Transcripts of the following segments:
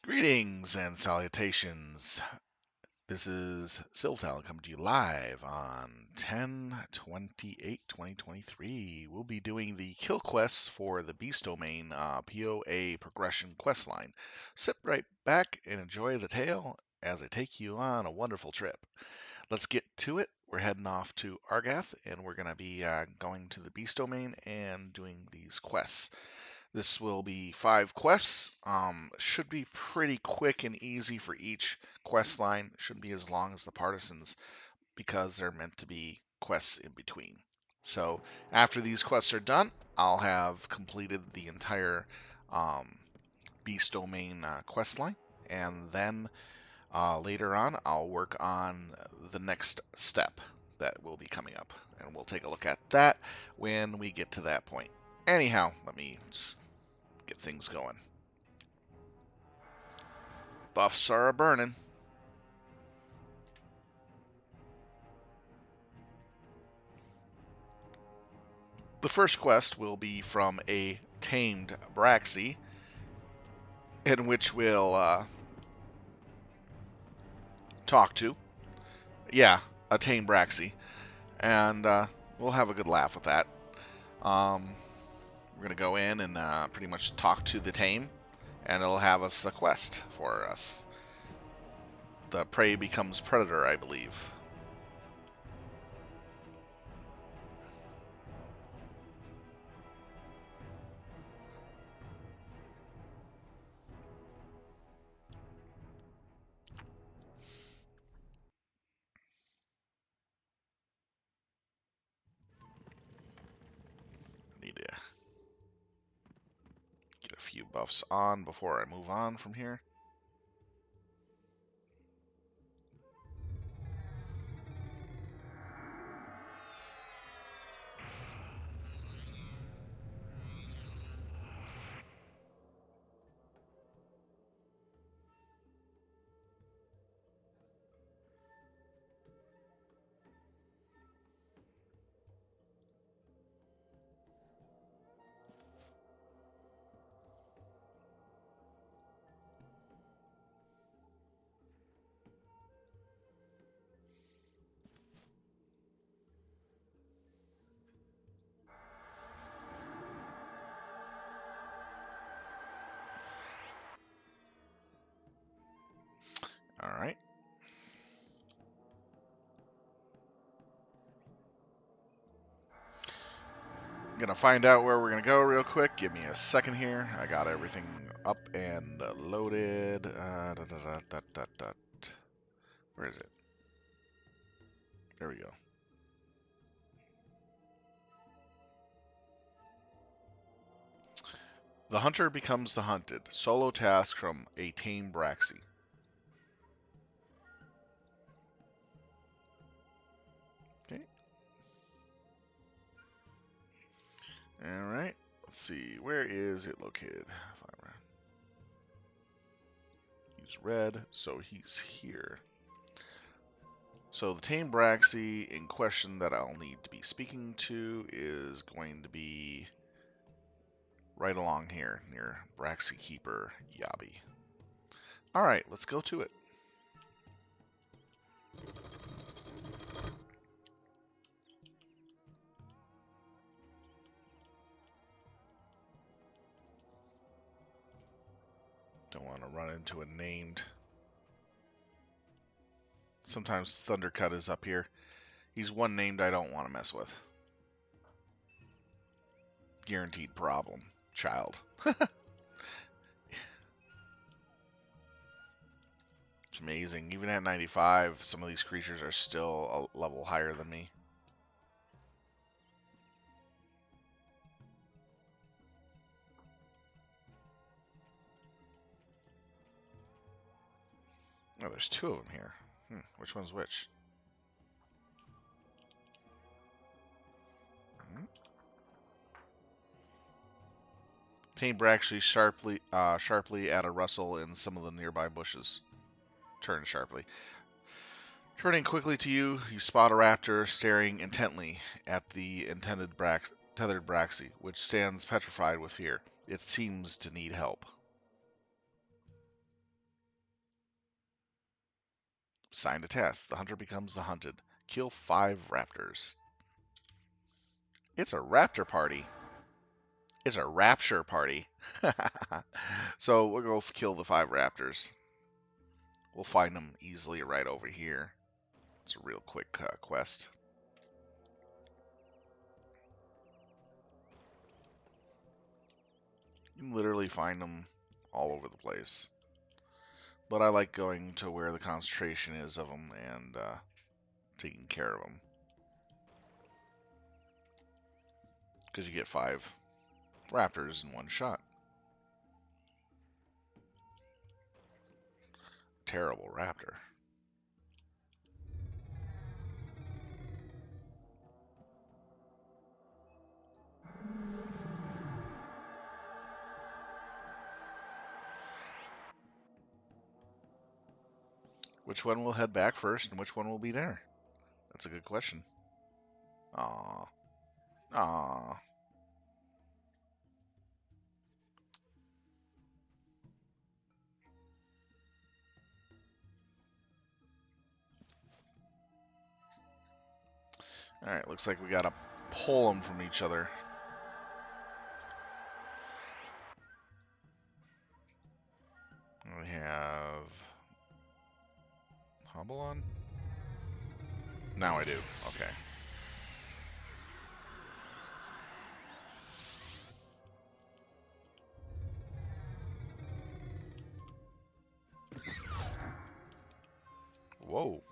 Greetings and salutations. This is Siltal coming to you live on 10/28/2023. We'll be doing the kill quests for the Beast Domain PoA progression quest line. Sit right back and enjoy the tale as I take you on a wonderful trip. Let's get to it. We're heading off to Argath and we're going to be going to the Beast Domain and doing these quests. This will be 5 quests. Should be pretty quick and easy for each quest line. Shouldn't be as long as the Partisans because they're meant to be quests in between. So after these quests are done, I'll have completed the entire Beast Domain quest line, and then later on I'll work on the next step that will be coming up, and we'll take a look at that when we get to that point. Anyhow, let me just get things going. Buffs are a-burning. The first quest will be from a tamed Braxy, in which we'll talk to. Yeah, a tamed Braxy. And we'll have a good laugh with that. We're going to go in and pretty much talk to the tame, and it'll have us a quest for us. The prey becomes predator, I believe. Need to get a few buffs on before I move on from here. Alright. Gonna find out where we're gonna go real quick. Give me a second here. I got everything up and loaded. Where is it? There we go. The hunter becomes the hunted. Solo task from a tame Braxy. Okay. Alright. Let's see. Where is it located? He's red, so he's here. So the tame Braxy in question that I'll need to be speaking to is going to be right along here near Braxy Keeper Yabi. Alright, let's go to it. Don't want to run into a named. Sometimes Thundercut is up here. He's one named I don't want to mess with. Guaranteed problem. Child. It's amazing. Even at 95, some of these creatures are still a level higher than me. Oh, there's 2 of them here. Which one's which? Tame Braxy sharply at a rustle in some of the nearby bushes. Turn sharply. Turning quickly to you, you spot a raptor staring intently at the tethered Braxy, which stands petrified with fear. It seems to need help. Signed a test. The hunter becomes the hunted. Kill 5 raptors. It's a raptor party. It's a rapture party. So we'll go kill the 5 raptors. We'll find them easily right over here. It's a real quick quest. You can literally find them all over the place. But I like going to where the concentration is of them and taking care of them. Because you get 5 raptors in one shot. Terrible raptor. Which one will head back first and which one will be there? That's a good question. Aww. Aww. Alright, looks like we gotta pull them from each other. We have Hobble on? Now I do. Okay. Whoa.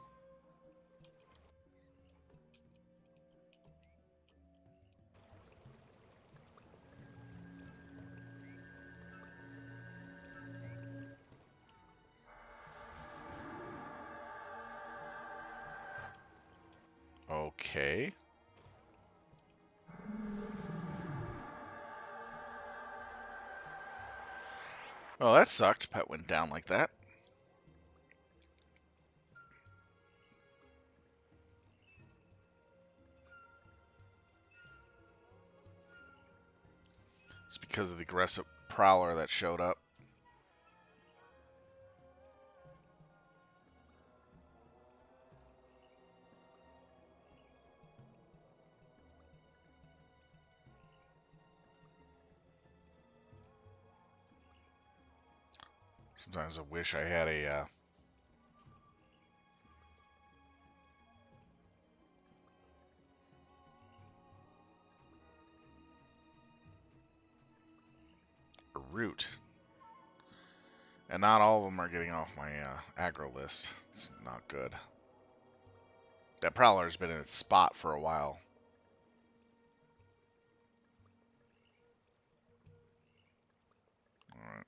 Okay. Well, that sucked. Pet went down like that. It's because of the aggressive prowler that showed up. Sometimes I wish I had a route. And not all of them are getting off my aggro list. It's not good. That prowler's been in its spot for a while. Alright.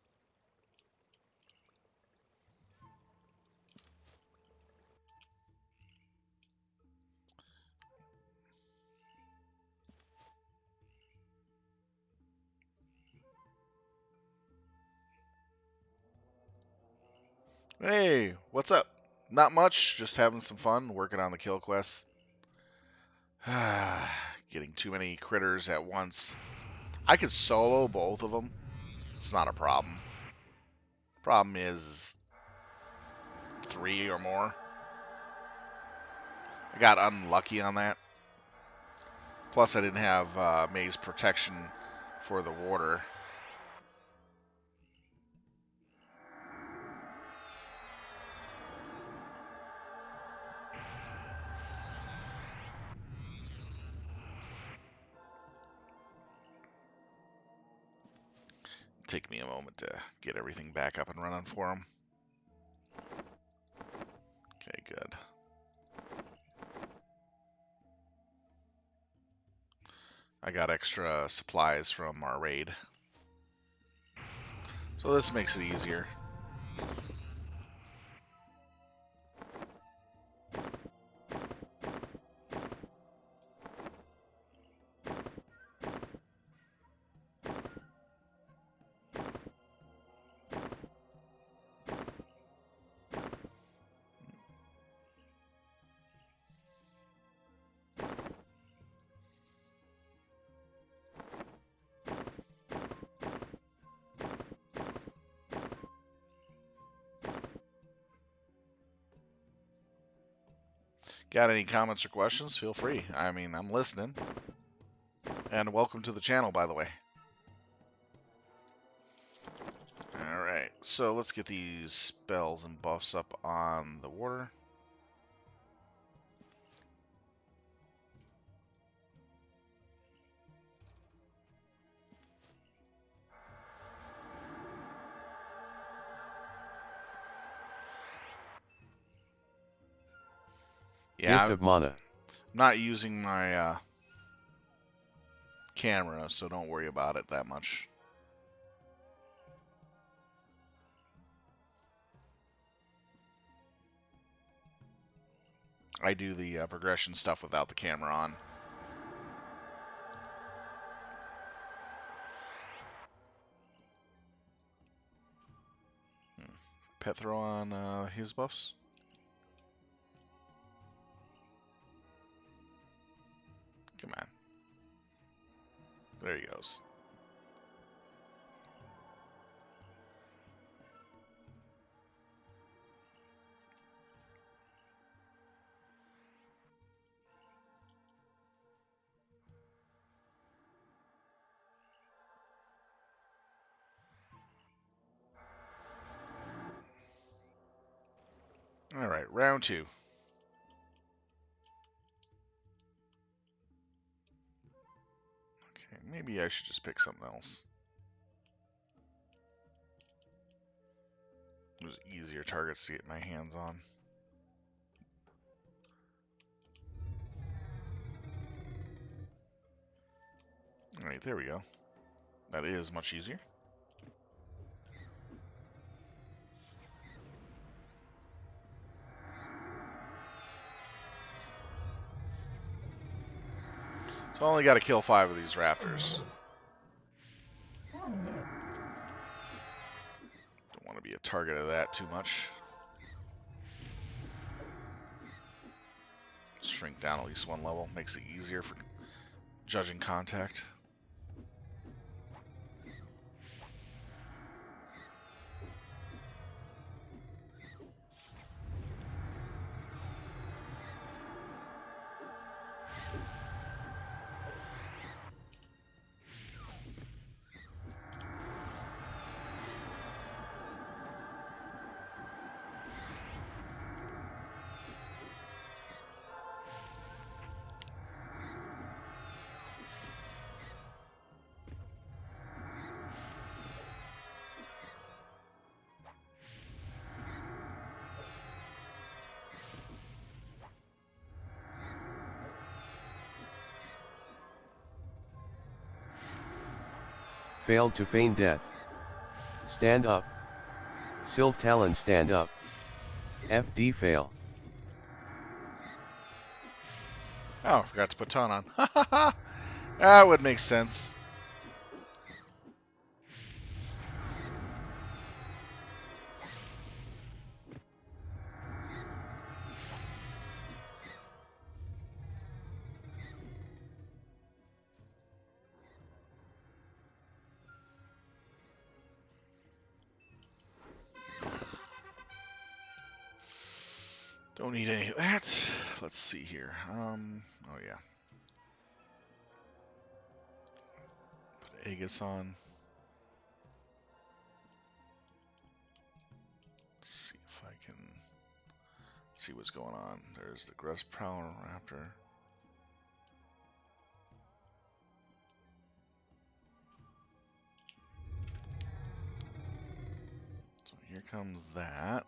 Hey, what's up? Not much, just having some fun, working on the kill quest. Getting too many critters at once. I could solo both of them. It's not a problem. Problem is 3 or more. I got unlucky on that. Plus, I didn't have maze protection for the water. Take me a moment to get everything back up and running for him. Okay, good. I got extra supplies from our raid. So this makes it easier. Got any comments or questions? Feel free. I mean, I'm listening. And welcome to the channel, by the way. Alright, so let's get these spells and buffs up on the warder. Yeah, Gift of mana. I'm not using my camera, so don't worry about it that much. I do the progression stuff without the camera on. Pet throw on his buffs. Come on. There he goes. Alright, round 2. Okay, maybe I should just pick something else. There's easier targets to get my hands on. Alright, there we go. That is much easier. So I only got to kill 5 of these raptors. Don't want to be a target of that too much. Shrink down at least 1 level. Makes it easier for judging contact. Failed to feign death. Stand up. Silk Talon stand up. FD fail. Oh, I forgot to put ton on. Ha ha ha! That would make sense. Don't need any of that. Let's see here. Oh yeah. Put Aegis on. Let's see if I can see what's going on. There's the Gress Prowler Raptor. So here comes that.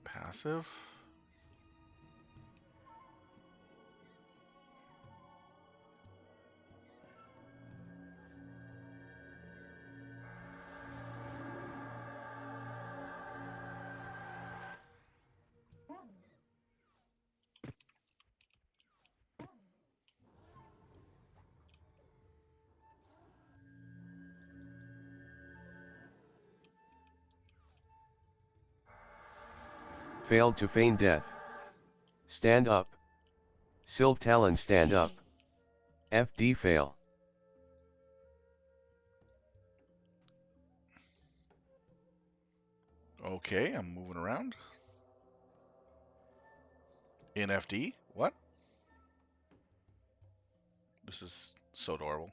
Passive. Failed to feign death. Stand up. Silk Talon stand up. FD fail. Okay, I'm moving around. In FD? What? This is so adorable.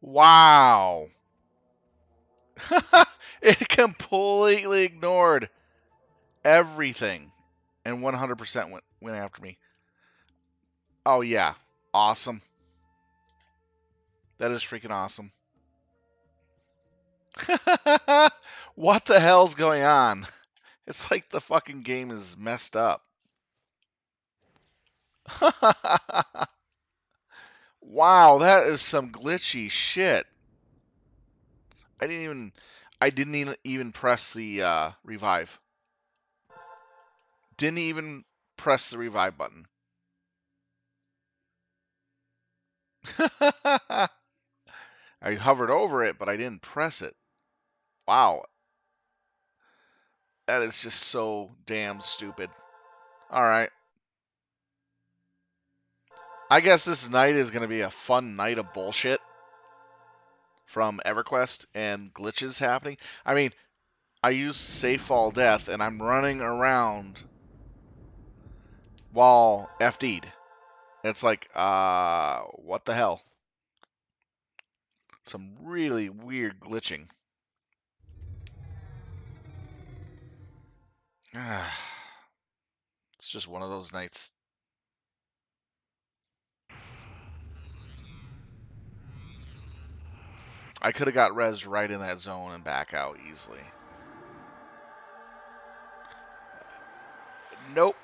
Wow. It completely ignored everything and 100% went after me. Oh, yeah. Awesome. That is freaking awesome. What the hell's going on? It's like the fucking game is messed up. Wow, that is some glitchy shit. I didn't even I didn't even press the revive. Didn't even press the revive button. I hovered over it, but I didn't press it. Wow, that is just so damn stupid. All right. I guess this night is going to be a fun night of bullshit from Everquest and glitches happening. I mean, I use Safe Fall Death and I'm running around while FD'd. It's like, what the hell? Some really weird glitching. It's just one of those nights. I could have got res right in that zone and back out easily. Nope.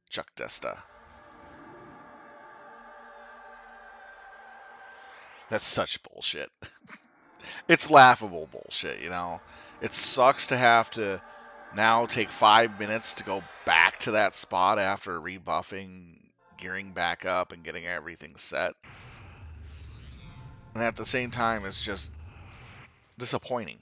Chuck Desta. That's such bullshit. It's laughable bullshit, you know? It sucks to have to now take 5 minutes to go back to that spot after rebuffing, gearing back up, and getting everything set. And at the same time, it's just disappointing.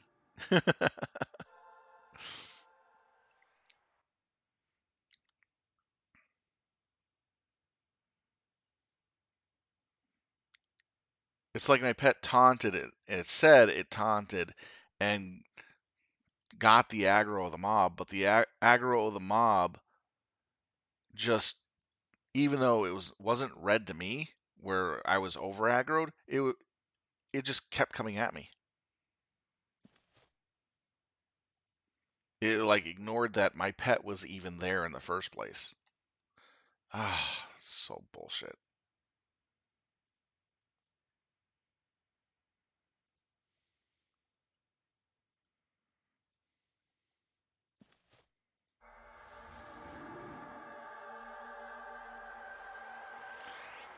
It's like my pet taunted it. It said it taunted and got the aggro of the mob, but the aggro of the mob just, even though wasn't red to me where I was over aggroed, it just kept coming at me. It like ignored that my pet was even there in the first place. Ah, so bullshit.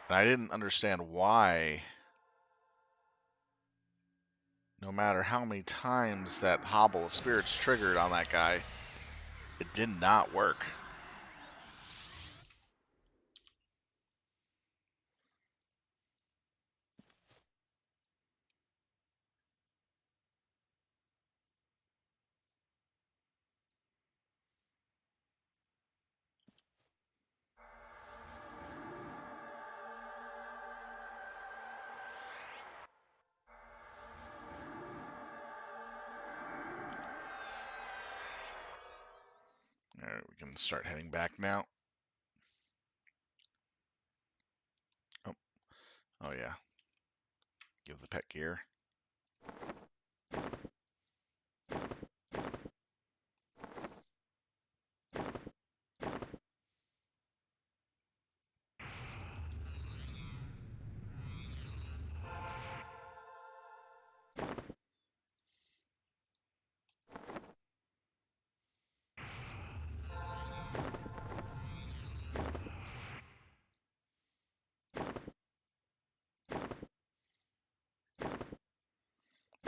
And I didn't understand why, no matter how many times that Hobble of Spirits triggered on that guy, it did not work. All right, we can start heading back now. Oh, oh yeah. Give the pet gear.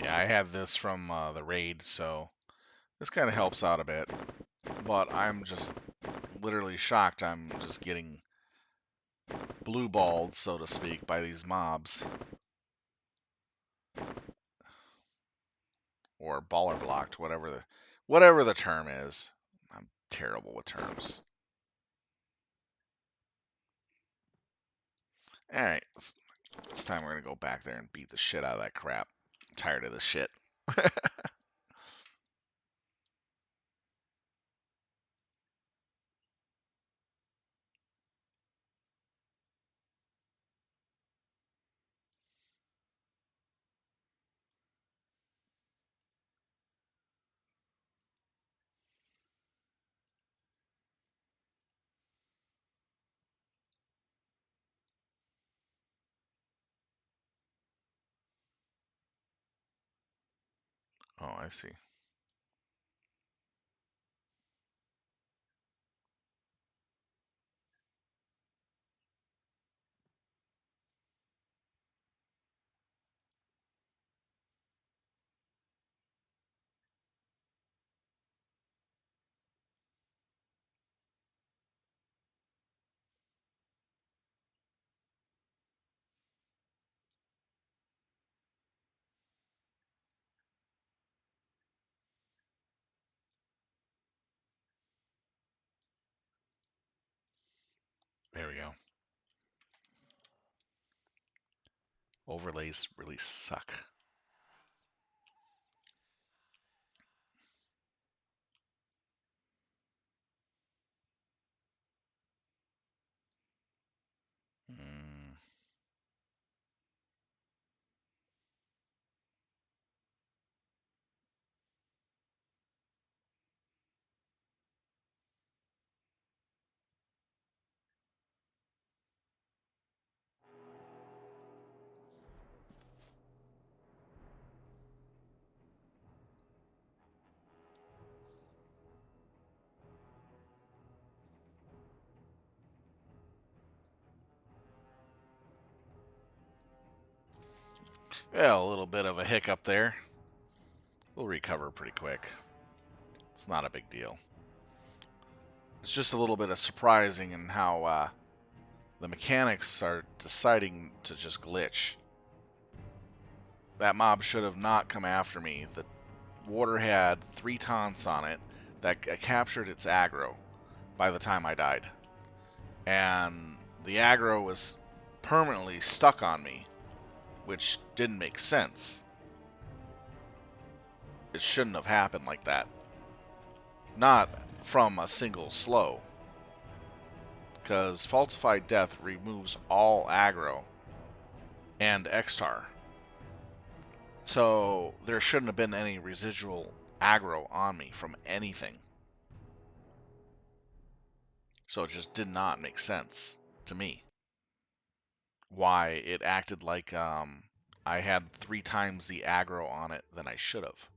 Yeah, I have this from the raid, so this kind of helps out a bit. But I'm just literally shocked I'm just getting blue balled, so to speak, by these mobs. Or baller blocked, whatever the term is. I'm terrible with terms. Alright, this time we're gonna go back there and beat the shit out of that crap. I'm tired of this shit. Oh, I see. There we go. Overlays really suck. Mm. Yeah, a little bit of a hiccup there. We'll recover pretty quick. It's not a big deal. It's just a little bit of surprising in how the mechanics are deciding to just glitch. That mob should have not come after me. The water had 3 taunts on it that captured its aggro by the time I died. And the aggro was permanently stuck on me, which didn't make sense. It shouldn't have happened like that. Not from a single slow. Because Falsified Death removes all aggro and Xtar. So there shouldn't have been any residual aggro on me from anything. So it just did not make sense to me why it acted like I had 3 times the aggro on it than I should have.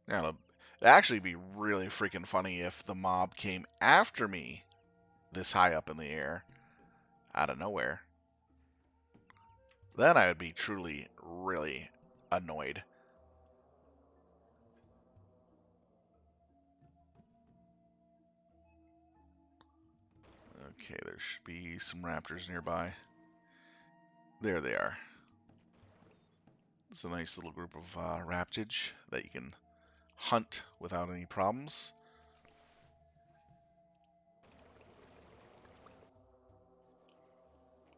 Yeah, it'd actually be really freaking funny if the mob came after me this high up in the air out of nowhere. Then I would be truly, really annoyed. Okay, there should be some raptors nearby. There they are. It's a nice little group of raptage that you can hunt without any problems.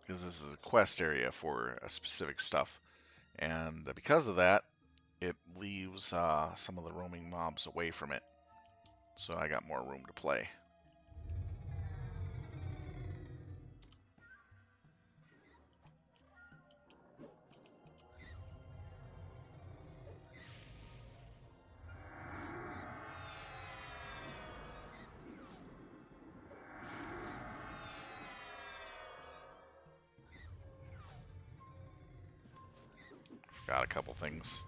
Because this is a quest area for a specific stuff. And because of that, it leaves some of the roaming mobs away from it. So I got more room to play. Got a couple things.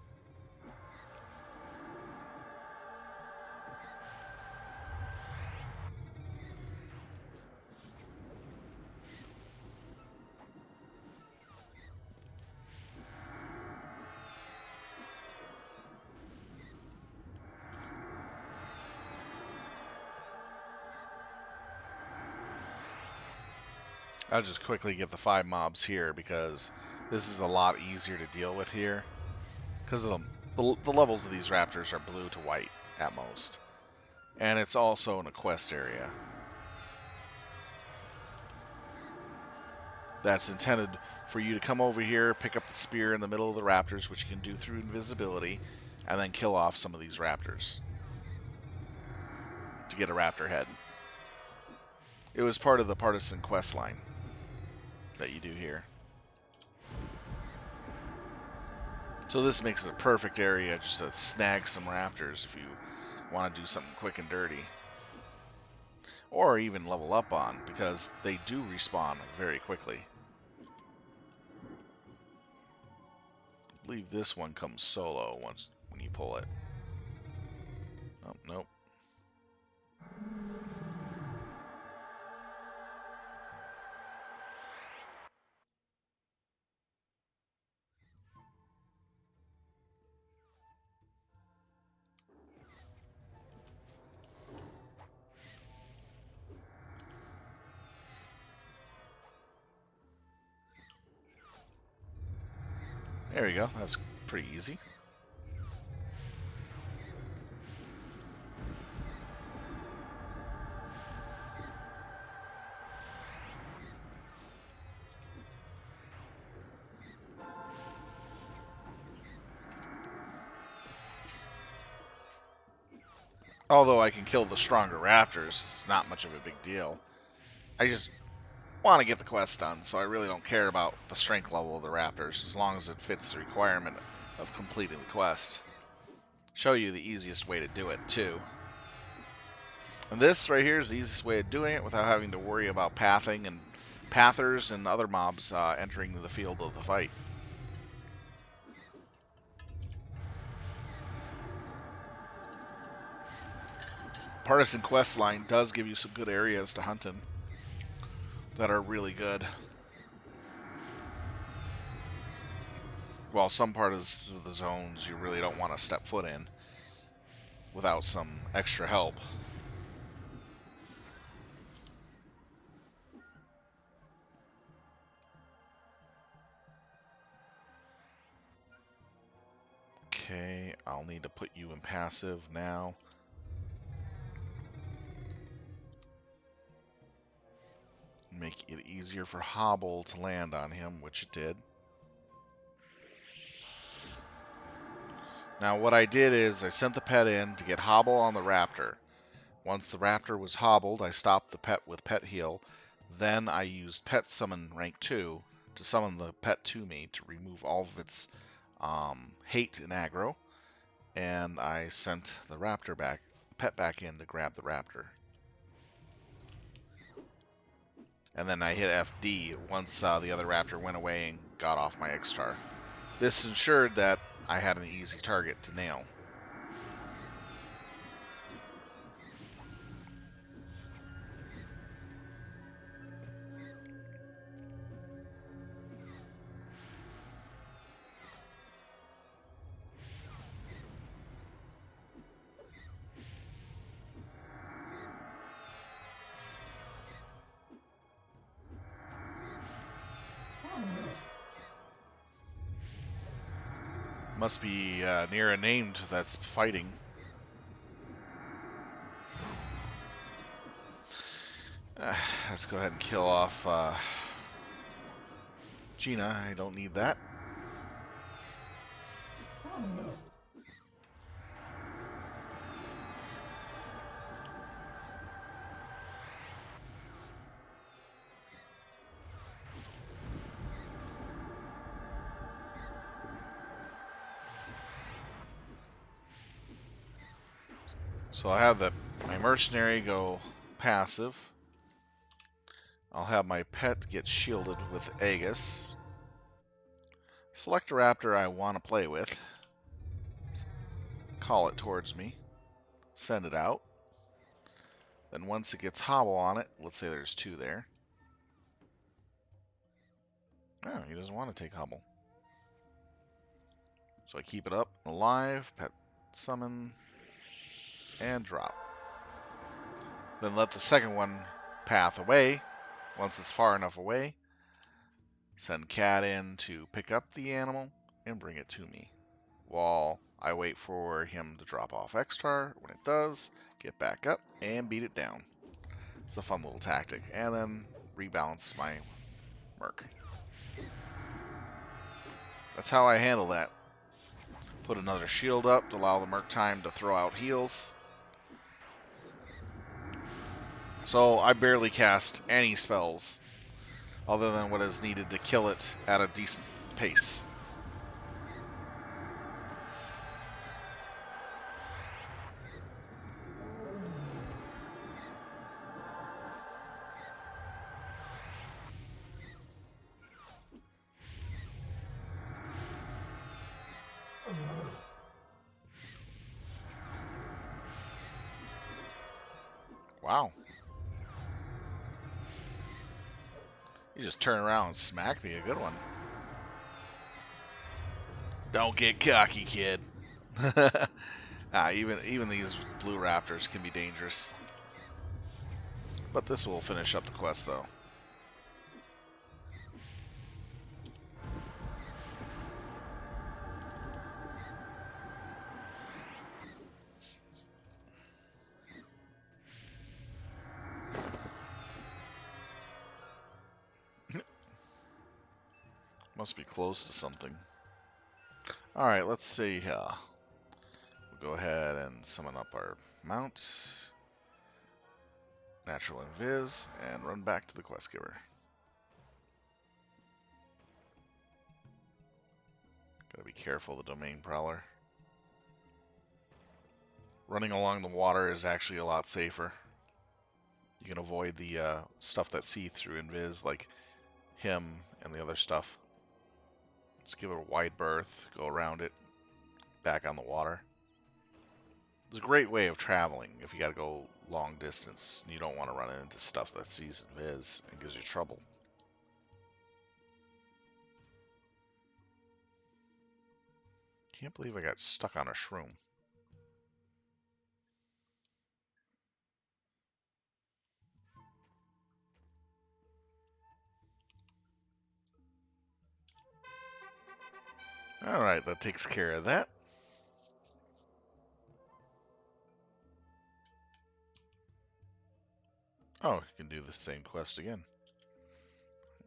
I'll just quickly get the 5 mobs here because this is a lot easier to deal with here. Because the levels of these raptors are blue to white at most. And it's also in a quest area that's intended for you to come over here, pick up the spear in the middle of the raptors, which you can do through invisibility, and then kill off some of these raptors to get a raptor head. It was part of the partisan quest line that you do here. So this makes it a perfect area just to snag some raptors if you want to do something quick and dirty. Or even level up on, because they do respawn very quickly. I believe this one comes solo once when you pull it. Oh, nope. There we go. That's pretty easy. Although I can kill the stronger raptors, it's not much of a big deal. I just want to get the quest done, so I really don't care about the strength level of the raptors, as long as it fits the requirement of completing the quest. Show you the easiest way to do it, too. And this right here is the easiest way of doing it without having to worry about pathing and pathers and other mobs entering the field of the fight. Partisan quest line does give you some good areas to hunt in that are really good. While some parts of the zones you really don't want to step foot in without some extra help. Okay, I'll need to put you in passive now. Make it easier for Hobble to land on him, which it did. Now what I did is I sent the pet in to get Hobble on the raptor. Once the raptor was hobbled, I stopped the pet with pet heal. Then I used pet summon rank 2 to summon the pet to me to remove all of its hate and aggro. And I sent the raptor back, pet back in to grab the raptor. And then I hit FD once the other raptor went away and got off my X-Star. This ensured that I had an easy target to nail. Must be near a named that's fighting. Let's go ahead and kill off Gina. I don't need that. So I'll have my mercenary go passive. I'll have my pet get shielded with Aegis. Select a raptor I want to play with. Call it towards me. Send it out. Then once it gets hobble on it, let's say there's 2 there. Oh, he doesn't want to take hobble. So I keep it up, alive, pet summon, and drop. Then let the second one path away. Once it's far enough away, send cat in to pick up the animal and bring it to me. While I wait for him to drop off X-Tar. When it does, get back up and beat it down. It's a fun little tactic. And then rebalance my Merc. That's how I handle that. Put another shield up to allow the Merc time to throw out heals. So I barely cast any spells other than what is needed to kill it at a decent pace. Wow. You just turn around and smack me. A good one. Don't get cocky, kid. Even these blue raptors can be dangerous. But this will finish up the quest, though. Must be close to something. Alright, let's see. We'll go ahead and summon up our mount. Natural Invis, and run back to the quest giver. Gotta be careful of the Domain Prowler. Running along the water is actually a lot safer. You can avoid the stuff that see through Invis, like him and the other stuff. Just give it a wide berth, go around it, back on the water. It's a great way of traveling if you gotta go long distance and you don't want to run into stuff that sees Invis and gives you trouble. Can't believe I got stuck on a shroom. Alright, that takes care of that. Oh, you can do the same quest again.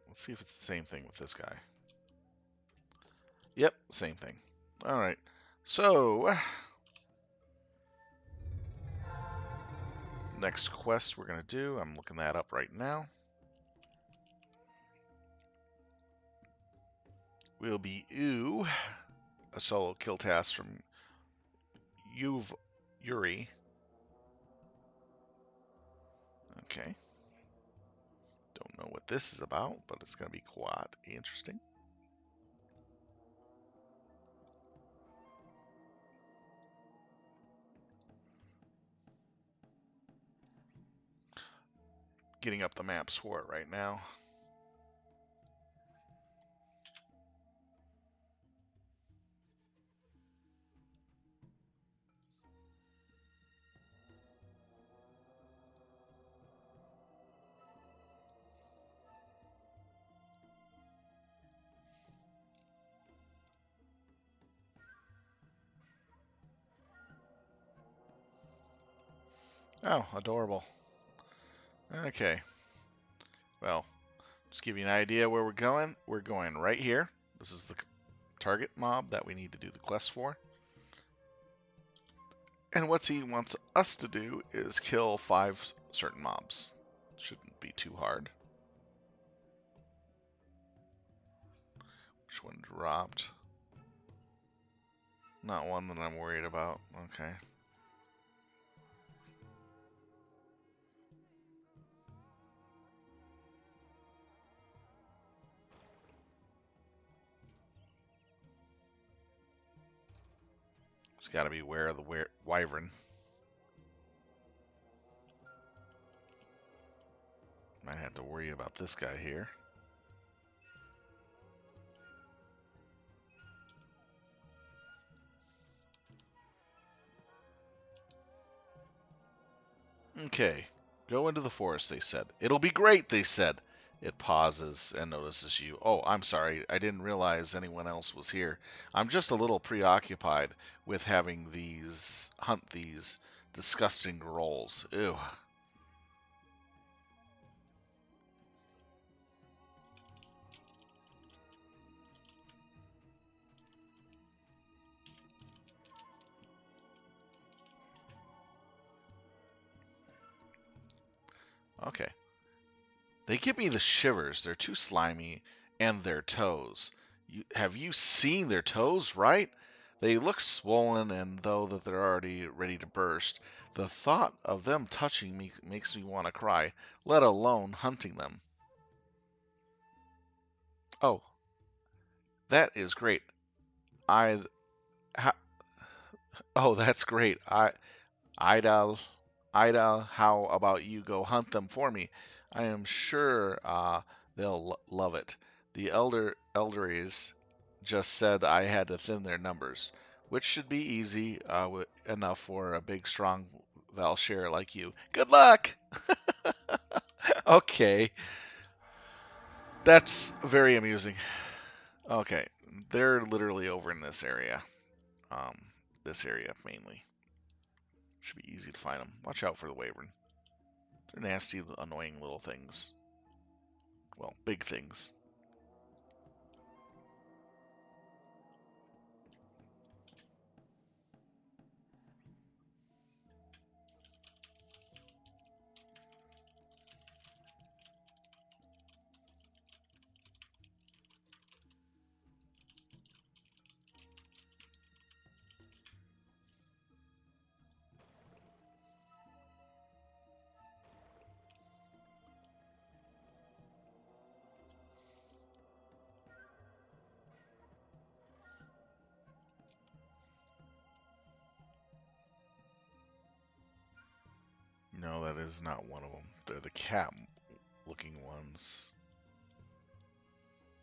Let's see if it's the same thing with this guy. Yep, same thing. Alright, so next quest we're going to do, I'm looking that up right now, will be a solo kill task from Yuri. Okay. Don't know what this is about, but it's going to be quite interesting. Getting up the maps for it right now. Oh, adorable. Okay. Well, just give you an idea where we're going. We're going right here. This is the target mob that we need to do the quest for. And what he wants us to do is kill 5 certain mobs. Shouldn't be too hard. Which one dropped? Not one that I'm worried about. Okay. Just got to beware of the wyvern. Might have to worry about this guy here. Okay, go into the forest, they said. It'll be great, they said. It pauses and notices you. Oh, I'm sorry. I didn't realize anyone else was here. I'm just a little preoccupied with having hunt these disgusting grolls. Ew. Okay. They give me the shivers. They're too slimy, and their toes. Have you seen their toes, right? They look swollen, and though that they're already ready to burst, the thought of them touching me makes me want to cry, let alone hunting them. Oh, that is great. I, ha, oh, that's great. Ida, Ida, how about you go hunt them for me? I am sure they'll love it. The elderies just said I had to thin their numbers, which should be easy enough for a big, strong Valshare like you. Good luck! Okay, that's very amusing. Okay, they're literally over in this area. Um, this area mainly. Should be easy to find them. Watch out for the wyvern. They're nasty, annoying little things. Well, big things. No, that is not one of them. They're the cat looking ones.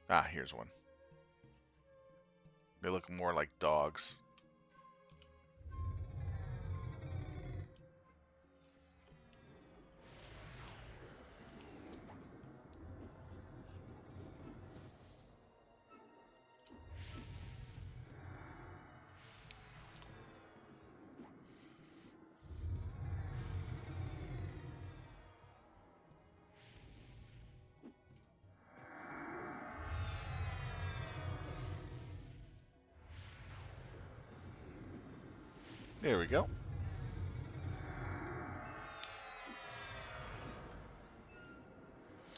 Ah, here's one. They look more like dogs. There we go.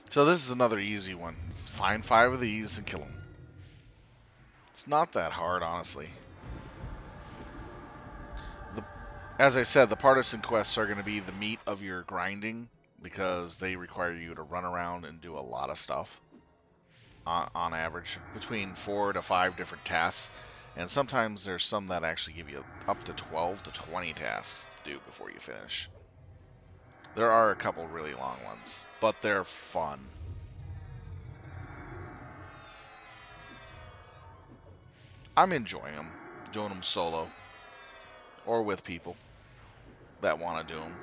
So this is another easy one. Let's find 5 of these and kill them. It's not that hard, honestly. The, as I said, the partisan quests are going to be the meat of your grinding because they require you to run around and do a lot of stuff. On average, between 4 to 5 different tasks, and sometimes there's some that actually give you up to 12 to 20 tasks to do before you finish. There are a couple really long ones, but they're fun. I'm enjoying them, doing them solo or with people that want to do them.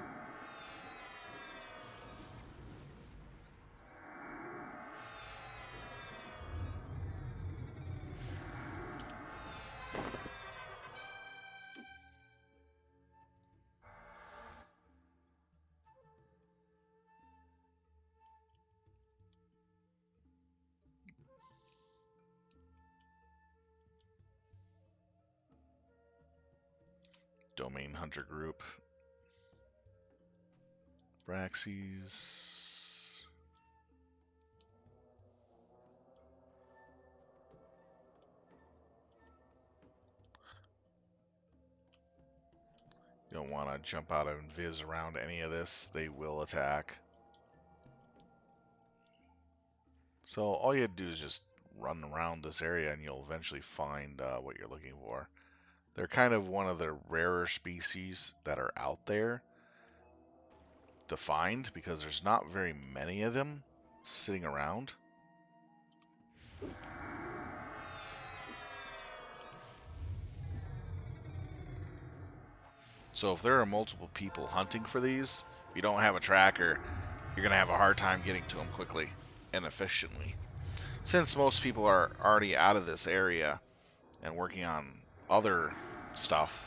Domain Hunter Group. Braxies. You don't want to jump out and viz around any of this. They will attack. So all you have to do is just run around this area and you'll eventually find what you're looking for. They're kind of one of the rarer species that are out there to find because there's not very many of them sitting around. So if there are multiple people hunting for these, if you don't have a tracker, you're going to have a hard time getting to them quickly and efficiently. Since most people are already out of this area and working on other stuff,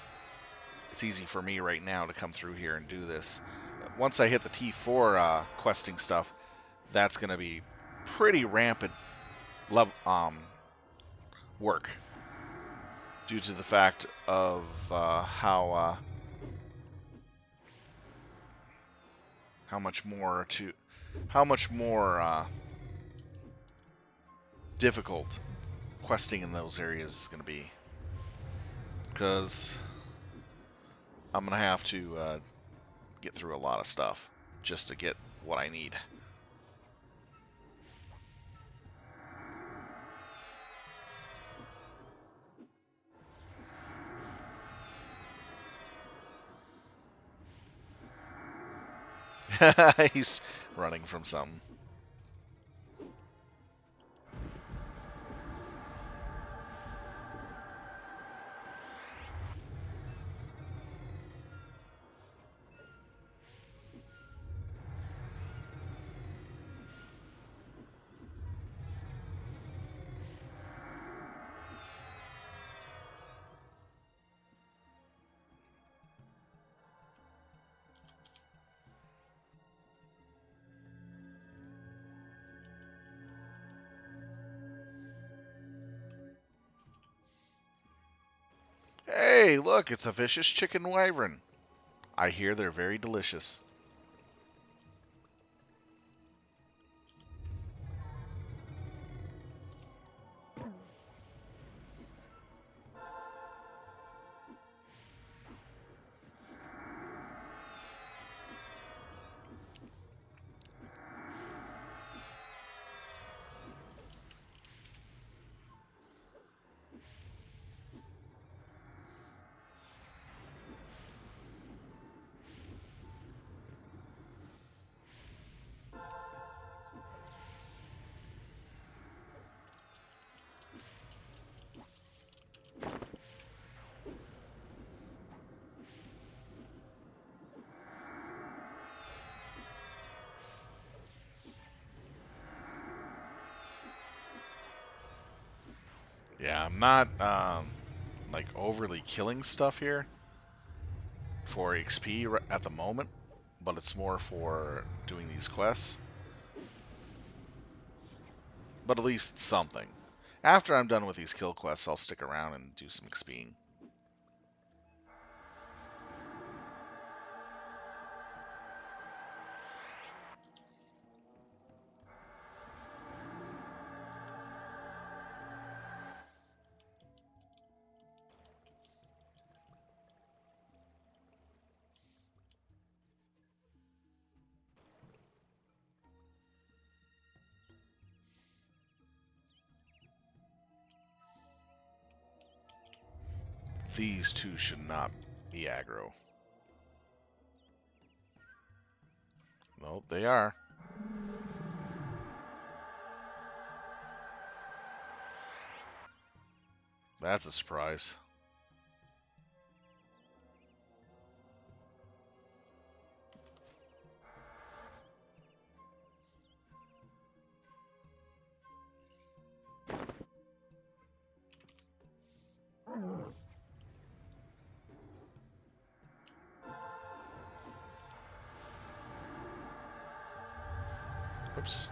it's easy for me right now to come through here and do this. Once I hit the T4 questing stuff, that's going to be pretty rampant level, work due to the fact of how much more difficult questing in those areas is going to be, because I'm going to have to get through a lot of stuff just to get what I need. He's running from something. Hey, look, it's a vicious chicken wyvern. I hear they're very delicious. Yeah, I'm not like overly killing stuff here for XP at the moment, but it's more for doing these quests. But at least something. After I'm done with these kill quests, I'll stick around and do some XPing. These two should not be aggro. Nope, they are. That's a surprise. Oops.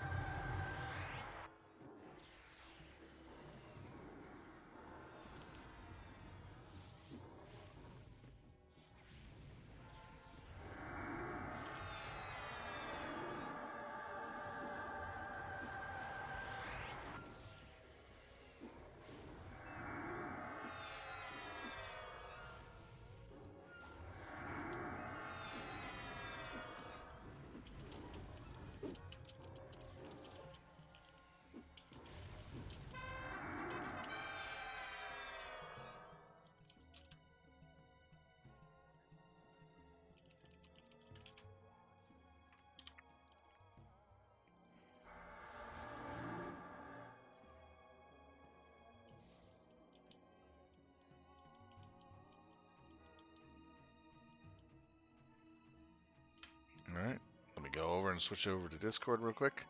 go over and switch over to Discord real quick.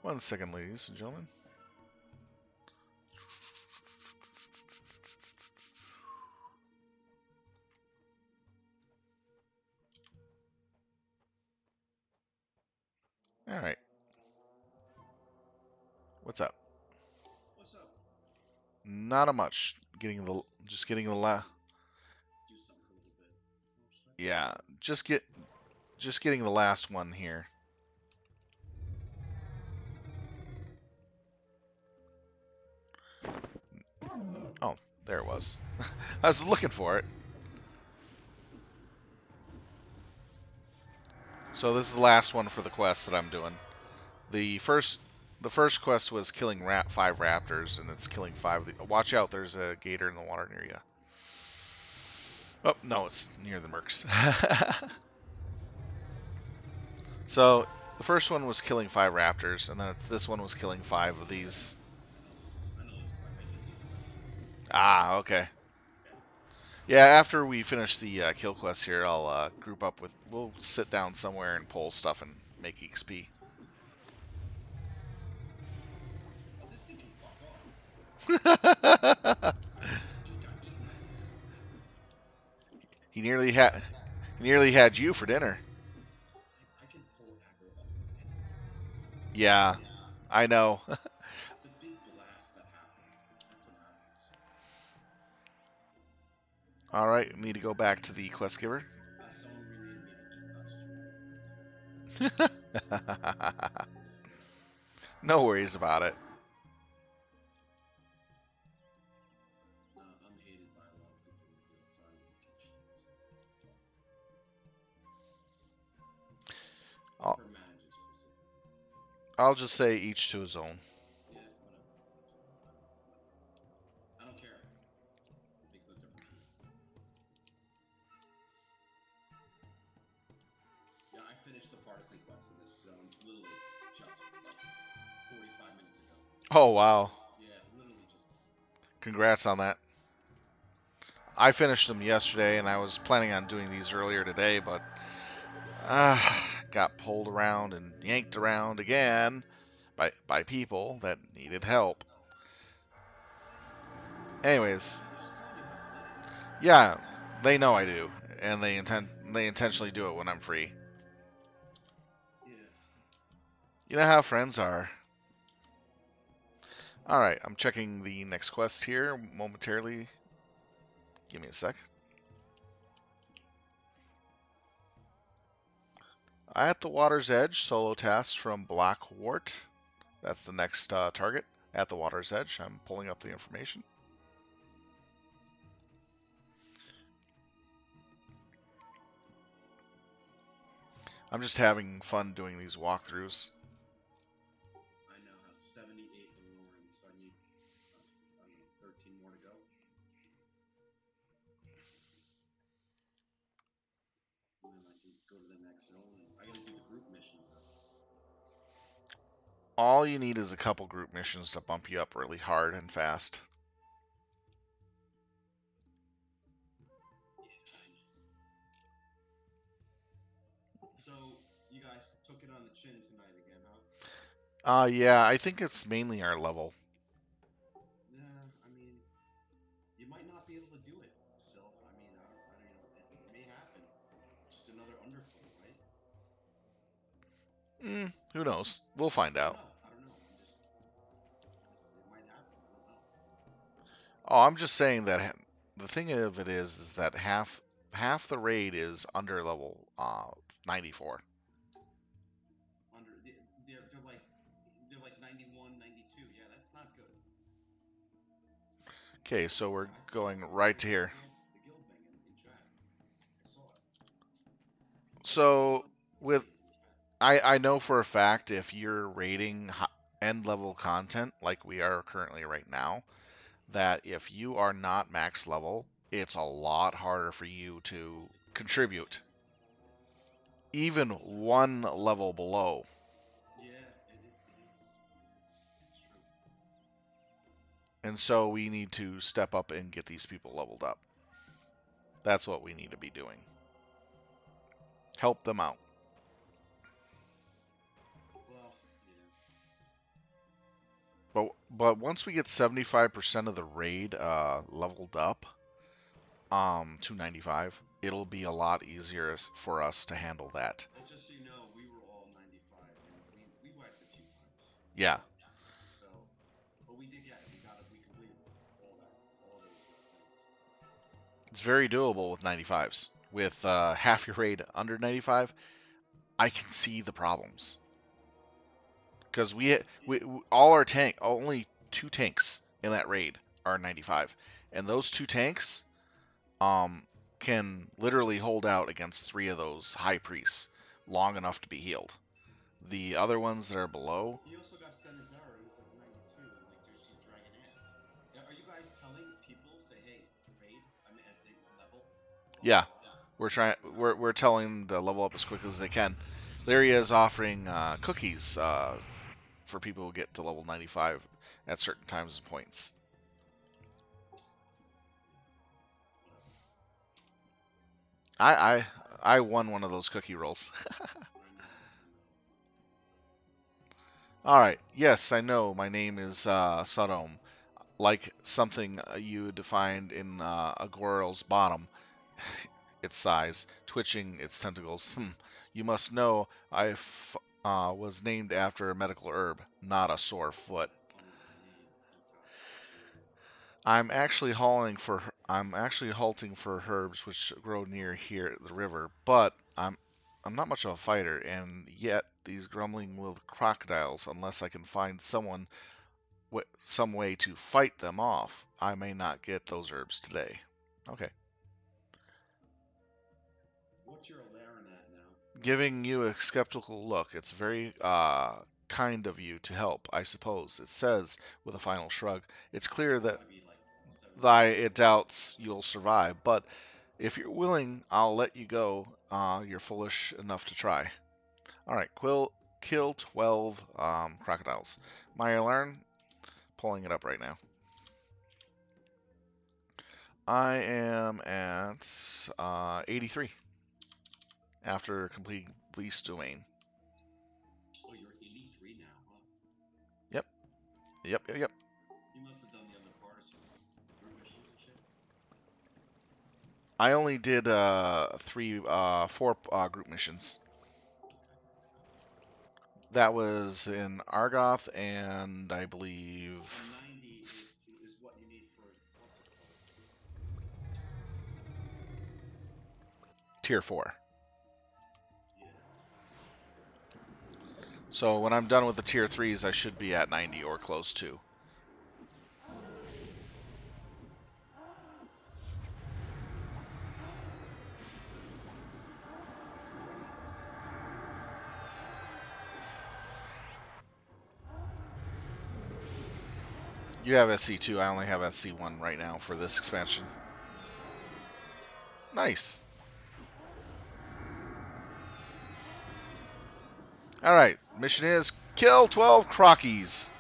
1 second, ladies and gentlemen. All right. What's up? What's up? Not a much. Just getting the Do something a little bit. yeah, just getting the last one here. Oh, there it was. I was looking for it. So this is the last one for the quest that I'm doing. The first the first quest was killing 5 raptors, and it's killing 5 of the. Watch out! There's a gator in the water near you. Oh no, it's near the mercs. So the first one was killing 5 raptors, and then this one was killing 5 of these. I know this quest. I did these already. Ah, okay. Yeah. Yeah, after we finish the kill quest here, I'll group up with. We'll sit down somewhere and pull stuff and make XP. Oh, this thing can fuck off. This dude got eaten. he nearly had he nearly had you for dinner. I can pull aggro off of anything, man. Yeah, I know. It's the big blasts that happen. That's what happens. All right, we need to go back to the quest giver. Someone renamed me to Eat Nuts Junior. That's all. No worries about it. I'm hated by a lot of people in the guild, so I don't really give a shit. So. I'll, For managing specifically. I'll just say each to his own. Yeah, whatever. That's fine. I don't care. It makes no difference to me. Yeah, I finished the partisan quest in this zone literally just like 45 minutes ago. Oh wow! Yeah, literally just. Congrats on that. I finished them yesterday, and I was planning on doing these earlier today, but uh, got pulled around and yanked around again by people that needed help. Anyways, They're just telling you how to play. yeah, they know I do, and they intentionally do it when I'm free. Yeah. You know how friends are. All right, I'm checking the next quest here momentarily. Give me a sec. At the water's edge, solo task from Blackwart. That's the next target. At the water's edge. I'm pulling up the information. I'm just having fun doing these walkthroughs. I now have 78 Auroran, so I need, I don't know, 13 more to go. And then I can go to the next zone. And I gotta do the group missions though. All you need is a couple group missions to bump you up really hard and fast. Yeah, I know. So, you guys took it on the chin tonight again, huh? Yeah, I think it's mainly our level. Yeah, I mean, you might not be able to do it, Sylph. I don't, it may happen. Just another underfoot, right? Who knows? We'll find I don't out. know. I don't know. It might happen. I don't know. Oh, I'm just saying that the thing of it is that half the raid is under level 94. They're like 91, 92. Yeah, that's not good. Okay, so we're I saw going someone right to put here. the guild thing in chat. I saw it. So Someone put with it in chat. I know for a fact if you're rating end level content like we are currently right now, that if you are not max level, it's a lot harder for you to It is. contribute, It is. even one level below. Yeah, it is. It is. It's true. And so we need to step up and get these people leveled up. That's what we need to be doing. Help them out. But once we get 75% of the raid leveled up to 95, it'll be a lot easier for us to handle that. Well, just so you know, we were all 95, and we wiped a few times. Yeah, So, but we did get it. We completed all those things. it's very doable with 95s. With half your raid under 95, I can see the problems because we all our tank only two tanks in that raid are 95, and those two tanks um can literally hold out against three of those high priests long enough to be healed. The other ones that are below, You also got Senadara, who's like 92, and like dude, she's dragging ass. Are you guys telling people, say, hey, raid? I mean, they level yeah, up. we're telling them to level up as quick as they can. Lyria is offering cookies for people who get to level 95 at certain times and points. Whatever. I I I won one of those cookie rolls. I know. I know. All right. Yes, I know. My name is Sodom. Like something you would find in a goral's bottom, its size, twitching its tentacles. You must know was named after a medical herb, not a sore foot. Funny name. Okay. I'm actually halting for herbs which grow near here at the river, but I'm not much of a fighter, and yet these grumbling little crocodiles, unless I can find some way to fight them off, I may not get those herbs today. Okay. What's your Alarin at now? Giving you a skeptical look. It's very kind of you to help, I suppose, it says with a final shrug. It's clear It's that got to be like 75. it doubts you'll survive, but if you're willing, I'll let you go. You're foolish enough to try. All right, kill 12 crocodiles. My alarm, pulling it up right now. I am at 83 after completing Beast Domain. Oh, you're 83 now, huh? Yep, yep. You must have done the other partisans, huh? The group missions and shit. I only did four group missions. Okay. Okay. That was in Argoth and I believe So 90 is what you need for what's it called? Tier 4. Yeah. So when I'm done with the Tier 3s, I should be at 90 or close to. Ooh, I have SC2. You have SC2, I only have SC1 right now for this expansion. SC2 too. Nice. Alright, mission is kill 12 crockies.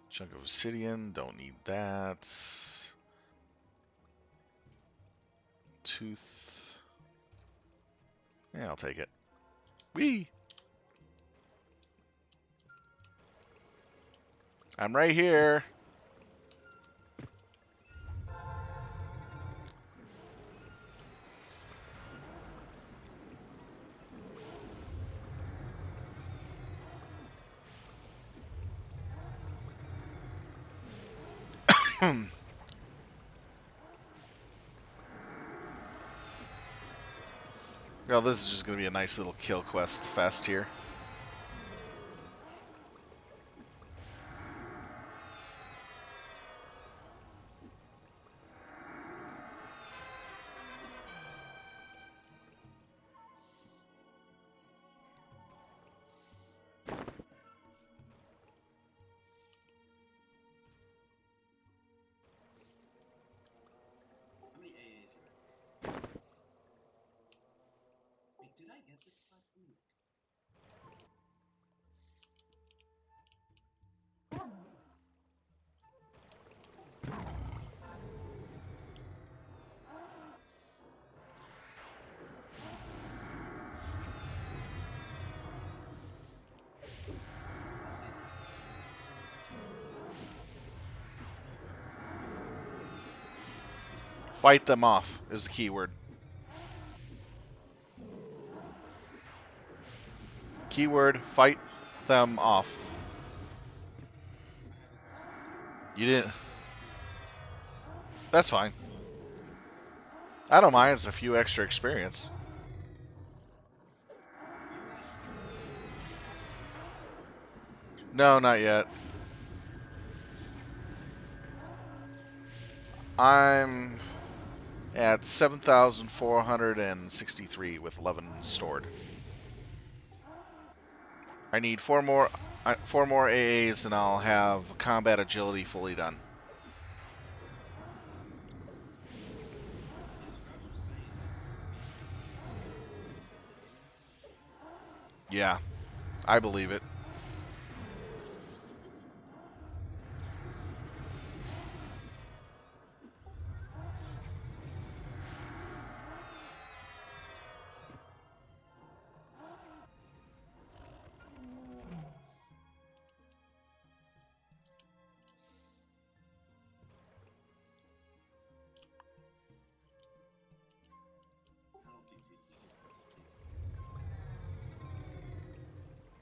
Chunk of obsidian, don't need that. Tooth. Yeah, I'll take it. Whee! I'm right here. Well, this is just going to be a nice little kill quest fest here. How many AAs you at? Wait, did I get this quest? Let me look. Fight them off is the keyword. Keyword, fight them off. I haven't touched them yet. You didn't. That's fine. I don't mind. It's a few extra experience. Are you at maximum points? No, not yet. I'm at 7,463 with 11 stored. I need four more AAs, and I'll have combat agility fully done. Yeah, Scraps was saying that Beastlords is like the hardest in the game so far. Yeah, I believe it. I don't think these kill quests give you upgrades for them. I don't think they give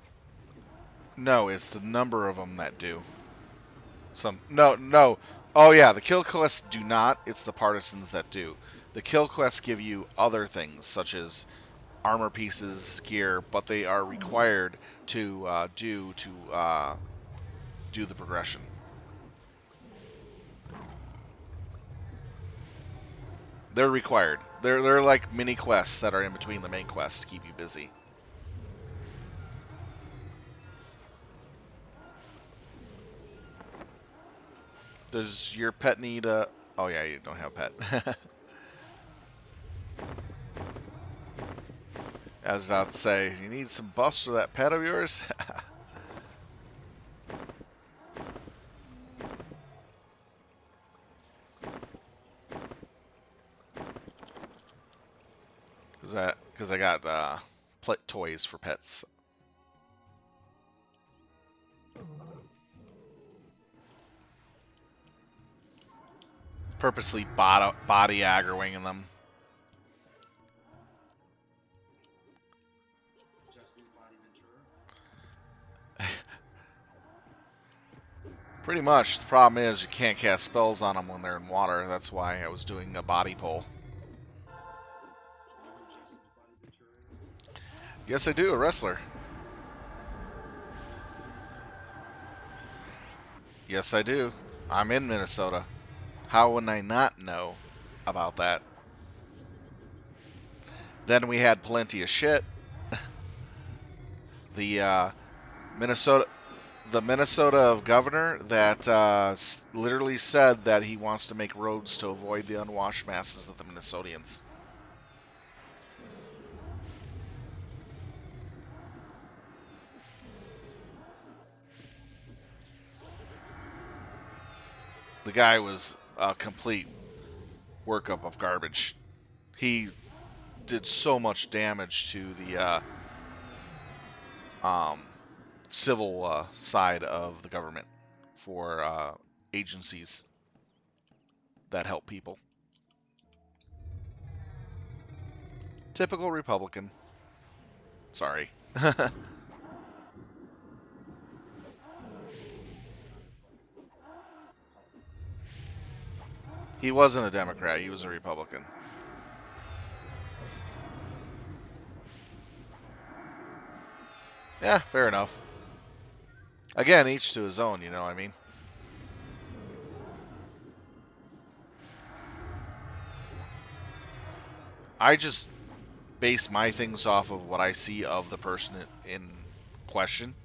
you No, it's the number of them that do. No. Oh yeah, the kill quests do not. It's the partisans that do. The kill quests give you other things such as armor pieces, gear, but they are required to do the progression. They're required. They're like mini quests that are in between the main quests to keep you busy. Does your pet need a? Oh yeah, you don't have a pet. I was about to say, you need some buffs for that pet of yours. Because I got toys for pets. Purposely body aggroing them. Justin's Body Ventura. Pretty much. The problem is you can't cast spells on them when they're in water. That's why I was doing a body pull. You know who Justin's Body Ventura is? Yes, I do. A wrestler. He's the Minnesota governor. Yes, I do. I'm in Minnesota. How would I not know about that? Then we had plenty of shit. The Minnesota, the Minnesota governor that literally said that he wants to make roads to avoid the unwashed masses of the Minnesotans. The guy was a complete workup of garbage. He did so much damage to the um, civil side of the government for agencies that help people. Typical Republican. Sorry. Not Republican. Republican. He wasn't a Democrat. He was a Republican. Yeah, fair enough. Again, each to his own, you know what I mean? I just base my things off of what I see of the person in question.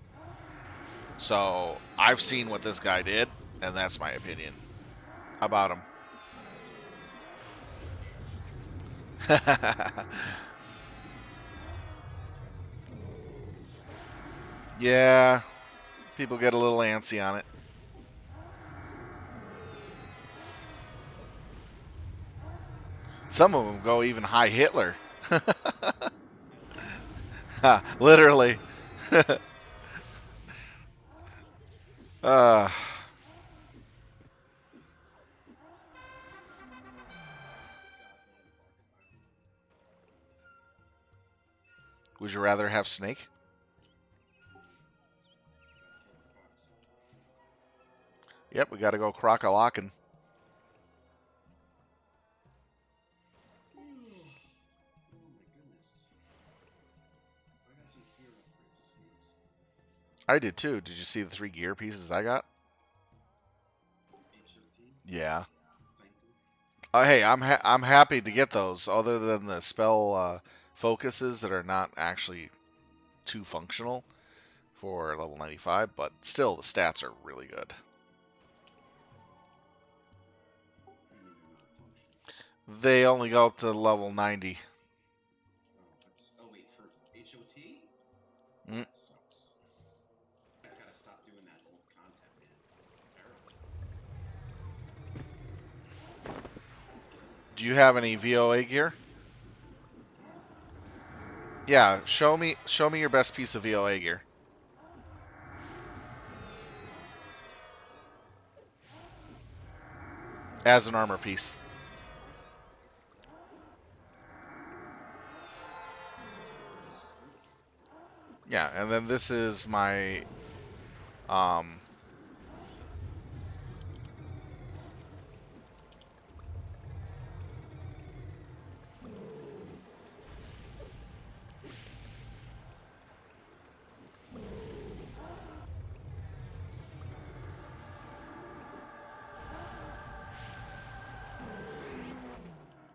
So I've seen what this guy did, and that's my opinion about him. Yeah, people get a little antsy on it. Some of them go even high Hitler. Hell yeah. Literally. uh, Would you rather have Snake? Gotta kill the fox. Yep, we got to go croc-a-lockin'. Oh my goodness. I got some gear upgrades this week, so I did too. Did you see the 3 gear pieces I got? HOT, Yeah. Sanctum. Hey, I'm happy to get those. Other than the spell focuses that are not actually too functional for level 95, but still the stats are really good. What do you mean they're not functional? They only go up to level 90. Oh, that's. Oh wait, for HOT? Oh, Mm. that sucks. Guys gotta stop doing that old content, man. It's terrible. It's killing me. Do you have any VoA gear? Yeah. Yeah, show me your best piece of VoA gear Piece of this. as an armor piece. This is terrible. Just scoot gear. Yeah, and then this is my um Oh shit. One second.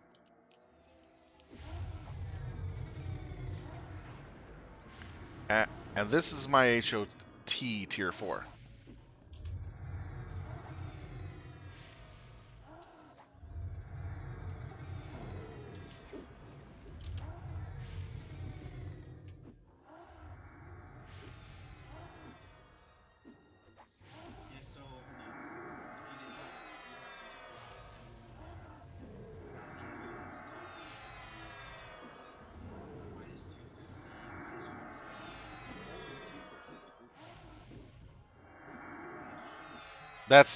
and this is my HOT tier 4. So yeah, so hold on. If you didn't know, you have these slots and that includes 250, minus 250, minus 175. It's almost equal to the group level. Let me just show you. That's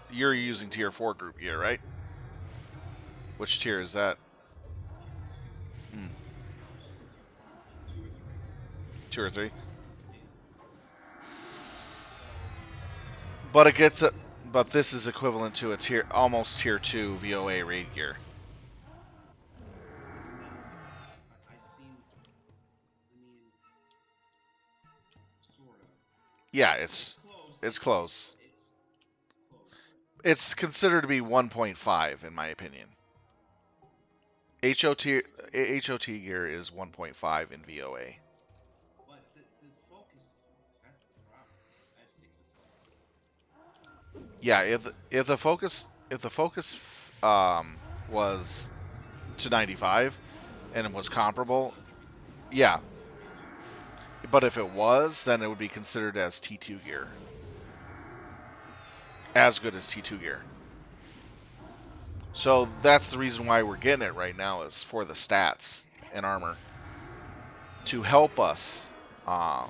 you're using tier 4 group gear, right? Which tier is that? It's tier 2. Hmm, Yours is tier 1 or 2 or 3. 2 or 3. Yeah. So But it gets a but this is equivalent to a tier almost tier 2 VOA raid gear. it's not though. I seen. I mean, sort of. Yeah, It's it's close. it's close. It's close, but It's considered to be 1.5 in my opinion. HOT HOT gear is 1.5 in VOA. the focus effects. That's the problem. I have 6 of focus. Yeah, if the focus was to 95 and it was It's not to comparable, 100. yeah. It's just HOT. But if it was, then it would be considered as T2 gear, as good as T2 gear. So that's the reason why we're getting it right now is for the stats and armor to help us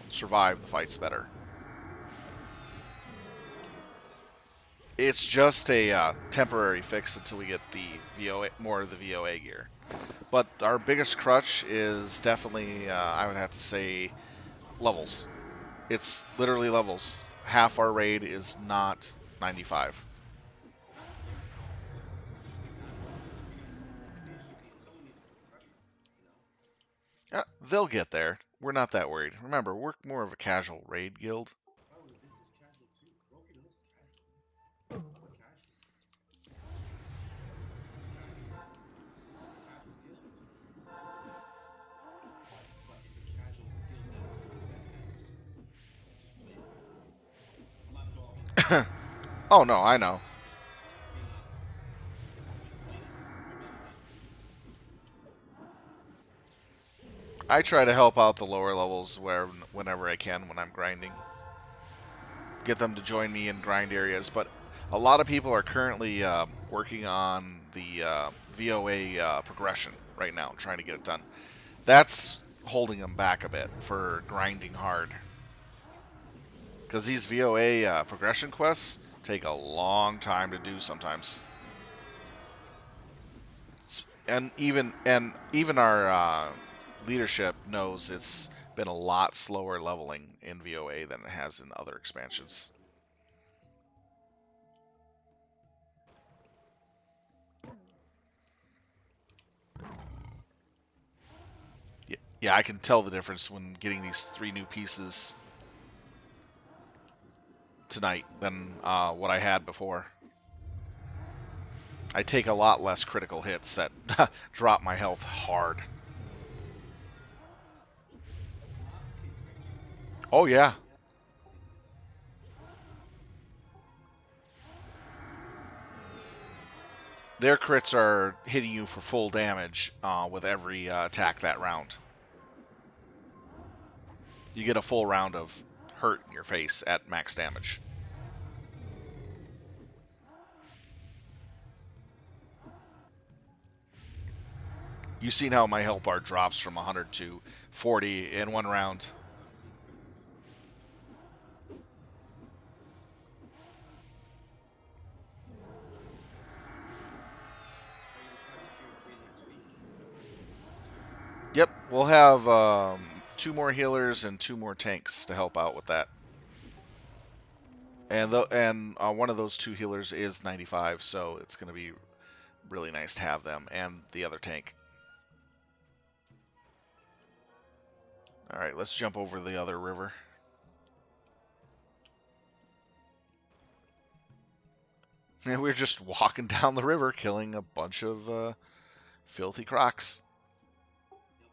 survive the fights better. It's just a temporary fix until we get the VOA more of the VOA gear. But our biggest crutch is definitely I would have to say levels. It's literally levels. Half our raid is not 95. Not to their fault. Not to they should be so needs more pressure. You know. They'll get there. We're not that worried. Remember, we're more of a casual raid guild. Oh, this is casual too. Broken Hill's casual. We're casual. We're casual. This is a casual guild, but it's a casual guild that has just plays better. I'm not dogging you. Oh no, I know. I'm just being honest with you. We just play different. We really play different. I try to help out the lower levels whenever I can when I'm grinding. Get them to join me in grind areas, but a lot of people are currently working on the VOA progression right now, trying to get it done. That's holding them back a bit for grinding hard. Because these VOA progression quests take a long time to do sometimes. And even our leadership knows it's been a lot slower leveling in VoA than it has in other expansions. Yeah, I can tell the difference when getting these 3 new pieces tonight than what I had before. I take a lot less critical hits that drop my health hard. But the mobs keep crit you. Oh yeah, their crits are hitting you for full damage with every attack that round. You get a full round of hurt in your face at max damage. You've seen how my health bar drops from 100 to 40 in one round. I've seen critical spike as well. Are you gonna try the tier 3 next week? Tuesday? Yep, we'll have 2 more healers and 2 more tanks to help out with that. And one of those 2 healers is 95, so it's going to be really nice to have them and the other tank. All right, let's jump over the other river. And we're just walking down the river, killing a bunch of filthy crocs. Yep. Yeah,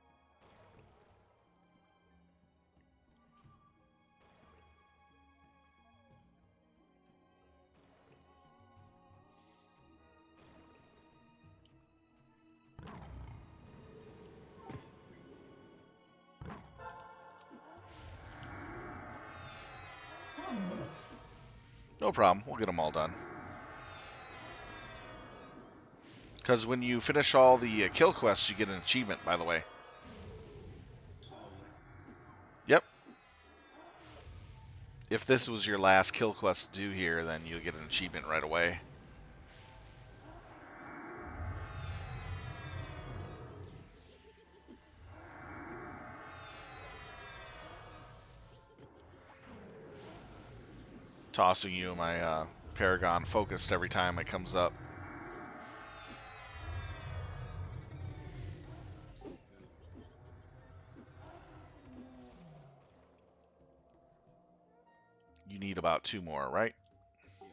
agreed. No problem, we'll get them all done. Because when you finish all the kill quests, you get an achievement, by the way. Oh, yeah. Yep. If this was your last kill quest to do here, then you'll get an achievement right away. Tossing you my Paragon focused every time it comes up. Good. You need about 2 more, right? Yeah.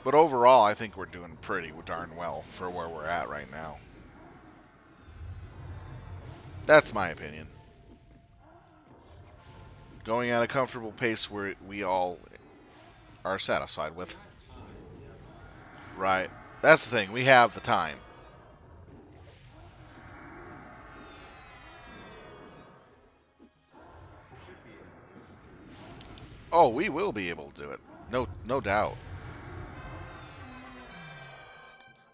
But overall, I think we're doing pretty darn well for where we're at right now. That's my opinion. Going at a comfortable pace where we all are satisfied We with. have time. We have time. Right. That's the thing. We have the time. We should be able to do it. Oh, we will be able to do it. No doubt.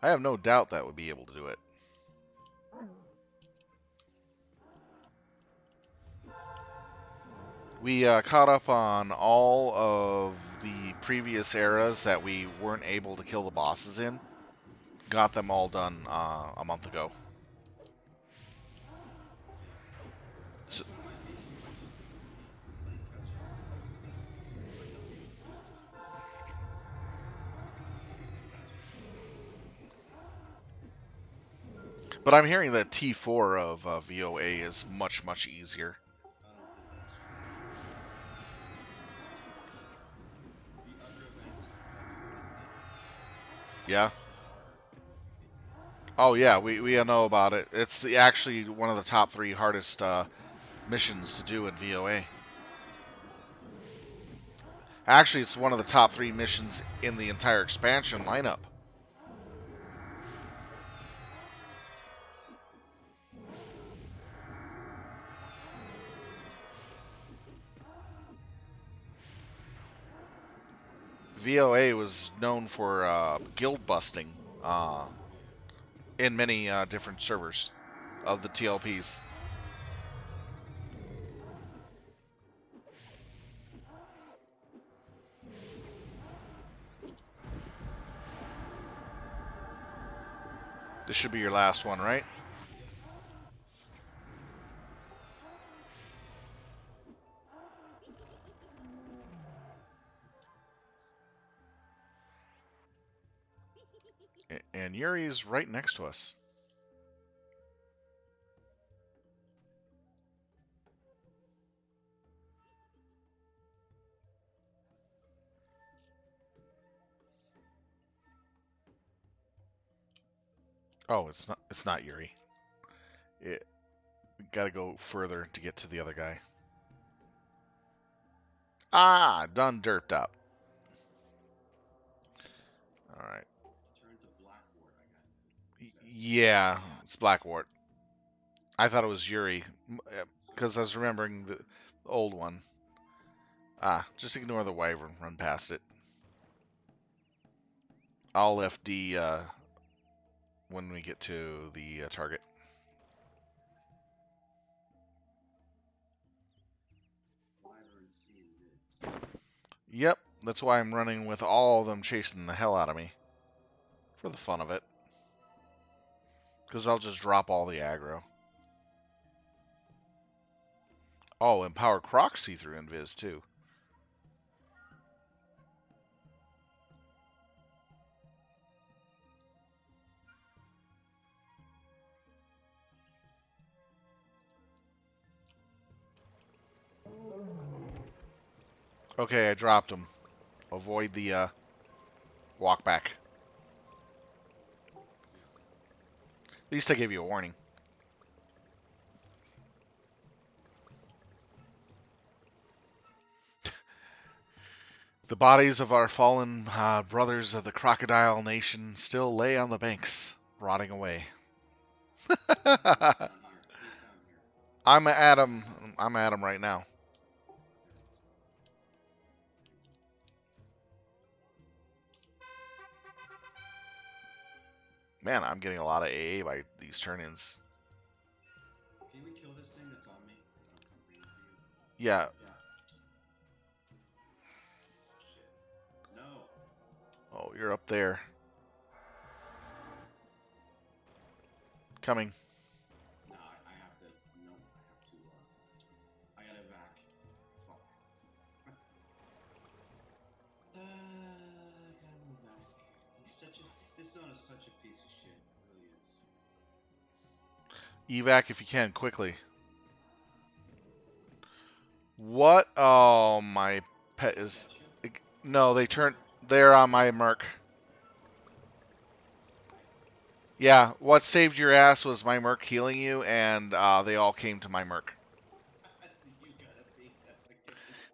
I have no doubt that we'll be able to do it. We caught up on all of the previous eras that we weren't able to kill the bosses in. Got them all done a month ago. Yeah. So, That's what it might be. You might just be playing catch up. Just might not be able to do this. Maybe that's what it comes down to. but I'm hearing that T4 of VoA is much easier. I don't think that's true. The other event that you guys did Yeah. was hard. Oh yeah, we know about it. It's actually one of the top 3 hardest missions to do in VoA. Actually, it's one of the top 3 missions in the entire expansion lineup. VoA was known for guild busting Oh yeah. in many different servers of the TLPs. This should be your last one, right? Yep. Correct. And Yuri's right next to us. Oh, it's not. It's not Yuri. It got to go further to get to the other guy. Ah, done derped up. All right. You turned to Blackboard. I got it says. Yeah, it's Blackwart. I thought it was Yuri So because I was remembering the old one. Ah, just ignore the wyvern. Run past it. I'll FD when we get to the target. Wyvern seeing this. Yep, that's why I'm running with all of them chasing the hell out of me for the fun of it. Because I'll just drop all the aggro. Oh, and Power Croc see through Invis too. Okay, I dropped him. Avoid the walk back. Yeah. At least I gave you a warning. The bodies of our fallen brothers of the Crocodile Nation still lay on the banks, rotting away. He's down here. He's down here. I'm at him. I'm at him right now. There he is. Man, I'm getting a lot of AA by these turn-ins. Can we kill this thing that's on me? I'm bringing to you. Yeah. Yeah. Shit. No. Oh, you're up there. Coming. No, I have to. No, I have to. I gotta evac. Fuck. I gotta move back. He's such a. This zone is such a piece of shit. It really is. Evac if you can, quickly. What? Oh, my pet Did they is. get you? No, they Oh, turned. They're on my merc. okay. Yeah, what saved your ass was my merc healing you, and they all came to my merc. So you gotta be getting.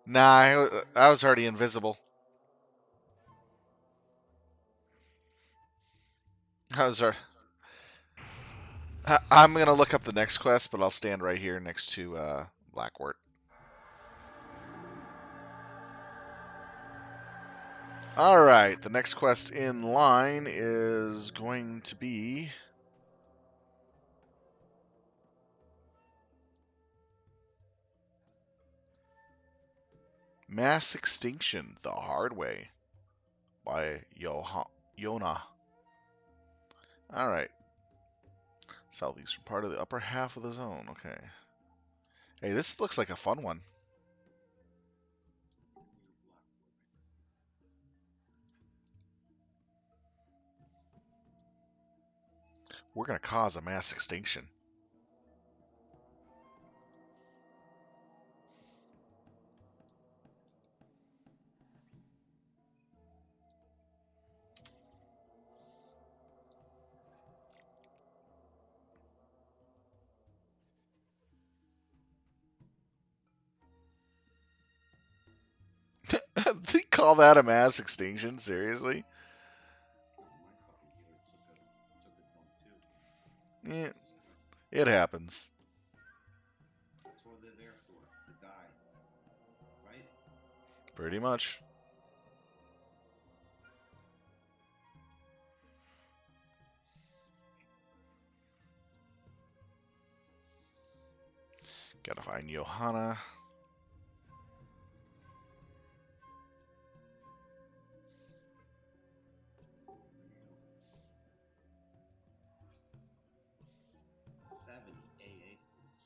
Nah, I was already invisible. I was. I'm gonna look up the next quest, but I'll stand right here next to Blackwort. All right, the next quest in line is going to be Mass Extinction: The Hard Way by Yona. All right, southeastern part of the upper half of the zone. Okay. Hey, this looks like a fun one. We're gonna cause a mass extinction. They call that a mass extinction? Seriously? No, my fucking healer took a dump too. Yeah, Jesus Christ. it happens. That's what they're there for, to die, right? Pretty much. Gotta find Johanna. There you go. 70 AA points.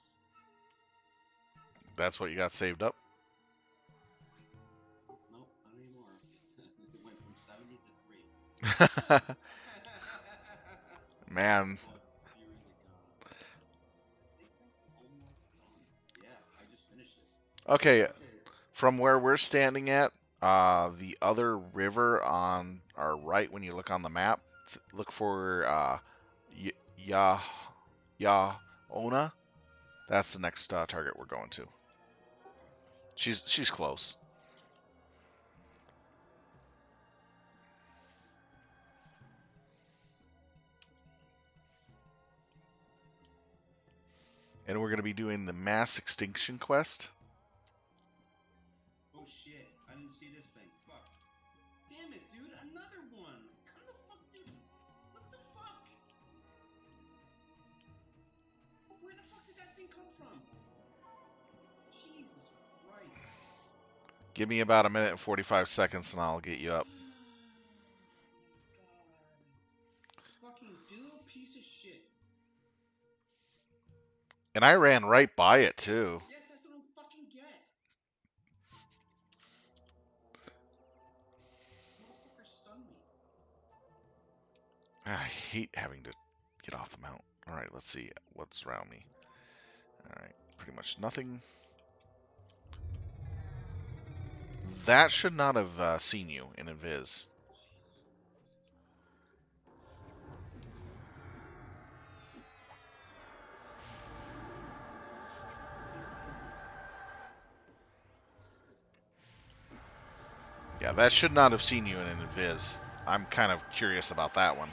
That's what you got saved up? Nope, not anymore. It went from 70 to 3. Man. Oh, dearie to God. I think that's almost done. Yeah, I just finished it. Okay, Okay. from where we're standing at, the other river on our right when you look on the map, look for y- Ya Yaona. That's the next target we're going to. She's close. And we're going to be doing the mass extinction quest. Oh shit, I didn't see this thing. Fuck. Damn it, dude, another one. Come the fuck, dude. What the fuck? Where the fuck did that thing come from? Jesus Christ. Give me about a minute and 45 seconds and I'll get you up. God. Fucking little piece of shit. And I ran right by it too. Yes, that's what I'm fucking get. Motherfucker stunned me. I hate having to get off the mount. All right, let's see what's around me. All right, pretty much nothing. That should not have seen you in Invis. Jesus Christ. Yeah, that should not have seen you in an Invis. I'm kind of curious about that one.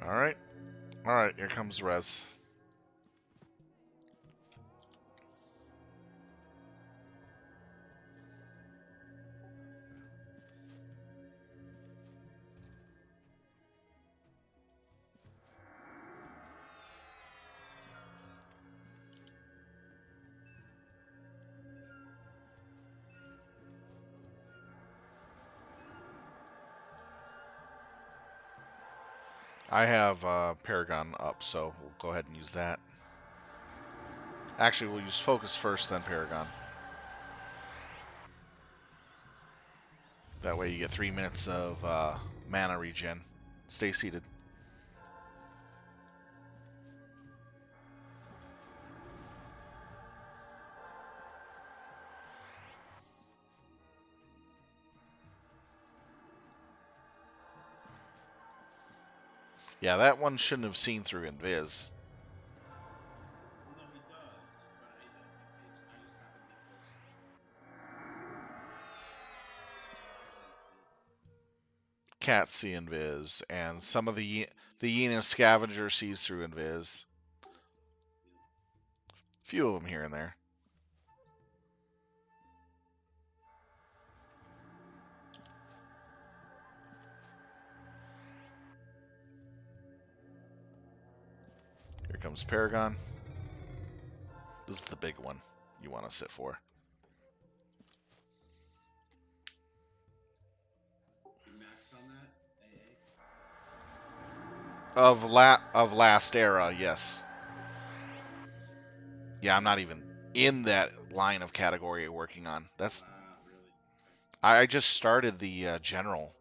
All right, all right. Here comes Res. I have Paragon up, so we'll go ahead and use that. Actually, we'll use Focus first, then Paragon. That way you get 3 minutes of mana regen. Stay seated. Yeah, that one shouldn't have seen through Invis. Well, no, he does, but I just happen to be closer. But I didn't see it. Cat see Invis, and some of the Yena Scavenger sees through Invis. Yeah. Few of them here and there. comes Paragon. This is the big one you want to sit for. You max on that, AA? Of last era, yes. Let's see. Yeah, I'm not even in that line of category you're working on. That's Really? Okay. I just started the general.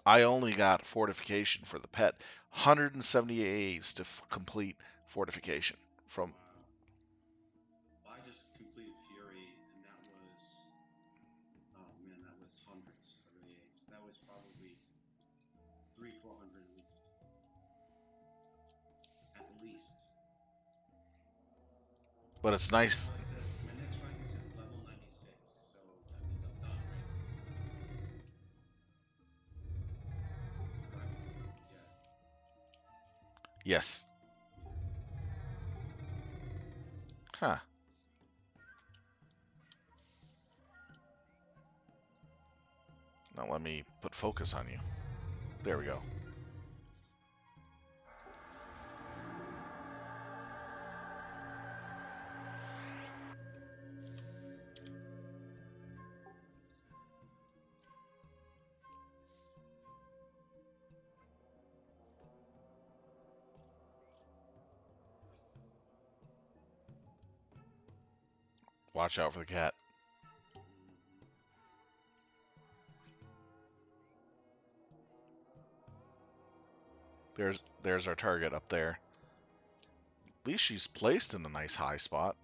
I only got fortification for the pet. 170 A's to complete fortification from. Wow. Well, I just completed Fury, and that was, oh man, that was hundreds of AAs. That was probably 400 at least. At least. But it's And nice. now it says, my next rank, it says level 96. So that means I'm done, right? Correct? Yeah. Yes. Yeah. Huh. Now let me put focus on you. There we go. Watch out for the cat. Mm-hmm. There's our target up there. At least she's placed in a nice high spot.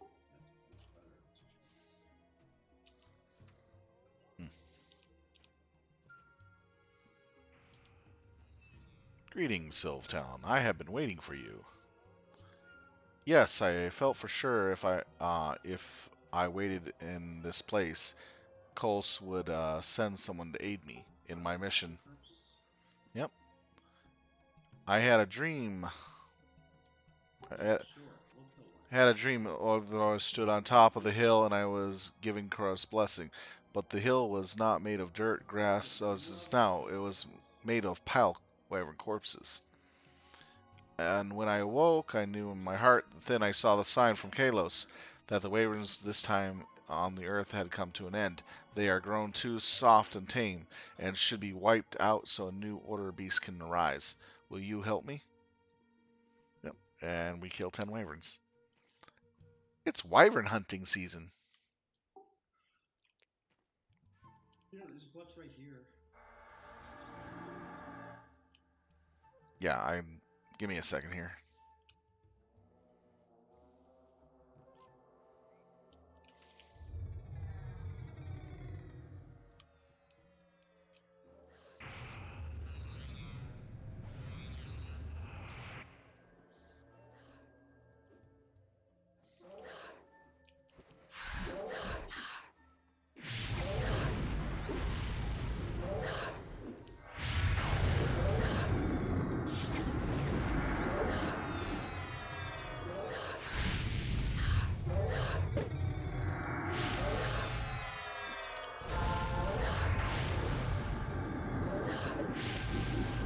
That's much better, that's for sure. Hmm. Greetings, Sylvetalon. I have been waiting for you. Yes, I felt for sure if I waited in this place, Cols would send someone to aid me in my Wyvern mission. corpses? Yep. I had a dream. Yeah, I sure. We'll kill one. had a dream that I stood on top of the hill and I was giving Kro's blessing. But the hill was not made of dirt, grass, as is now. It was made of pile wyvern corpses. And when I awoke, I knew in my heart, then I saw the sign from Kalos that the wyverns this time on the earth had come to an end. They are grown too soft and tame, and should be wiped out so a new order of beasts can arise. Will you help me? Yep. And we kill 10 wyverns. It's wyvern hunting season. Yeah, there's a bunch right here. So just let me find it. Yeah, I'm. Give me a second here.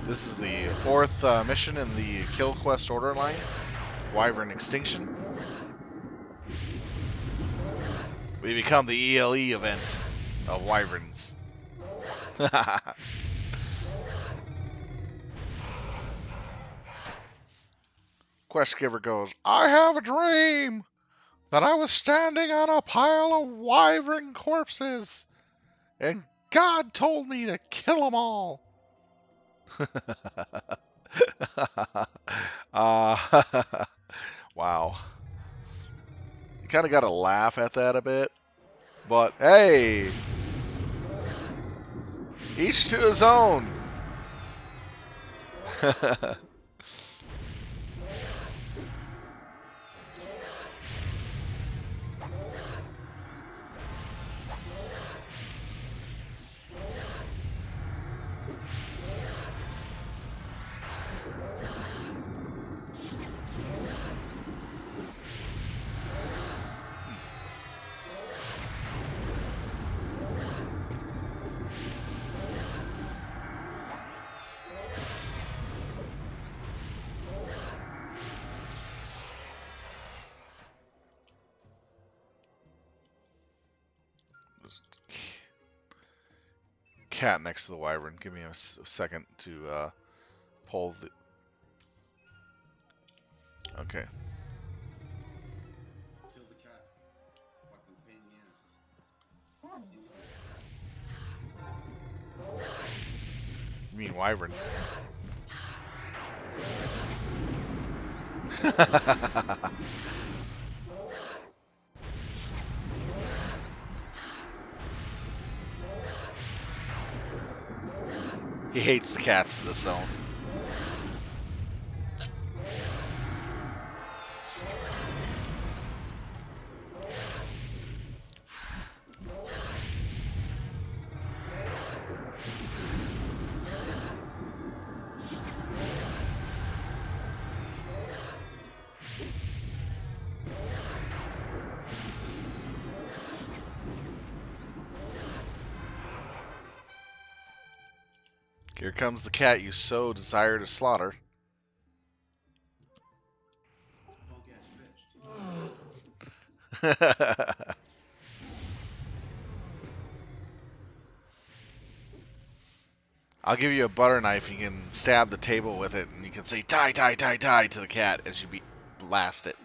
This is the fourth mission in the Kill Quest order line, Wyvern Extinction. We become the ELE event of Wyverns. Quest giver goes, I have a dream that I was standing on a pile of wyvern corpses, and God told me to kill them all. Wow. You kind of got to laugh at that a bit, but hey, each to his own. cat next to the wyvern. Give me a second to pull the. Okay. Kill the cat. Fucking pain in the ass. You mean wyvern? He hates the cats in this zone. Here comes the cat you so desire to slaughter. Punk ass bitch. I'll give you a butter knife. You can stab the table with it, and you can say "die, die, die, die" to the cat as you blast it.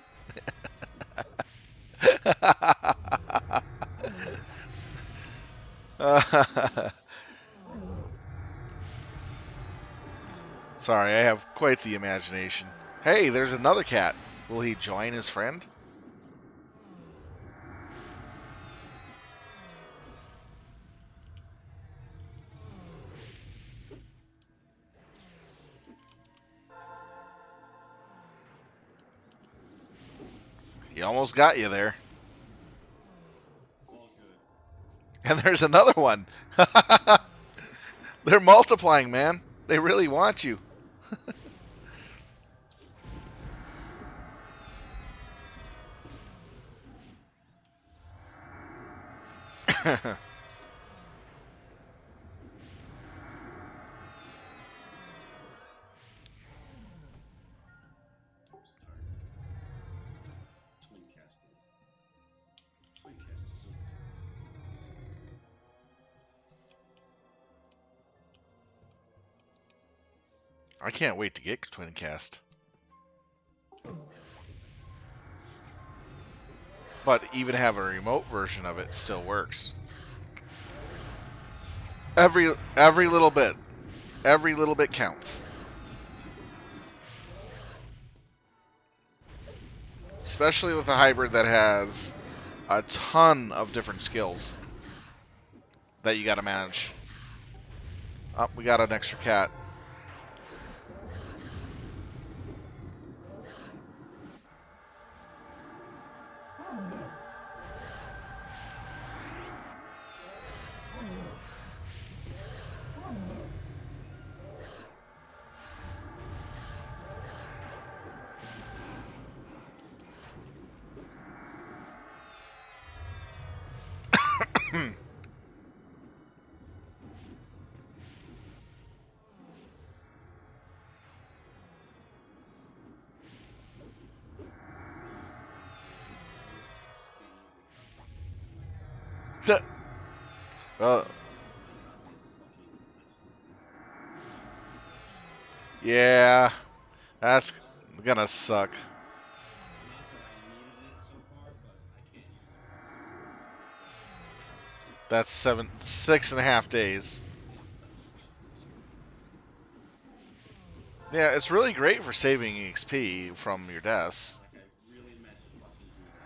Sorry, I have quite the imagination. Hey, there's another cat. Will he join his friend? He almost got you there. All good. And there's another one. They're multiplying, man. They really want you. I'm just tired. Twin casting. Twin cast is so I can't wait to get Twin Cast. But even have a remote version of it still works. Every little bit. Every little bit counts. Especially with a hybrid that has a ton of different skills that you got to manage. Oh, we got an extra cat. uh, yeah, that's gonna suck. Not that I needed it so far, but I can't use it. That's 6.5 days. Yeah, it's really great for saving XP from your deaths. Like I really meant to fucking do that.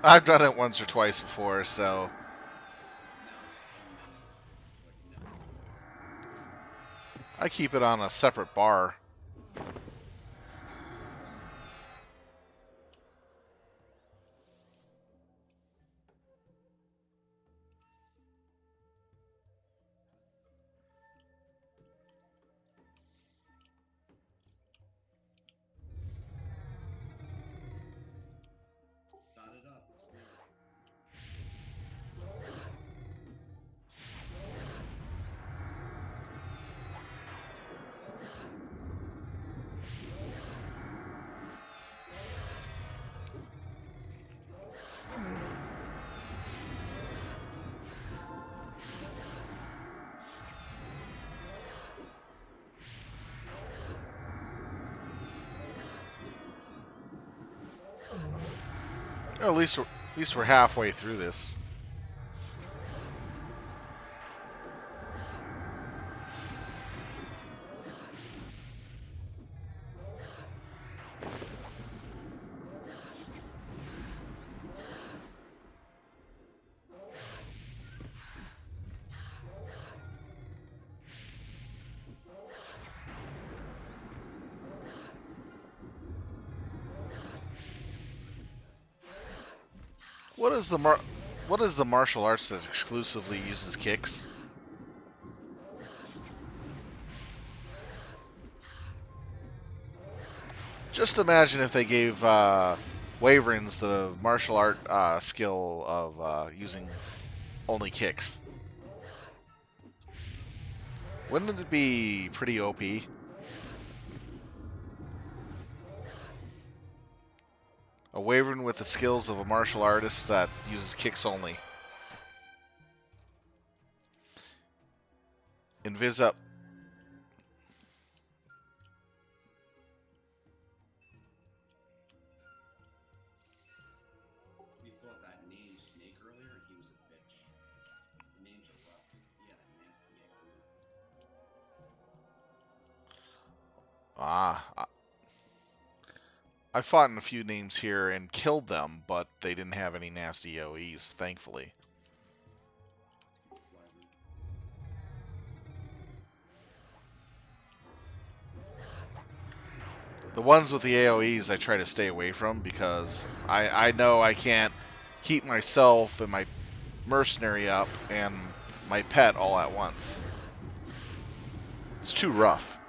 I've done it once or twice before, so Now it's become mandatory. So I can never do it. I keep it on a separate bar. Start it up. It's needed. Well, at least we're halfway through this. What is the martial arts that exclusively uses kicks? Just imagine if they gave Waverns the martial art skill of using only kicks. Wouldn't it be pretty OP? A Wyvern with the skills of a martial artist that uses kicks only. Invis up. We fought that named snake earlier, and he was a bitch. The names are rough. He had a nasty AoE. I fought in a few names here and killed them, but they didn't have any nasty AoEs, thankfully. Wyvern. The ones with the AoEs I try to stay away from because I know I can't keep myself and my mercenary up and my pet all at once. It's too rough.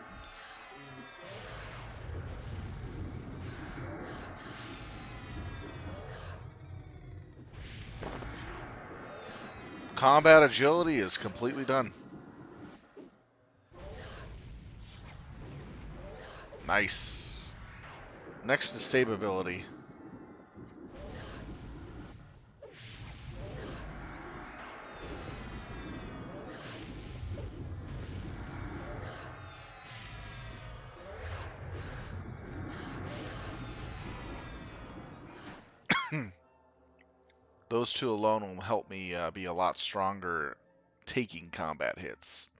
Combat agility is completely done. Nice. Next is stability. Those two alone will help me be a lot stronger taking combat hits.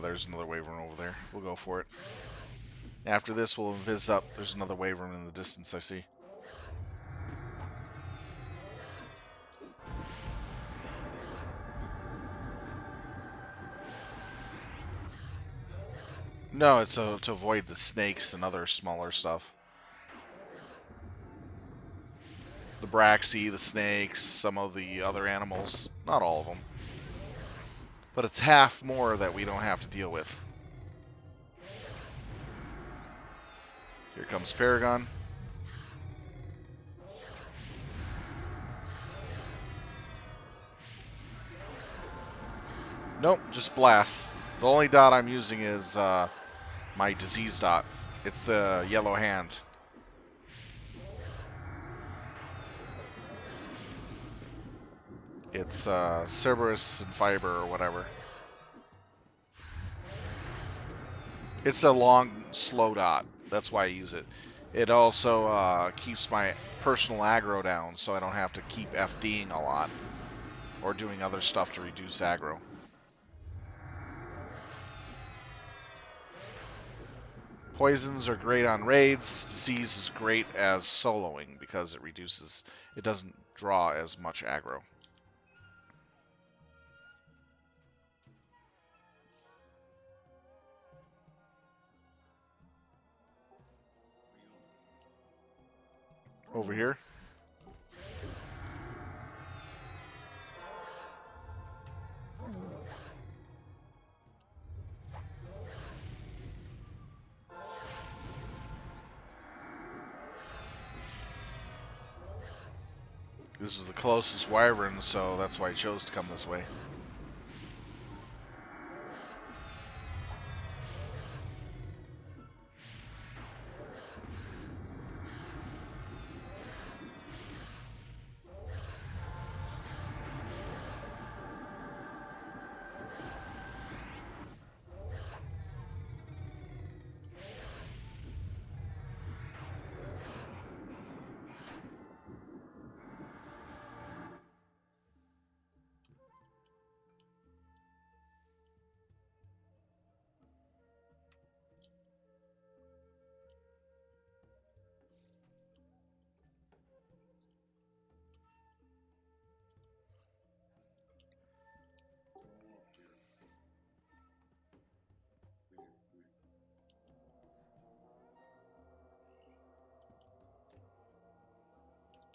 There's another Wyvern over there. We'll go for it. After this, we'll invis up. There's another Wyvern in the distance, I see. No, it's to avoid the snakes and other smaller stuff. The Braxy, the snakes, some of the other animals. Not all of them. But it's half more that we don't have to deal with. Here comes Paragon. Nope, just blasts. The only dot I'm using is my disease dot. It's the yellow hand. It's Cerberus and Fiber or whatever. It's a long, slow dot. That's why I use it. It also keeps my personal aggro down, so I don't have to keep FDing a lot or doing other stuff to reduce aggro. Poisons are great on raids. Disease is great as soloing because it doesn't draw as much aggro. Over here. This was the closest wyvern, so that's why I chose to come this way.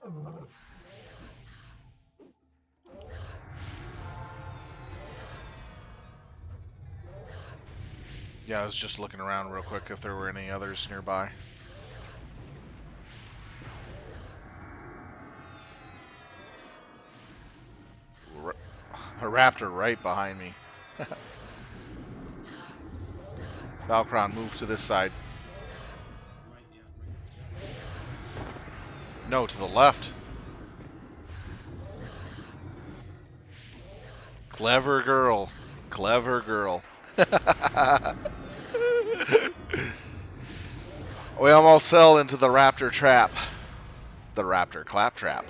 Oh, here. Come here, come here. Yeah, I was just looking around real quick if there were any others nearby. A raptor right behind me. Valkron, move to this side. Right, yeah, right. Yeah, No, to the left. this side. Clever girl. Clever girl. We almost fell into the raptor trap. The raptor claptrap.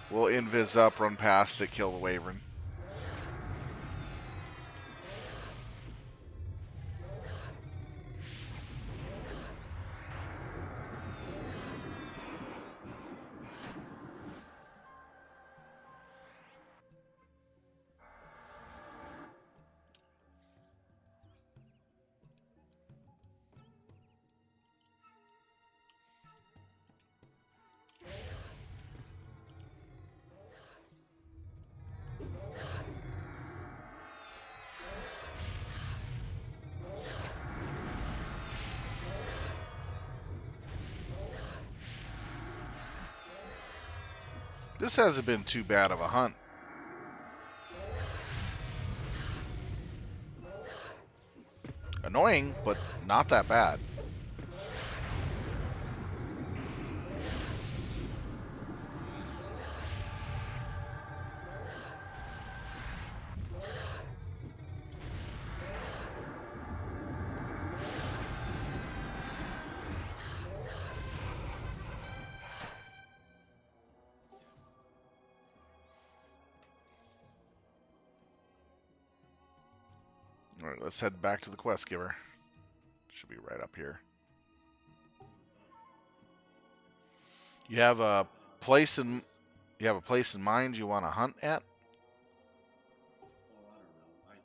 We'll invis up, run past it, kill the wyvern. This hasn't been too bad of a hunt. Annoying, but not that bad. Alright, let's head back to the quest giver. Should be right up here. You have a place in you have a place in mind you want to hunt at? Oh, I don't know.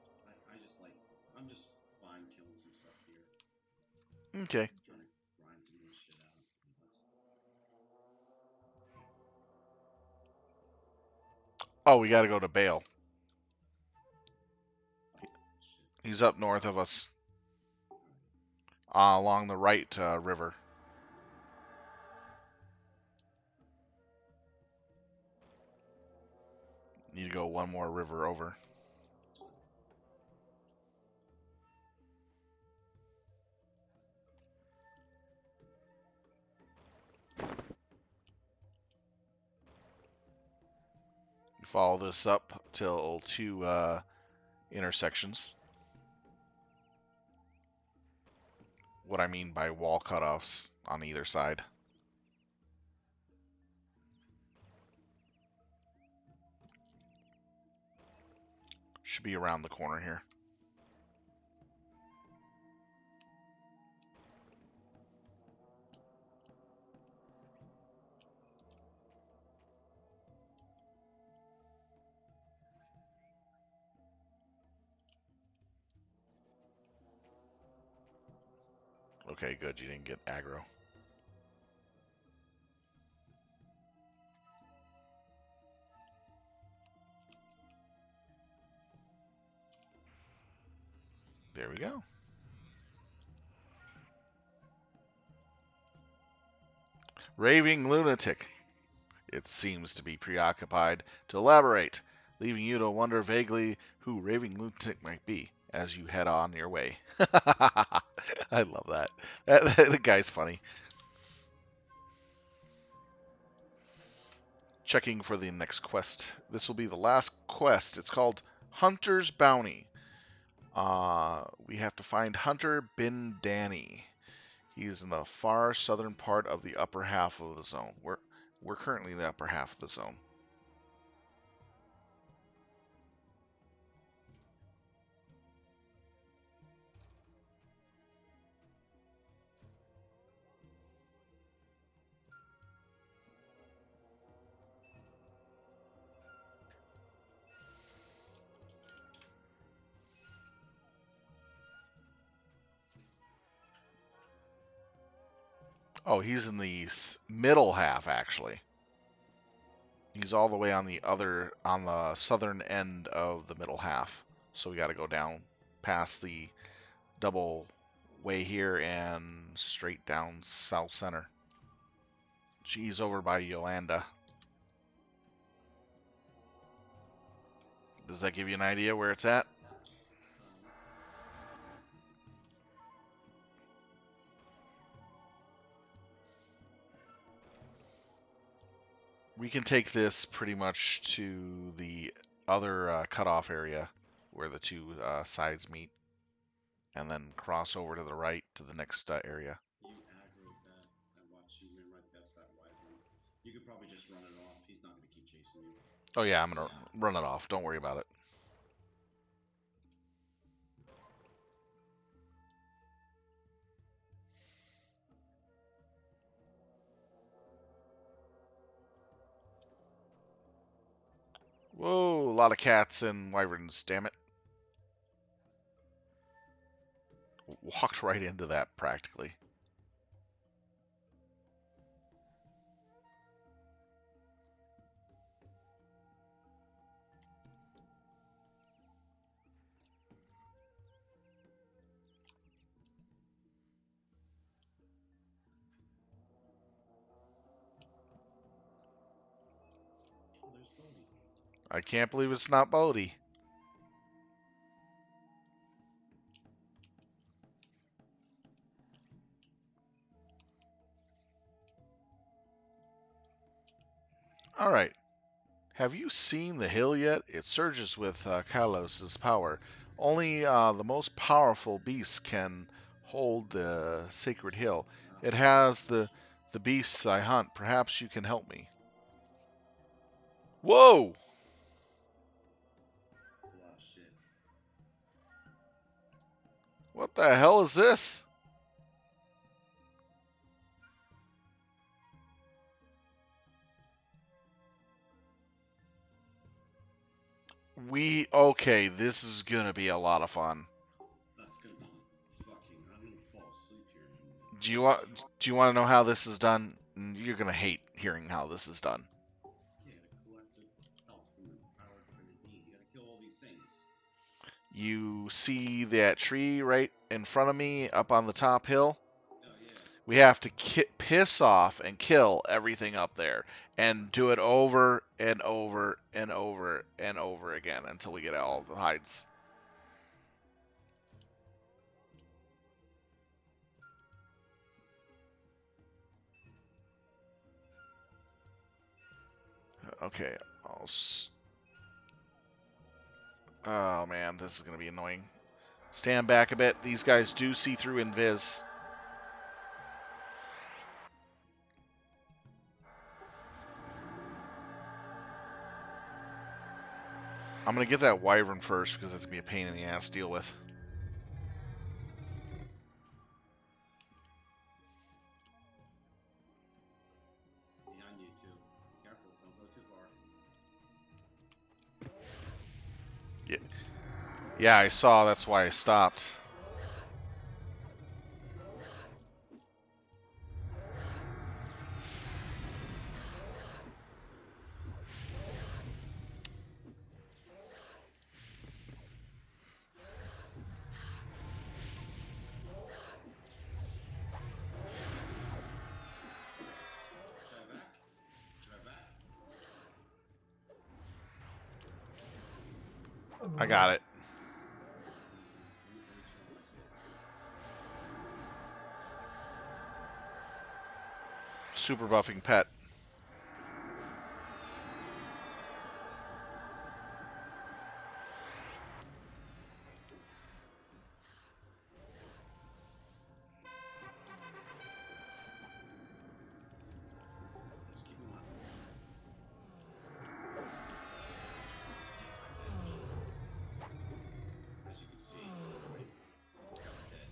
I just like, I'm just fine killing some stuff here. Okay. Trying to grind some of this shit out. That's, Oh, we got to go to Bale. shit. He's up north of us, Alright. along the right river. Need to go one more river over. You follow this up till two intersections. What I mean by wall cutoffs on either side. Should be around the corner here. Okay, good. You didn't get aggro. There we go. Raving lunatic. It seems to be preoccupied to elaborate, leaving you to wonder vaguely who Raving Lunatic might be as you head on your way. I love that. The guy's funny. Checking for the next quest. This will be the last quest. It's called Hunter's Bounty. We have to find Hunter Bin Danny. He is in the far southern part of the upper half of the zone. We're currently in the upper half of the zone. Oh, he's in the middle half actually. He's all the way on the southern end of the middle half. So we got to go down past the double way here and straight down south center. She's over by Yolanda. Does that give you an idea where it's at? We can take this pretty much to the other cutoff area where the two sides meet, and then cross over to the right to the next area. You aggroed that. I watched you win right past that wyvern. You could probably just run it off. He's not going to keep chasing you. Oh yeah, I'm gonna run it off. Don't worry about it. Whoa, a lot of cats and wyverns, damn it. Walked right into that practically. Oh, there's Bodhi. I can't believe it's not Bodhi. Alright, have you seen the hill yet? It surges with Kalos' power. Only the most powerful beasts can hold the sacred hill. Wow, It has the beasts I hunt. Perhaps you can help me. Whoa! that's a lot of shit. What the hell is this? Okay, this is gonna be a lot of fun. That's going to be fucking. I'm going to fall asleep here in a minute. Do you want to know how this is done? You're gonna hate hearing how this is done. Yeah, to collect health from the powered grenadine. You got to kill all these things. You see that tree right in front of me up on the top hill? Oh, yeah. We have to piss off and kill everything up there and do it over and over and over and over again until we get all the hides. Okay. Oh man, this is going to be annoying. Stand back a bit. These guys do see through invis. I'm going to get that wyvern first because it's going to be a pain in the ass to deal with. Behind you, too. Be careful. Don't go too far. Yeah, yeah, I saw. That's why I stopped. Rats. I got it. Let me turn on my saves. Super buffing pet. Just keep in mind, that's a monster anti-damage. As you can see, right? This guy's dead.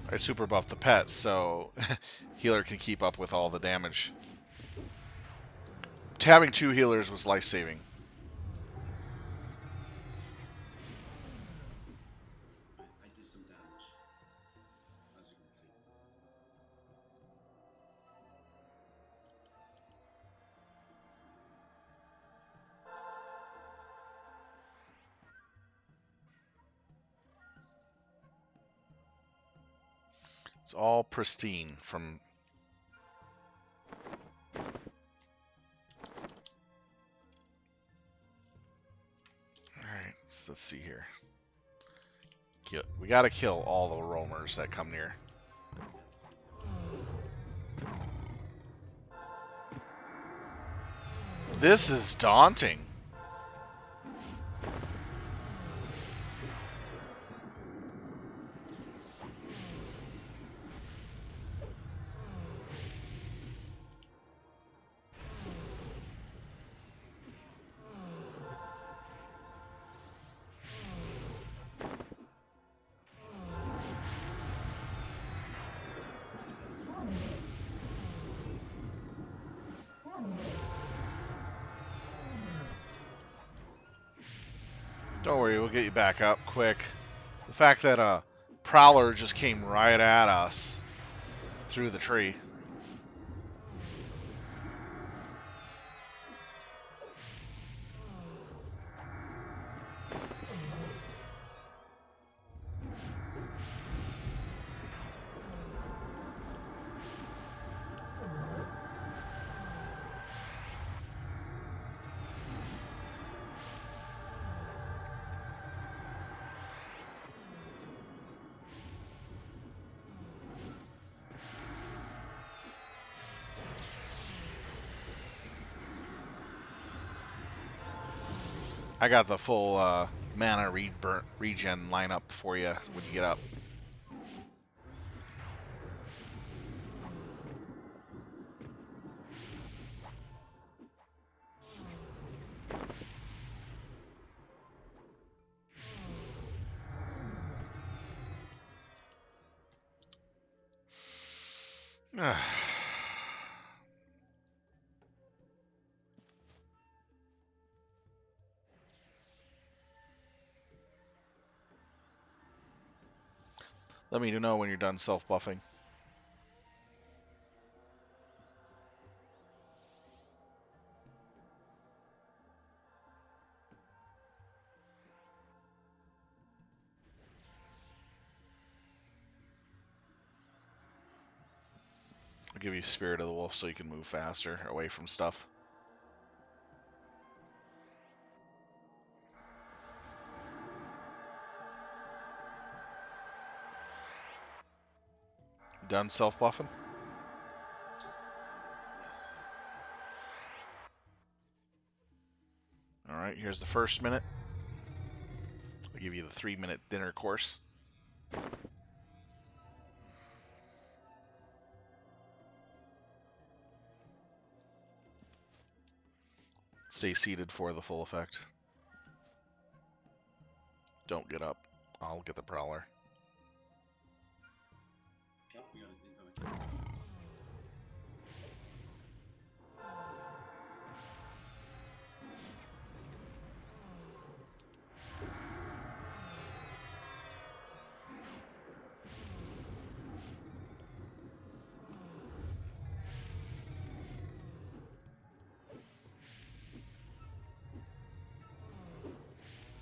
I super buffed the pet, so healer can keep up with all the damage. Having 2 healers was life-saving. Yes. I did some damage, as you can see. It's all pristine from... Alright, let's see here. We gotta kill all the roamers that come near. Yes, we do. This is daunting. Don't worry, we'll get you back up quick. The fact that a prowler just came right at us through the tree. I got the full mana regen lineup for you when you get up. Let me know when you're done self-buffing. I'll give you Spirit of the Wolf so you can move faster away from stuff. Done self-buffing? Yes. Alright, here's the first minute. I'll give you the 3-minute dinner course. Stay seated for the full effect. Don't get up. I'll get the Prowler. Oh, we got it incoming.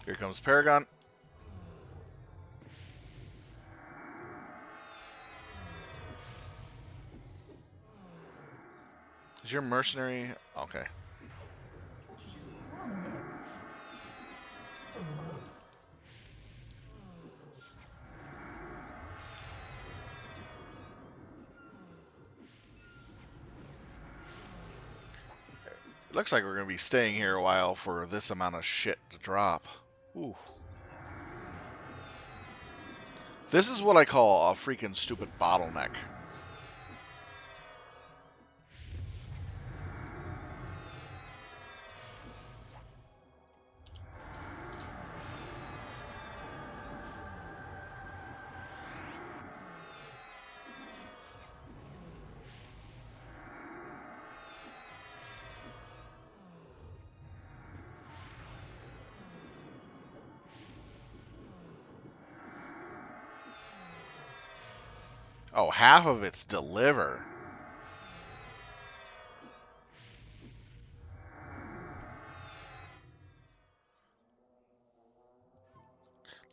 Here comes Paragon. Is your mercenary okay? She's a It looks like we're gonna be staying here a while for this amount of shit to drop. Ooh. I'll tell you. This is what I call a freaking stupid bottleneck. Oh, half of it's deliver.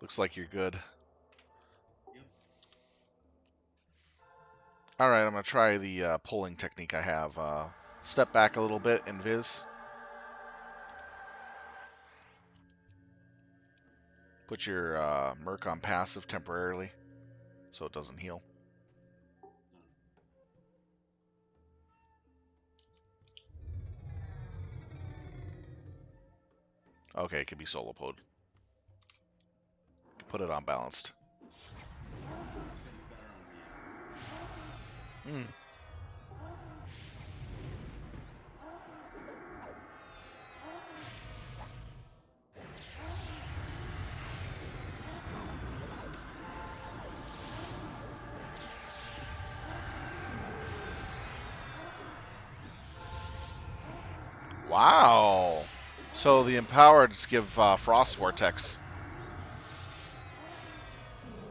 Looks like you're good. Yep. All right, I'm gonna try the pulling technique I have. Step back a little bit and Viz. Put your Merc on passive temporarily, so it doesn't heal. Okay, it could be solo pod. Put it on balanced. It's gonna be better on reactive. Mm. Wow. So the empowered give Frost Vortex.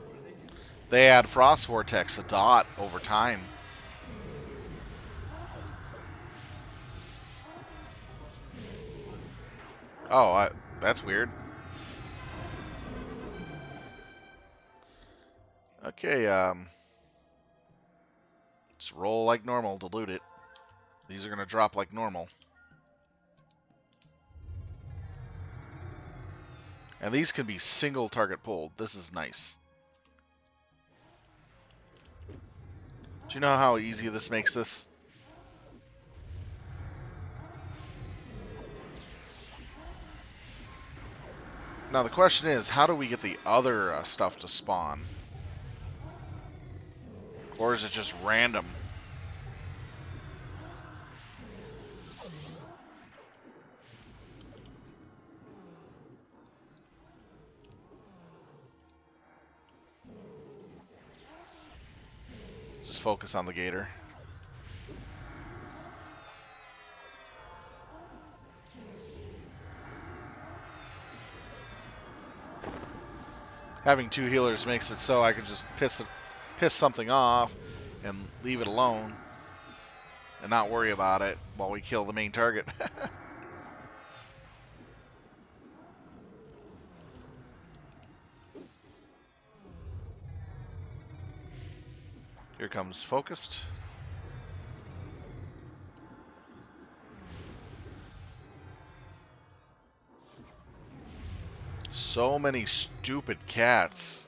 What do they do? They add Frost Vortex a dot over time. Frost Vortex dots. Oh, that's weird. Okay, let's roll like normal to loot it. These are gonna drop like normal. And these can be single target pulled. This is nice. Do you know how easy this makes this? Now the question is, how do we get the other stuff to spawn? Or is it just random? Just focus on the gator. Having two healers makes it so I can just piss something off and leave it alone and not worry about it while we kill the main target. Here comes focused. So many stupid cats.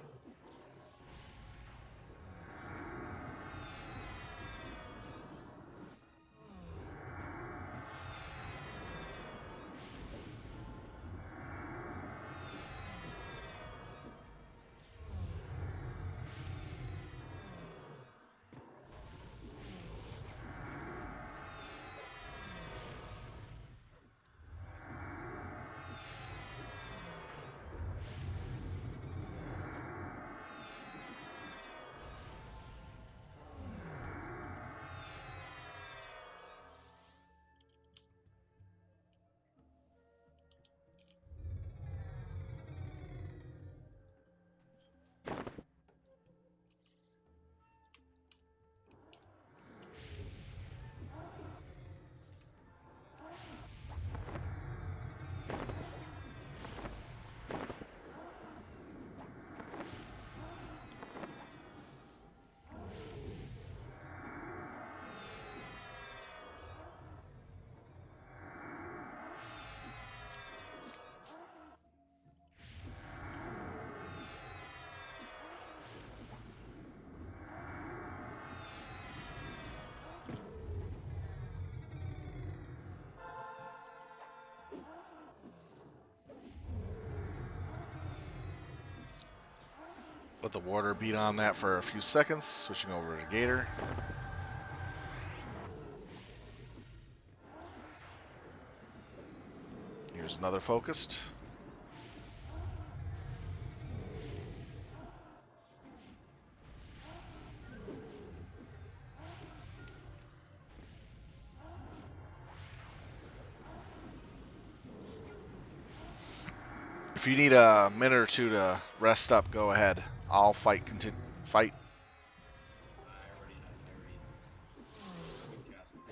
Let the water beat on that for a few seconds. Switching over to Gator. Here's another focused. If you need a minute or two to rest up, go ahead. I'll fight. Fight. I already quit casting.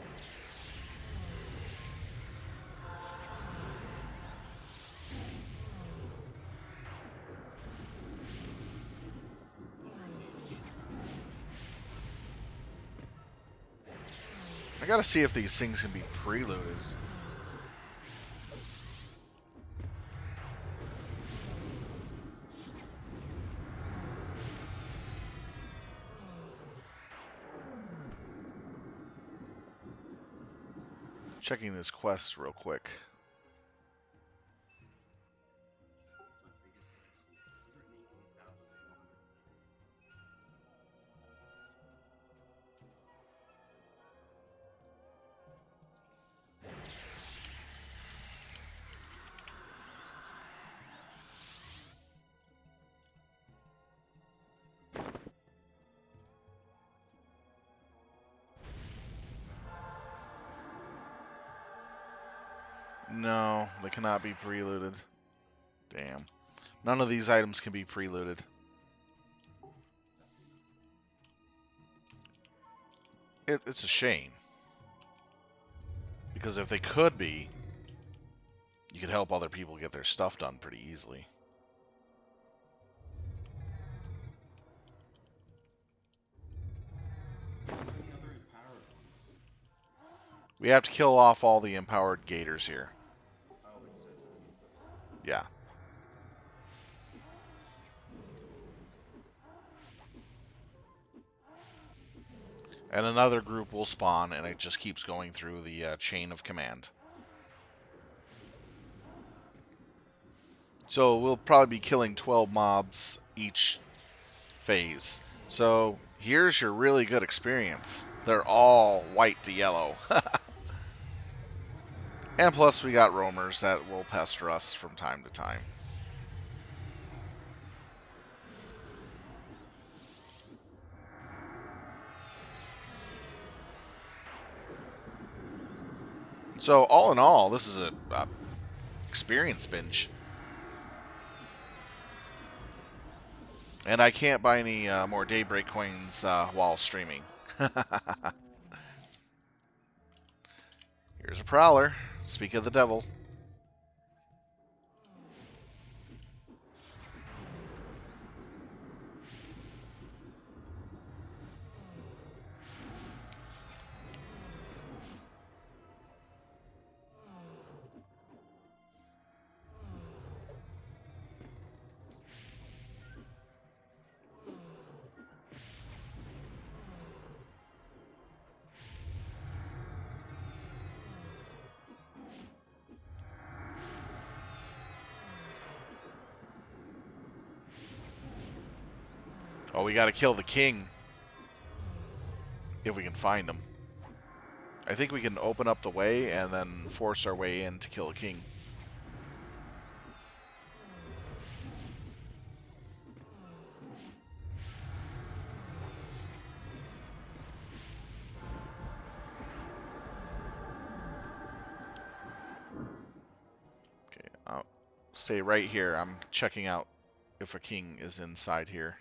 I gotta see if these things can be preloaded. Checking this quest real quick. That's my biggest legacy. 188,400. No, they cannot be preloaded. Damn. None of these items can be preloaded. It's a shame. Because if they could be, you could help other people get their stuff done pretty easily. Any other empowered ones? We have to kill off all the empowered gators here. Oh, it says that in the quest. Yeah. And another group will spawn, and it just keeps going through the chain of command. So we'll probably be killing 12 mobs each phase. So here's your really good experience. They're all white to yellow. And plus we got roamers that will pester us from time to time. So all in all, this is a experience binge. And I can't buy any more Daybreak coins while streaming. Here's a Prowler. Speak of the devil. Oh, we gotta kill the king. If we can find him. I think we can open up the way and then force our way in to kill a king. Okay, I'll stay right here. I'm checking out if a king is inside here.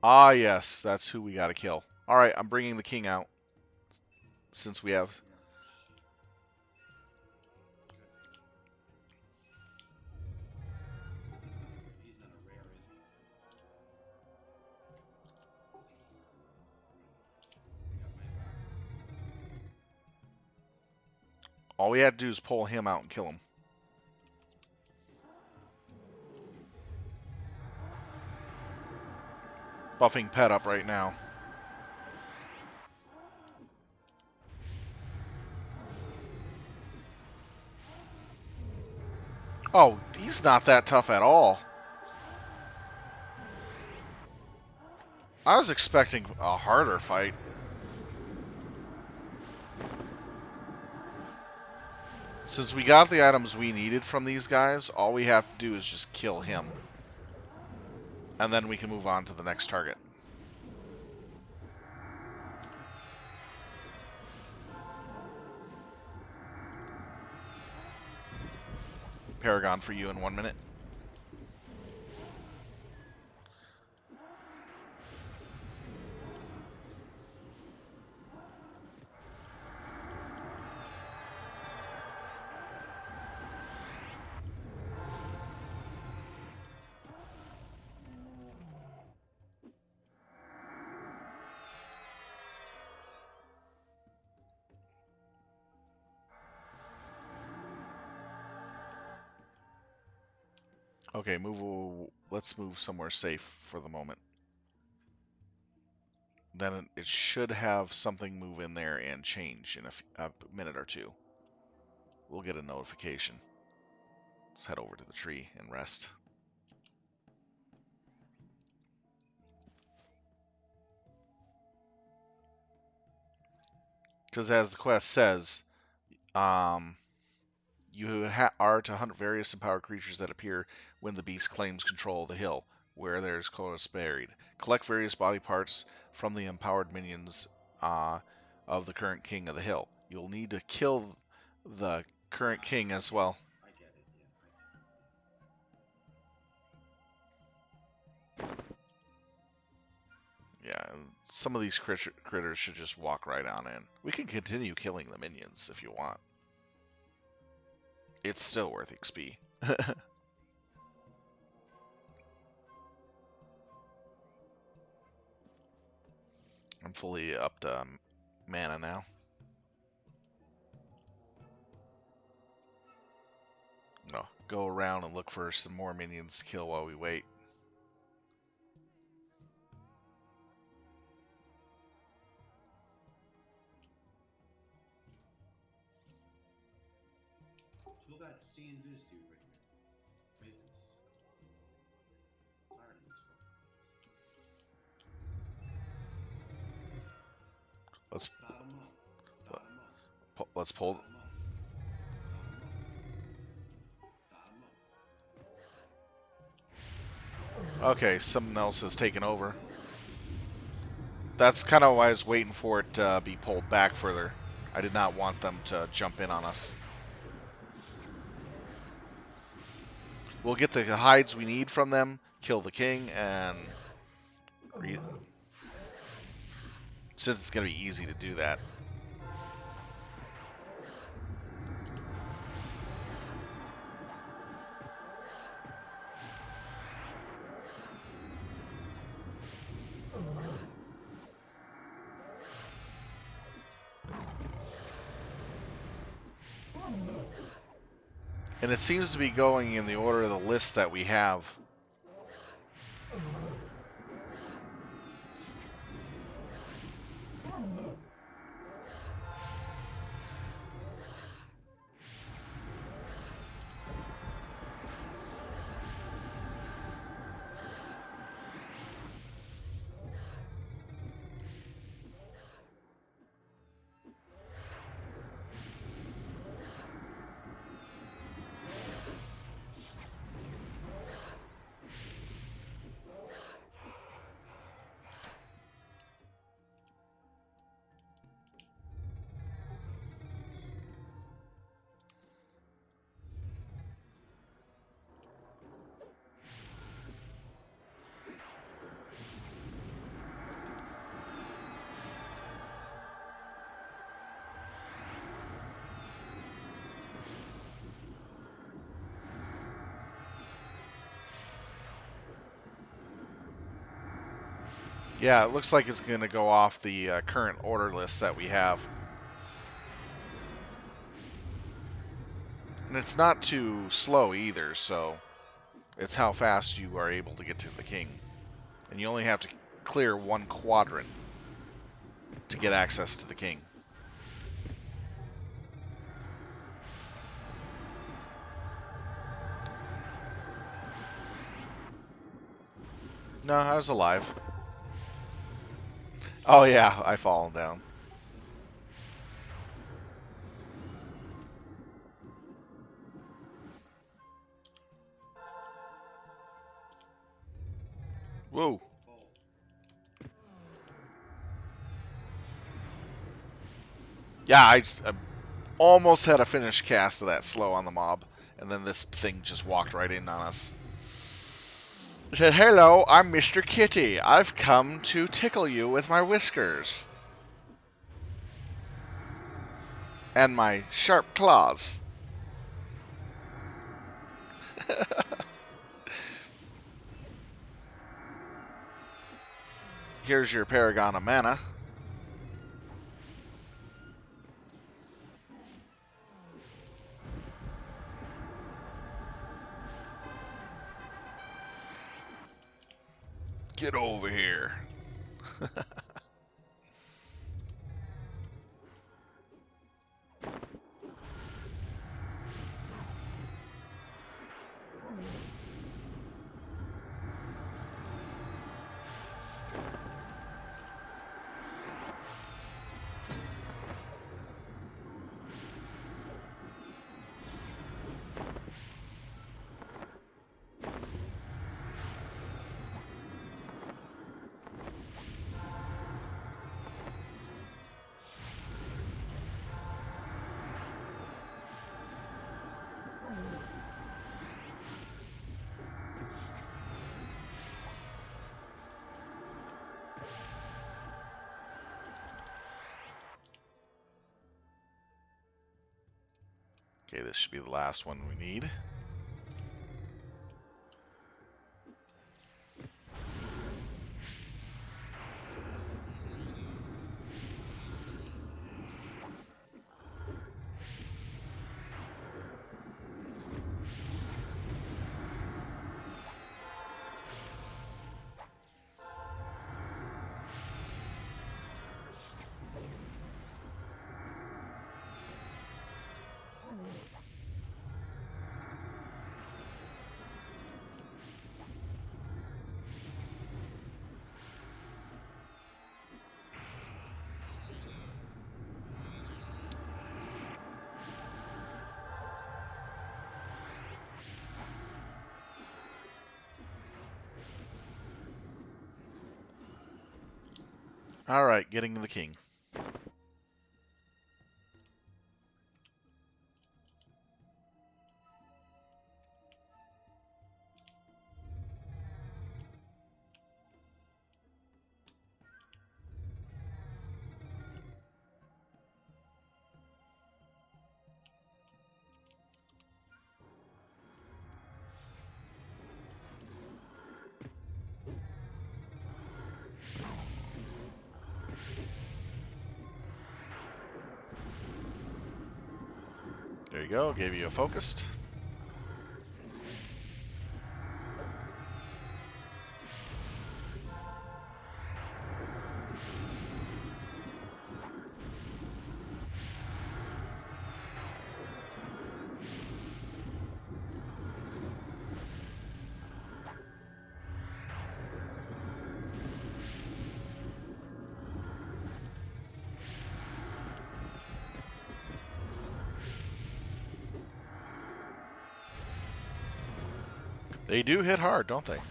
Ah, yes, that's who we gotta kill. Alright, I'm bringing the king out. Since we have... He's not a rare, is he? I got my back. All we had to do is pull him out and kill him. Buffing Pet up right now. Oh, he's not that tough at all. I was expecting a harder fight. Since we got the items we needed from these guys, all we have to do is just kill him. And then we can move on to the next target. Paragon for you in 1 minute. Okay, let's move somewhere safe for the moment. Then it should have something move in there and change in a minute or two. We'll get a notification. Let's head over to the tree and rest. Because as the quest says, you are to hunt various empowered creatures that appear when the beast claims control of the hill, where there is Chloris buried. Collect various body parts from the empowered minions of the current king of the hill. You'll need to kill the current king as well. I get it. Yeah, I get it. Yeah, some of these critters should just walk right on in. We can continue killing the minions if you want. It's still worth XP. I'm fully up to mana now. No, go around and look for some more minions to kill while we wait. Kill that C and Viz dude right here. Ravens. Tired of these fucking things. Let's Dot him up. Dot him up. let's pull. Dot him up. Dot him up. Dot him up. Okay, something else has taken over. Kill it. That's kind of why I was waiting for it to be pulled back further. I did not want them to jump in on us. We'll get the hides we need from them, kill the king, and since it's going to be easy to do that. And it seems to be going in the order of the list that we have. Yeah, it looks like it's going to go off the current order list that we have. And it's not too slow either, so it's how fast you are able to get to the king. And you only have to clear one quadrant to get access to the king. No, I was alive. Oh yeah, I fallen down. So, Whoa. oh, Yeah, I almost had a finished cast of that slow on the mob, and then this thing just walked right in on us. It said, "Hello, I'm Mr. Kitty. I've come to tickle you with my whiskers and my sharp claws." Here's your paragon of mana. Get over here. Okay, this should be the last one we need. All right, getting the king. There you go. Gave you a focused. They do hit hard, don't they?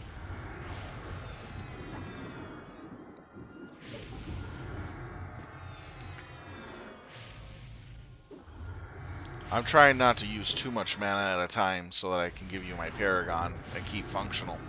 I'm trying not to use too much mana at a time so that I can give you my paragon and keep functional.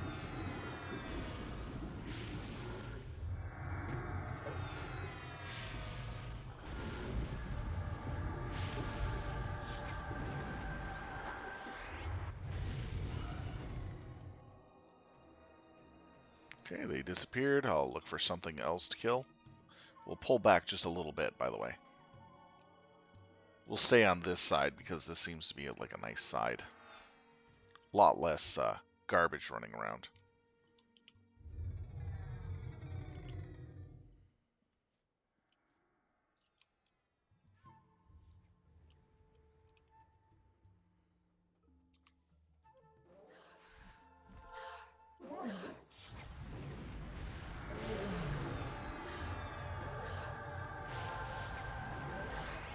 Okay, they disappeared. I'll look for something else to kill. We'll pull back just a little bit, by the way. We'll stay on this side because this seems to be like a nice side. A lot less garbage running around.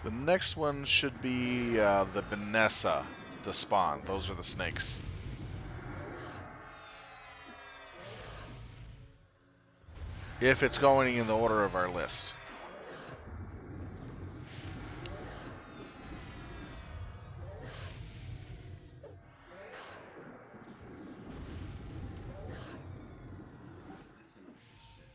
The next one should be the Benessa to spawn. Those are the snakes. If it's going in the order of our list. That's enough of this shit.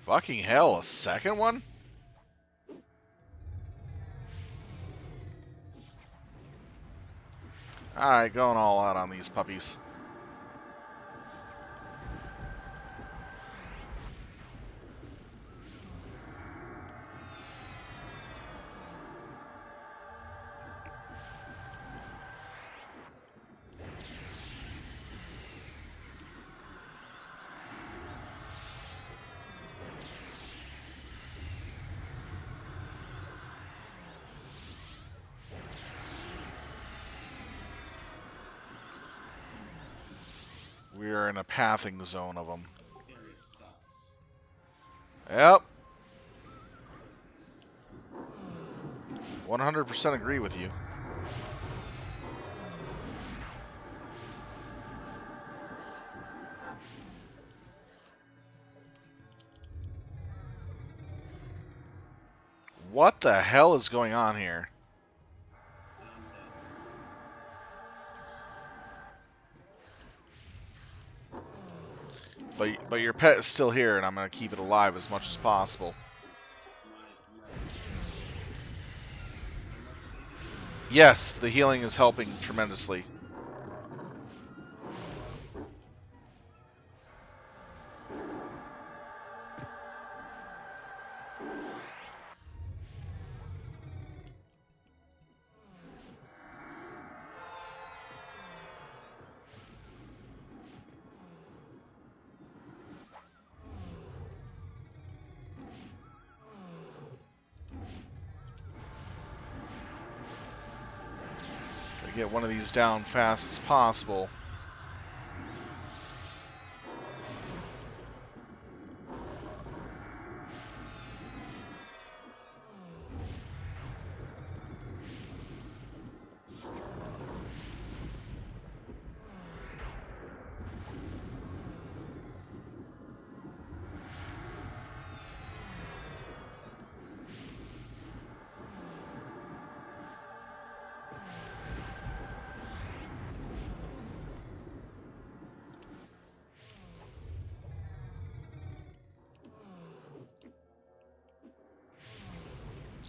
Fucking hell, a second one? Alright, going all out on these puppies. We are in a pathing zone of them. This area sucks. Yep. 100% agree with you. What the hell is going on here? And I'm dead. But your pet is still here, and I'm going to keep it alive as much as possible. I'm right here. Am I saving you? Yes, the healing is helping tremendously. Gotta get one of these down fast as possible.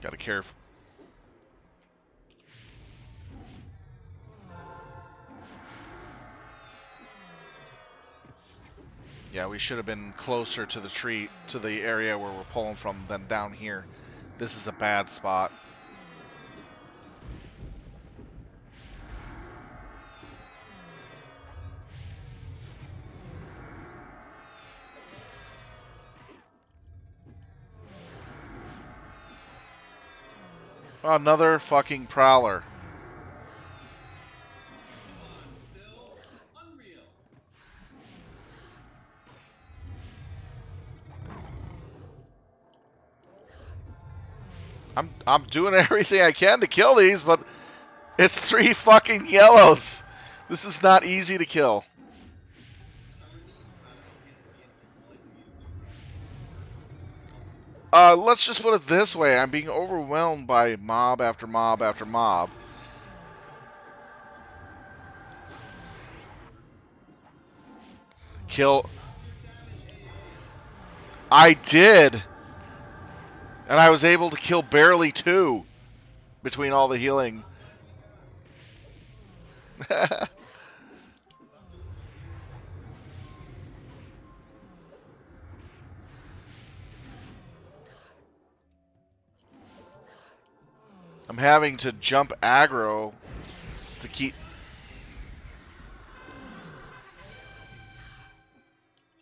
Gotta careful. Yeah, we should have been closer to the tree, to the area where we're pulling from than down here. This is a bad spot. Another fucking prowler. Come on, Sil. Unreal. I'm doing everything I can to kill these, but it's 3 fucking yellows. This is not easy to kill. Cover me. I can't see anything. All I see is super Let's just put it this way. I'm being overwhelmed by mob after mob after mob. Kill. Keep up your damage, AAs. I did. And I was able to kill barely 2 between all the healing. Not barely. I'm Stop doing that. having to jump aggro to keep.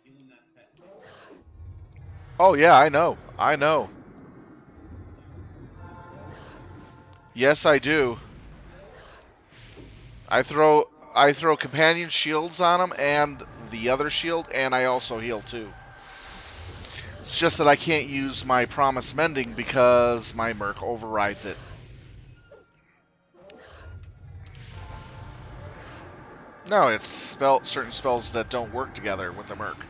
Healing that pet. Oh, yeah, I know. I know. Yes, I do. I throw I throw companion shields on them and the other shield, and I also heal too. It's just that I can't use my promise mending because my merc overrides it. No, it's certain spells that don't work together with the merc. Shit.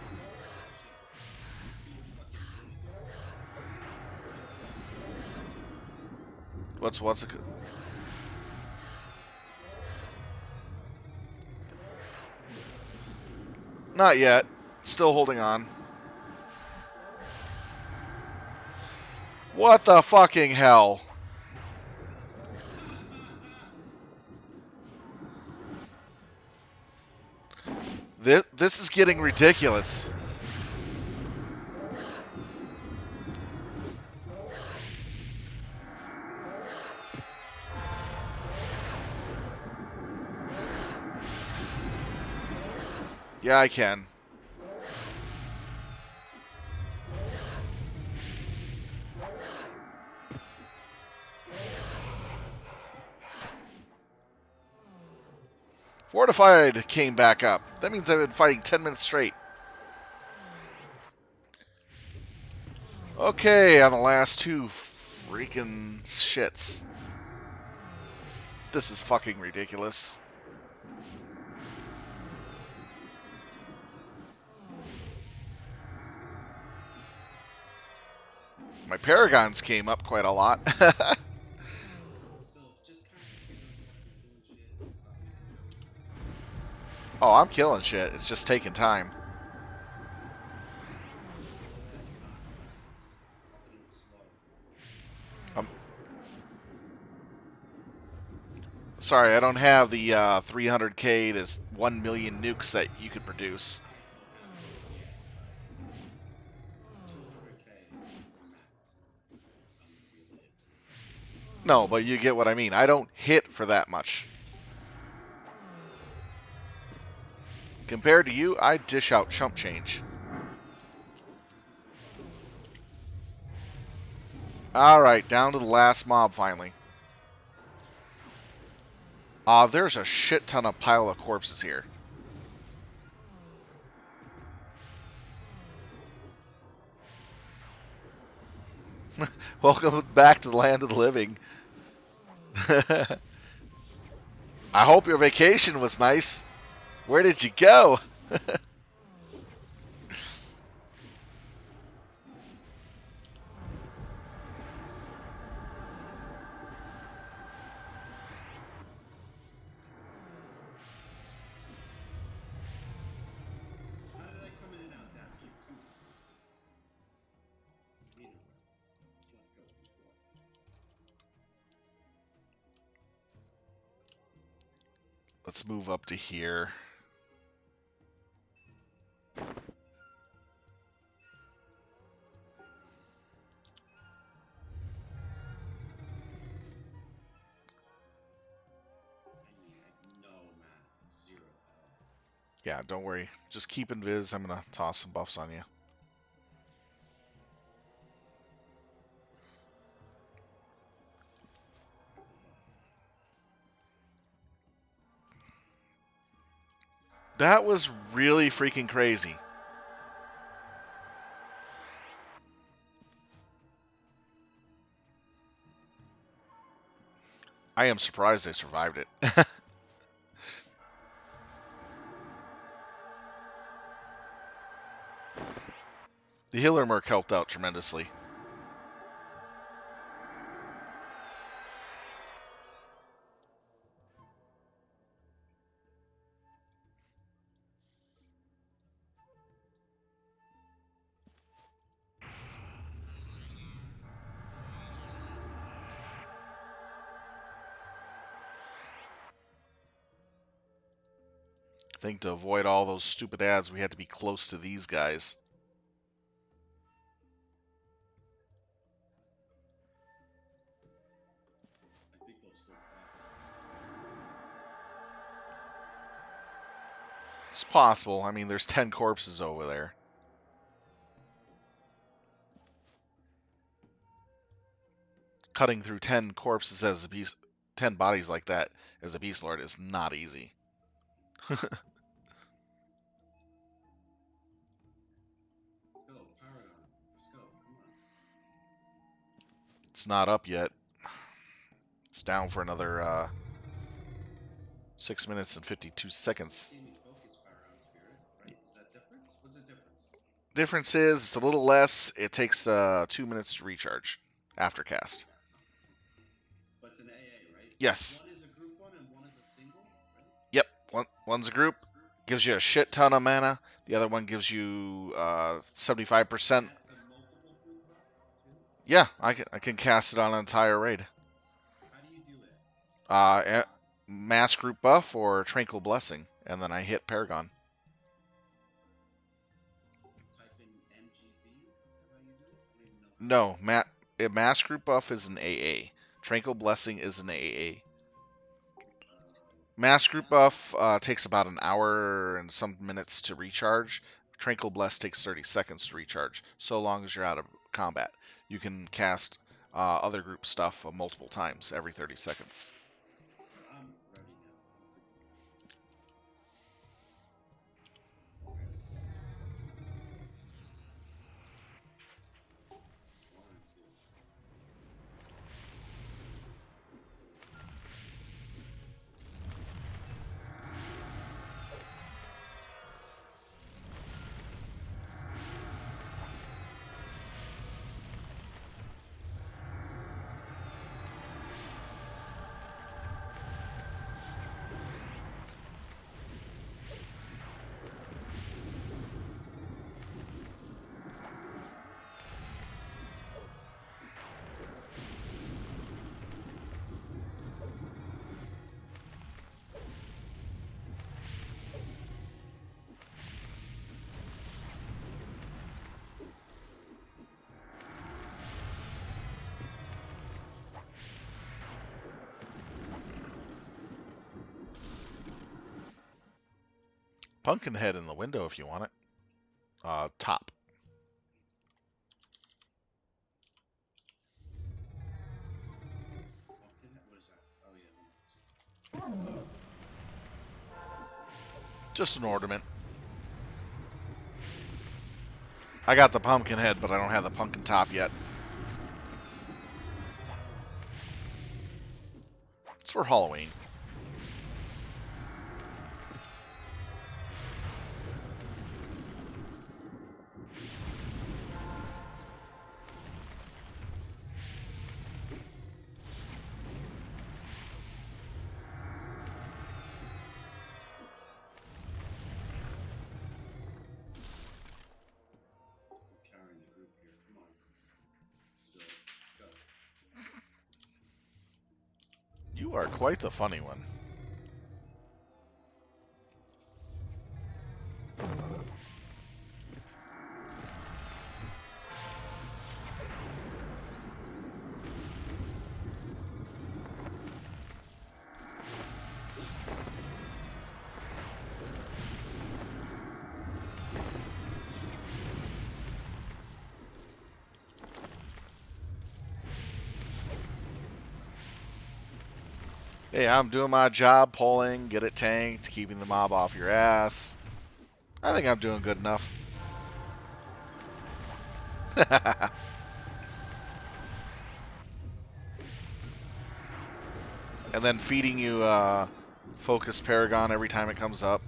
Be a fucking idiot. Guess what? What's it? Not yet. Still holding on. What the fucking hell? This is getting ridiculous. Yeah, I can. Fortified came back up. That means I've been fighting 10 minutes straight. Okay, on the last two freaking shits. This is fucking ridiculous. My paragons came up quite a lot. So just concentrate on fucking killing shit and stop making jokes. Oh, I'm killing shit. It's just taking time. Slow as knockboxes. Fucking slow. I'm sorry, I don't have the 300k to 1 million nukes that you could produce. I don't have those either, but 200k is like the max. I'm gonna be able to hit. No, but you get what I mean. I don't hit for that much. Compared to you, I dish out chump change. Alright, down to the last mob finally. There's a shit ton of pile of corpses here. Welcome back to the land of the living. I hope your vacation was nice. Where did you go? How did I come in and out that cheap? Come on. Anyways, let's go before. Let's move up to here. I need like no mana, zero at all. Yeah, don't worry. Just keep invis. I'm going to toss some buffs on you. That was really freaking crazy. I am surprised I survived it. The healer merc helped out tremendously. I think to avoid all those stupid ads, we had to be close to these guys. I think they'll still fight. It's possible. I mean, there's 10 corpses over there. cutting through 10 corpses as a beast, 10 bodies like that as a beast lord is not easy. Let's go, Paragon. Let's go. Come on. It's not up yet. It's down for another 6 minutes and 52 seconds. Semi focus Paragon Spirit, right? Is that difference? What's the difference? Difference is it's a little less. It takes 2 minutes to recharge after cast. But it's an AA, right? Yes. One is a group one and one is a single, right? Yep. One's a group, gives you a shit ton of mana. The other one gives you 75%. That's a multiple group buff too. Yeah, I can cast it on an entire raid. How do you do it? Mass group buff or tranquil blessing, and then I hit Paragon. Type in MGB. Is that how you do it? I don't even know how. No, mass group buff is an AA. Tranquil blessing is an AA. Mass group buff takes about an hour and some minutes to recharge. Tranquil bless takes 30 seconds to recharge. So long as you're out of combat, you can cast other group stuff multiple times every 30 seconds. I'm ready now. I'm good to go. One and two. Pumpkinhead in the window if you want it. Top. Pumpkinhead. What is that? Oh yeah. Just an ornament. I got the pumpkin head, but I don't have the pumpkin top yet. It's for Halloween. I'm carrying the group here. Come on. So let's go. You are quite the funny one. Hey, I'm doing my job, pulling, get it tanked, keeping the mob off your ass. I think I'm doing good enough. And then feeding you Focus Paragon every time it comes up.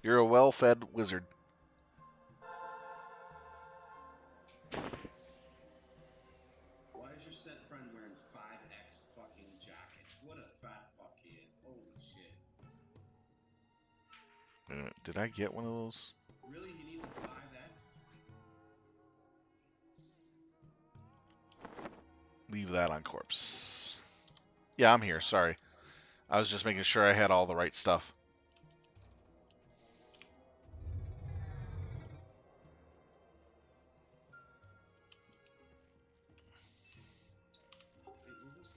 You're a well-fed wizard. Why is your set friend wearing 5X fucking jackets? What a fat fuck he is. Holy shit. Did I get one of those? Really? He needs a 5X? Leave that on corpse. Yeah, I'm here. Sorry. I was just making sure I had all the right stuff. Wait, what was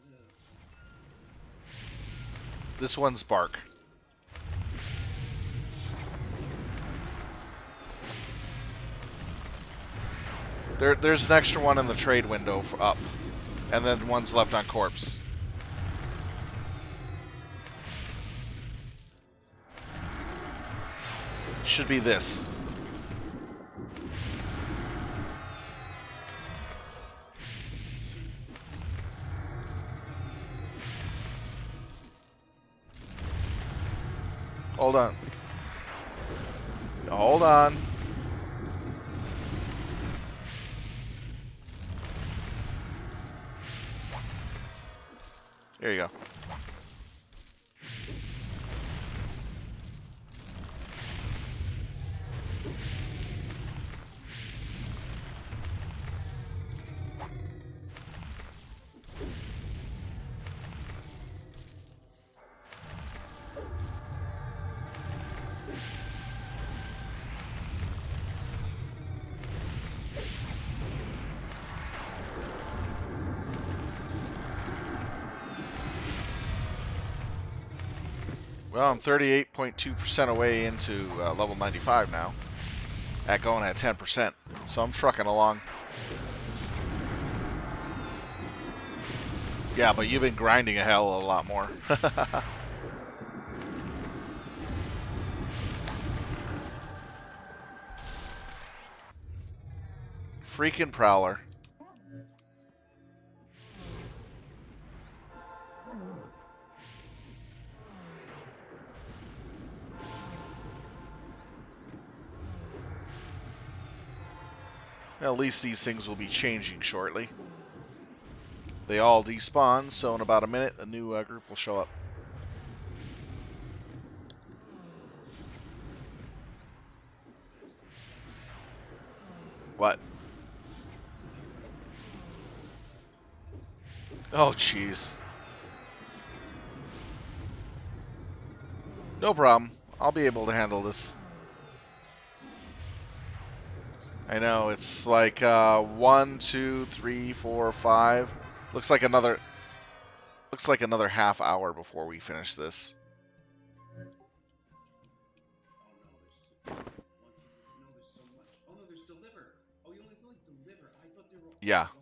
the. This one's bark. There's an extra one in the trade window for up, and then one's left on corpse. Should be this. Hold on. Hold on. There you go. Well, I'm 38.2% away into level 95 now. At going at 10%. So I'm trucking along. Yeah, but you've been grinding a hell of a lot more. Freaking Prowler. Well, at least these things will be changing shortly. They all despawn, so in about a minute, a new group will show up. What? Oh, jeez. No problem. I'll be able to handle this. I know, it's like 1, 2, 3, 4, 5. Looks like another half hour before we finish this. Oh no, there's 1, 2, no, there's so much. Oh no, there's deliver. Oh, you only deliver. I thought they were Yeah, all multiple.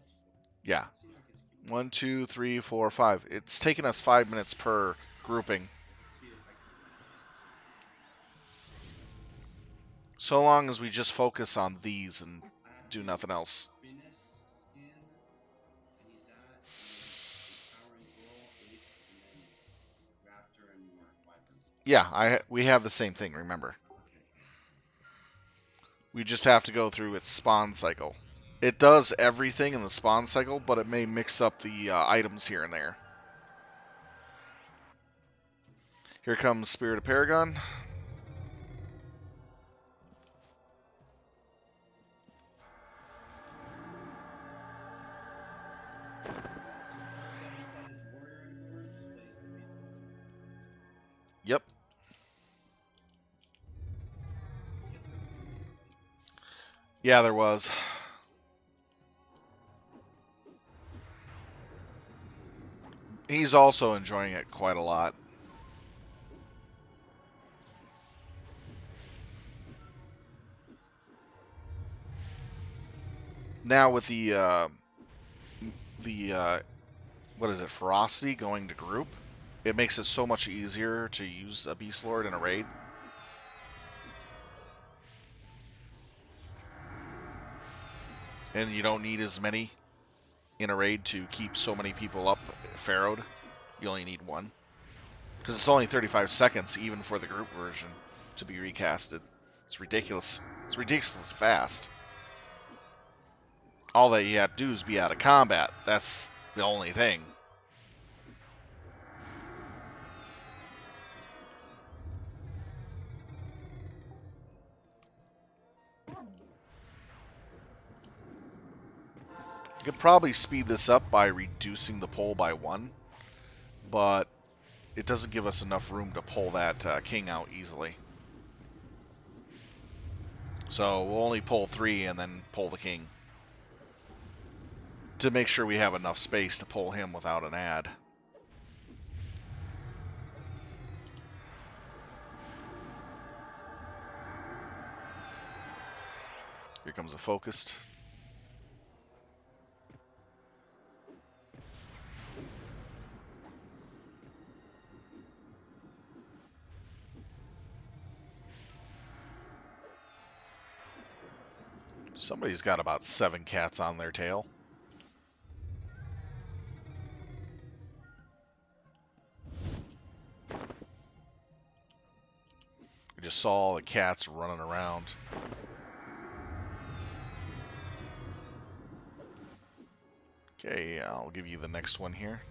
yeah. Let's see if I can skip. 1, 2, 3, 4, 5. It's taken us 5 minutes per grouping. Let's see if I can use this. So long as we just focus on these and I have to do use nothing else. Finis scan. I need that, and then empowering girl, ape, and then raptor and wyvern. Yeah, we have the same thing, remember. Okay. We just have to go through its spawn cycle. It does everything in the spawn cycle, but it may mix up the items here and there. Here comes Spirit of Paragon. So he doesn't play his warrior anymore. He just plays the beast lord. Yep. Yes, there was a meeting, right? Yeah, there was. He's also enjoying it quite a lot. Now with the what is it, ferocity going to group, it makes it so much easier to use a Beast Lord in a raid. And you don't need as many in a raid to keep so many people up pharaohed. You only need one. Because it's only 35 seconds, even for the group version, to be recasted. It's ridiculous. It's ridiculously fast. All that you have to do is be out of combat. That's the only thing. You could probably speed this up by reducing the pull by 1, but it doesn't give us enough room to pull that king out easily. So we'll only pull 3 and then pull the king, to make sure we have enough space to pull him without an ad. Here comes a focused. Somebody's got about 7 cats on their tail. I just saw all the cats running around. Okay, I'll give you the next one here.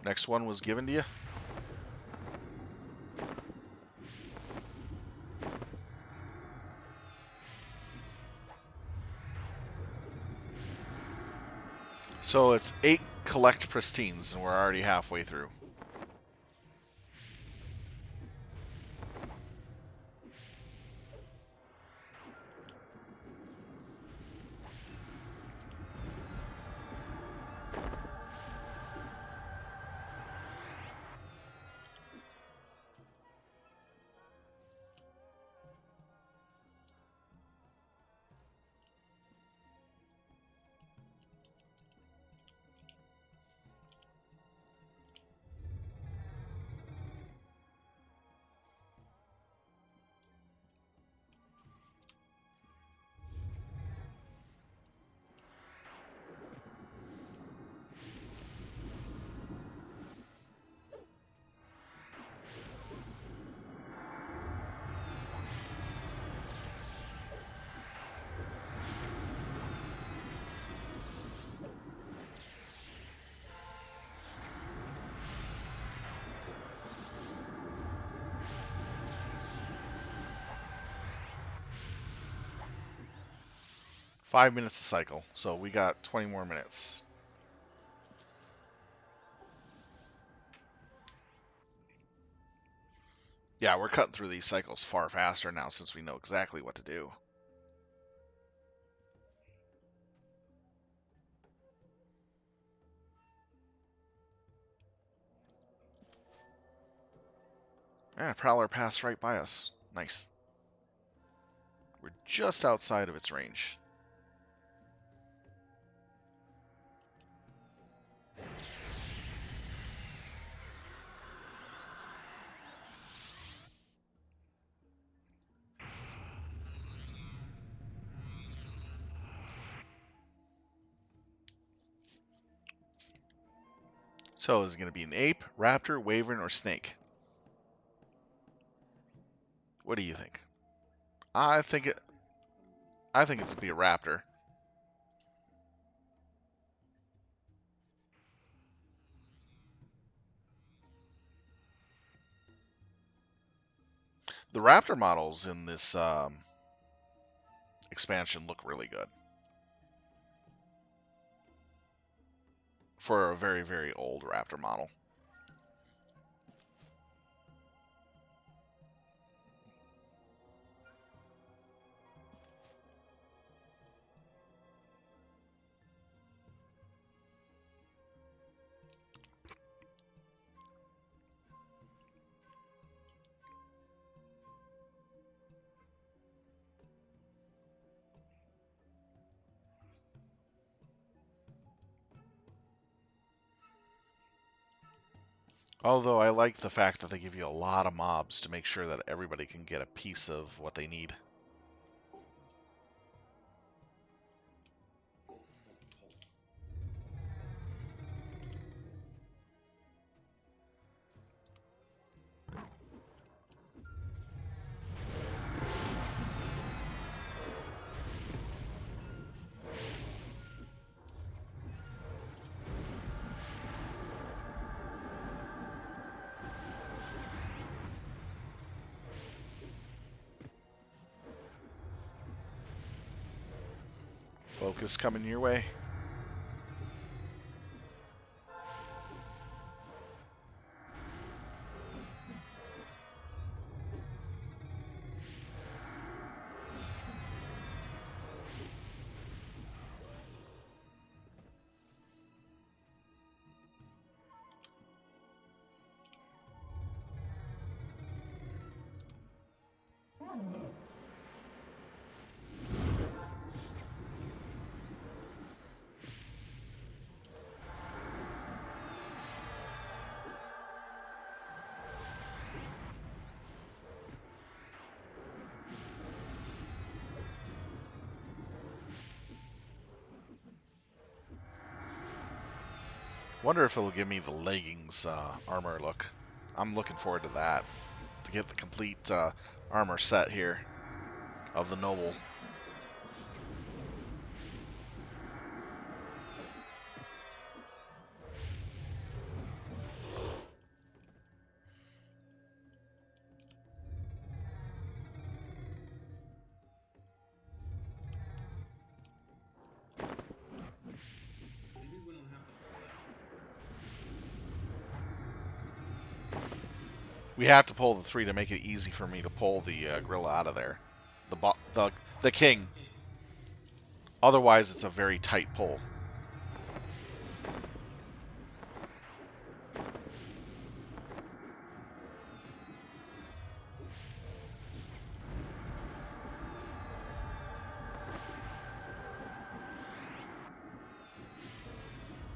Next one was given to you. So it's 8 collect pristines, and we're already halfway through. Five minutes to cycle, so we got 20 more minutes. Yeah, we're cutting through these cycles far faster now since we know exactly what to do. Yeah, Prowler passed right by us. Nice. We're just outside of its range. So is it going to be an ape, raptor, wyvern, or snake? What do you think? I think it. I think it's be a raptor. The raptor models in this expansion look really good for a very, very old raptor model. Although I like the fact that they give you a lot of mobs to make sure that everybody can get a piece of what they need. Focus coming your way. Wonder if it'll give me the leggings armor look. I'm looking forward to that. To get the complete armor set here of the noble. Maybe we don't have to pull that. We have to pull the 3 to make it easy for me to pull the gorilla out of there. The king. Okay. Otherwise, it's a very tight pull.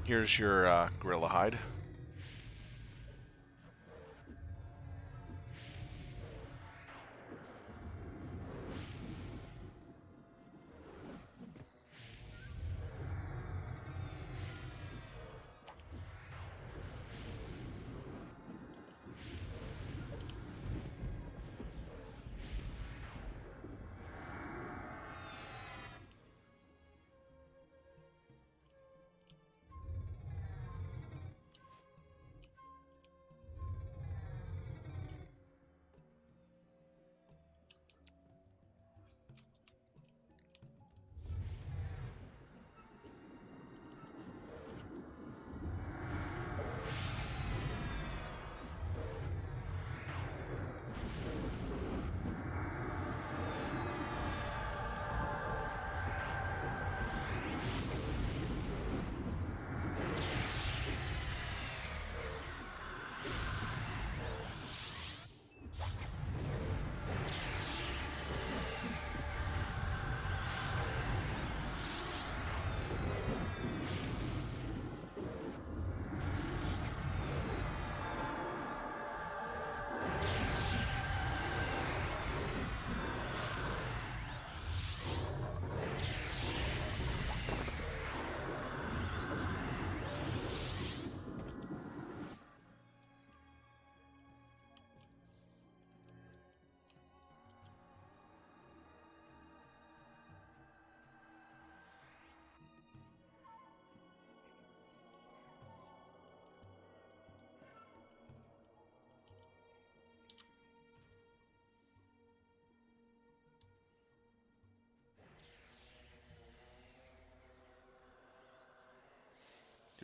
Here's your gorilla hide.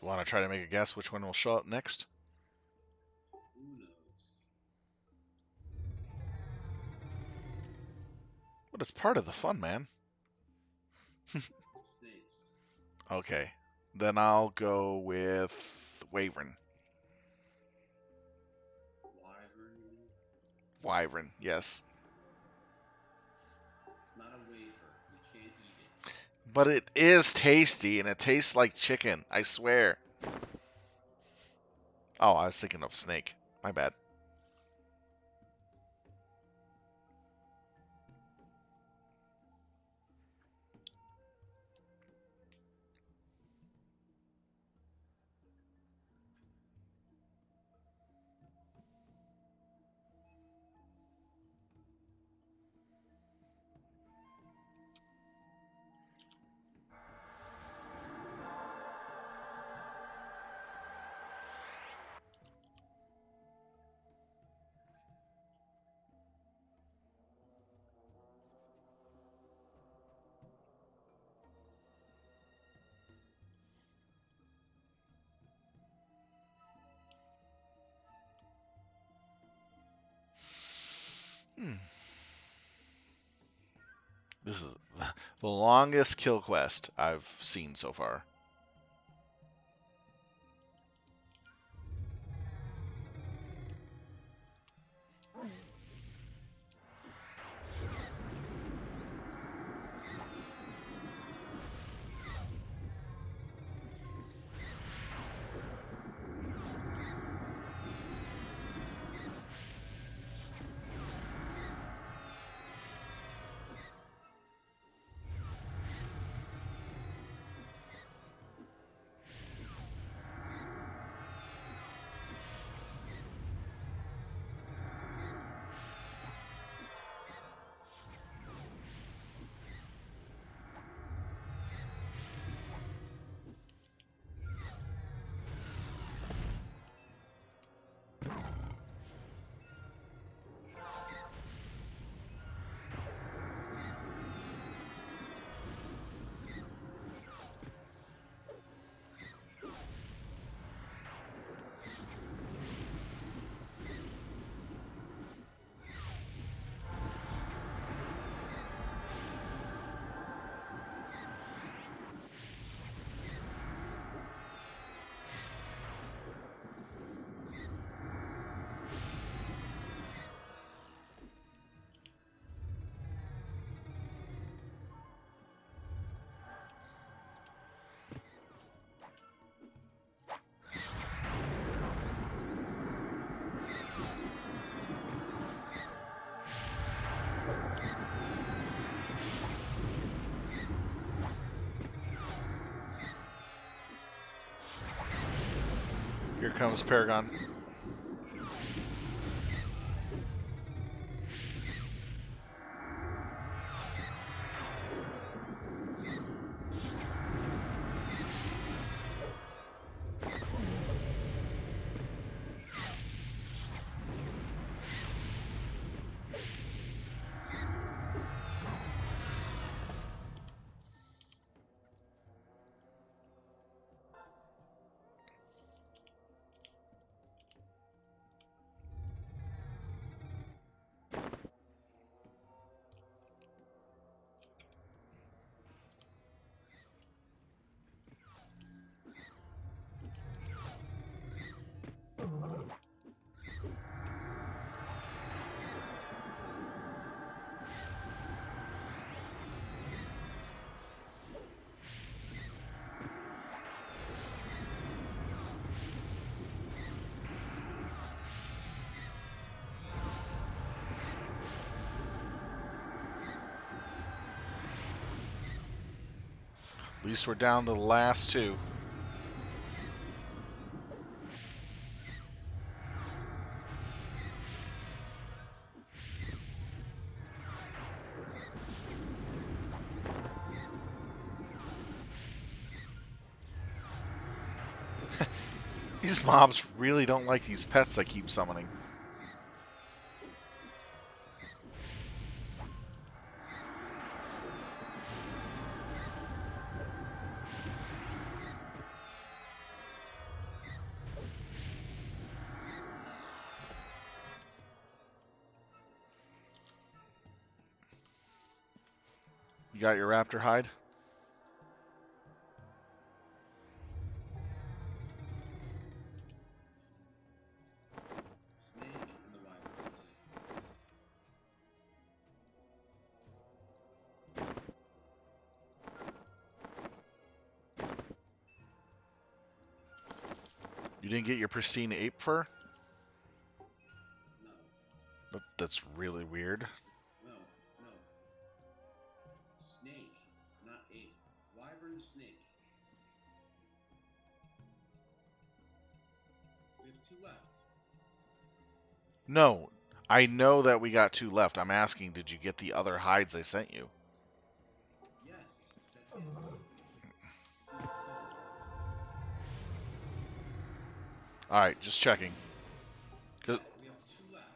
You want to try to make a guess which one will show up next? Who knows? But it's part of the fun, man. Snakes. Okay. Then I'll go with Wyvern. Wyvern, you mean? Wyvern, yes. It's not a wafer. You can't eat it. But it is tasty, and it tastes like chicken, I swear. Oh, I was thinking of snake. My bad. Hmm. This is the longest kill quest I've seen so far. comes Paragon. At least we're down to the last two. These mobs really don't like these pets I keep summoning. You got your raptor hide? Snake and the wyvern. That's it. You didn't get your pristine ape fur? No, That's really weird. no, no. Snake, not ape. Wyvern, snake. We have two left. No, I know that we got two left. I'm asking, did you get the other hides I sent you? Yes, he said yes. Two covers. All right, just checking. 'Cause Yeah, we have two left.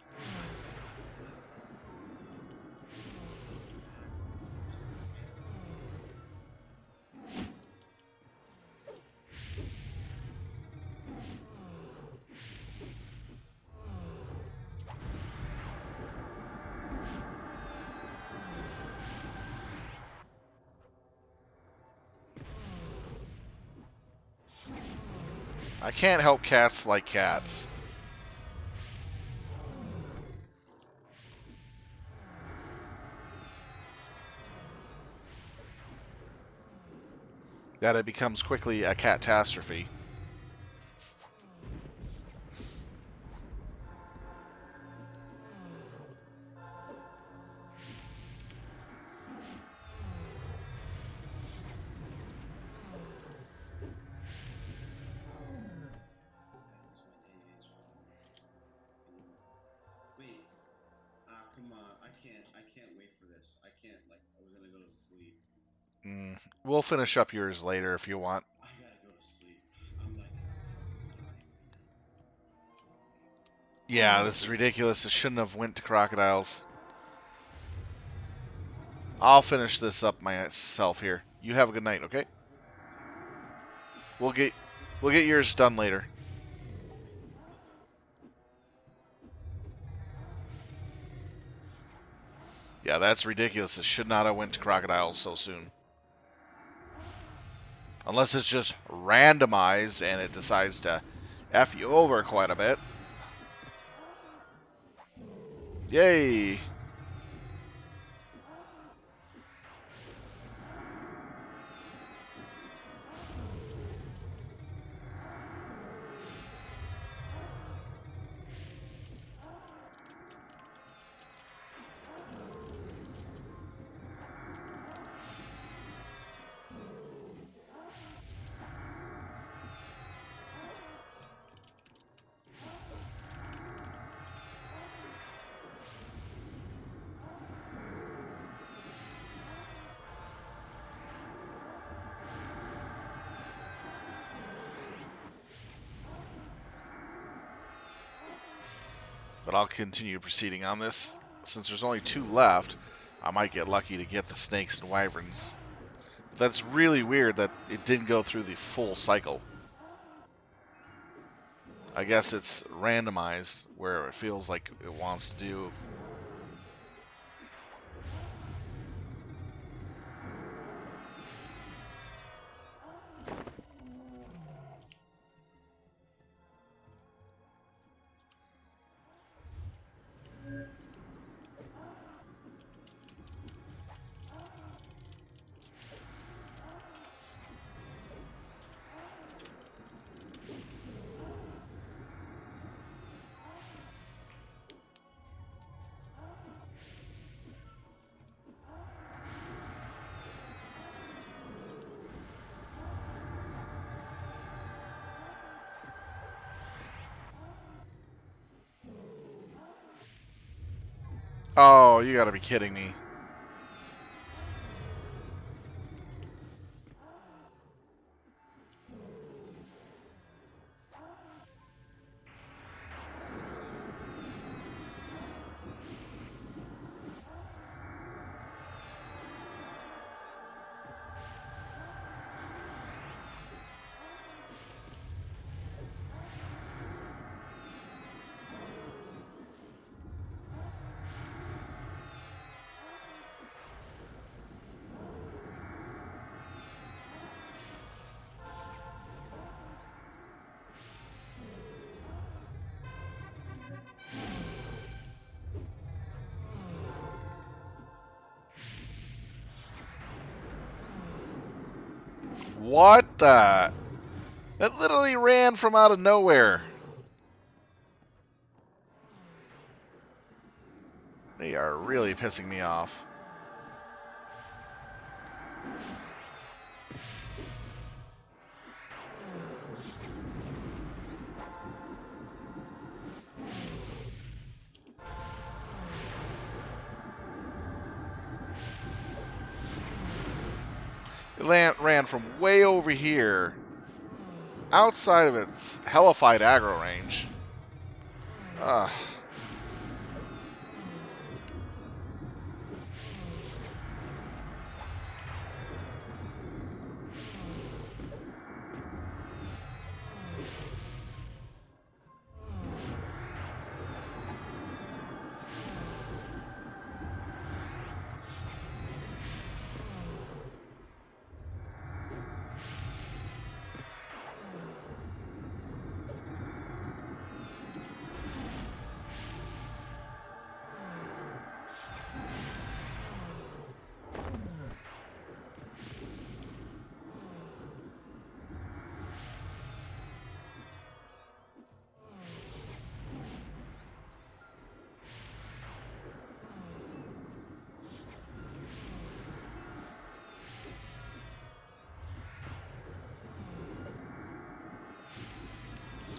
I can't help cats like cats. That it becomes quickly a catastrophe. Wait. Come on. I can't wait for this. I can't, like, I was gonna go to sleep. We'll finish up yours later if you want. I gotta go to sleep. I'm fucking dying right Yeah, this is ridiculous. It shouldn't have went to crocodiles. I'll finish this up myself here. You have a good night, okay? We'll get yours done later. Yeah, that's ridiculous. It should not have went to crocodiles so soon. Unless it's just randomized and it decides to F you over quite a bit. Yay! But I'll continue proceeding on this. Since there's only 2 left, I might get lucky to get the snakes and wyverns. But that's really weird that it didn't go through the full cycle. I guess it's randomized where it feels like it wants to do. Oh, you gotta be kidding me. What the? That literally ran from out of nowhere. They are really pissing me off. It ran from way over here, outside of its hellified aggro range. Ugh.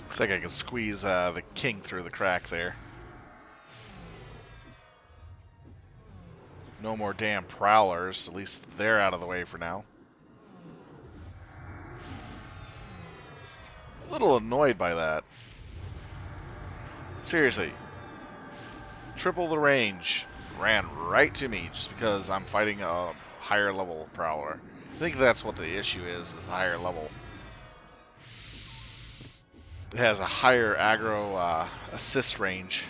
Looks like I can squeeze the king through the crack there. No more damn prowlers. At least they're out of the way for now. A little annoyed by that. Seriously. Triple the range. Ran right to me just because I'm fighting a higher level prowler. I think that's what the issue is the higher level. It has a higher aggro assist range.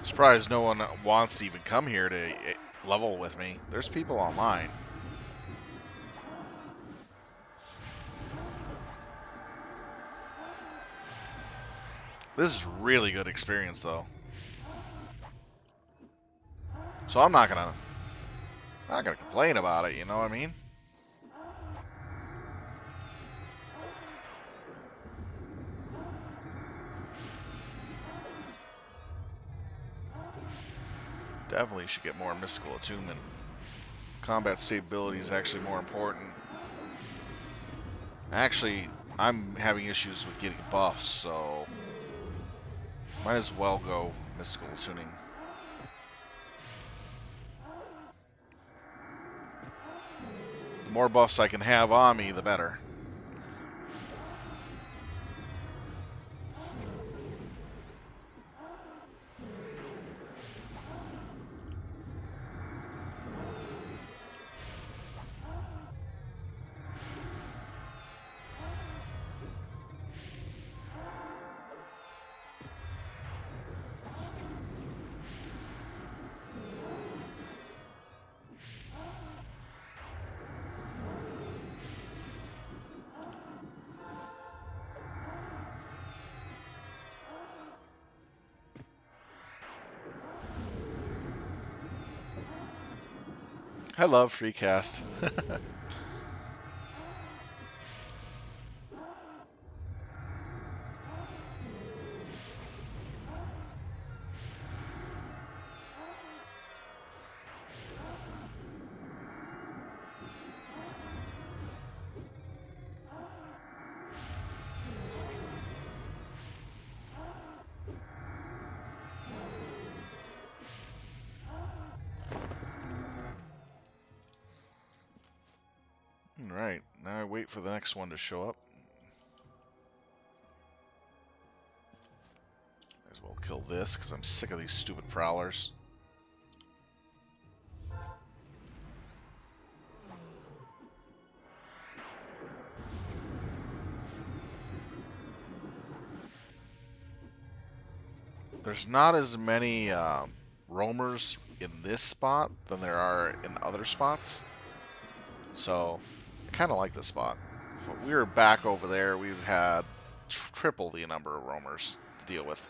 Surprised no one wants to even come here to level with me. There's people online. This is really good experience, though. So I'm not gonna complain about it. You know what I mean? Definitely should get more mystical attunement. Combat stability is actually more important. Actually, I'm having issues with getting buffs, so might as well go mystical tuning. The more buffs I can have on me, the better. I love free cast. Alright, now I wait for the next one to show up. Might as well kill this, because I'm sick of these stupid prowlers. There's not as many roamers in this spot than there are in other spots. So, I kind of like this spot. If we were back over there, we'd had triple the number of roamers to deal with.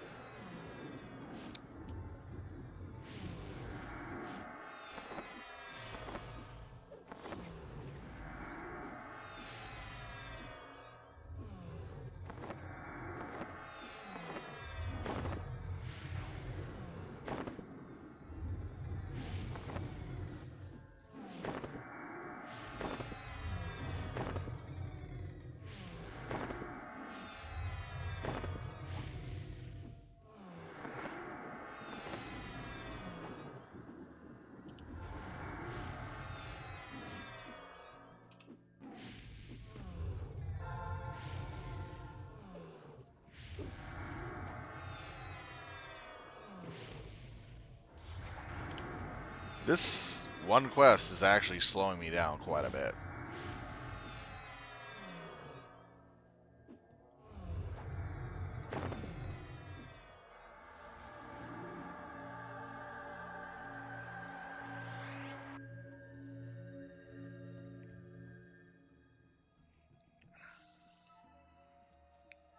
This one quest is actually slowing me down quite a bit.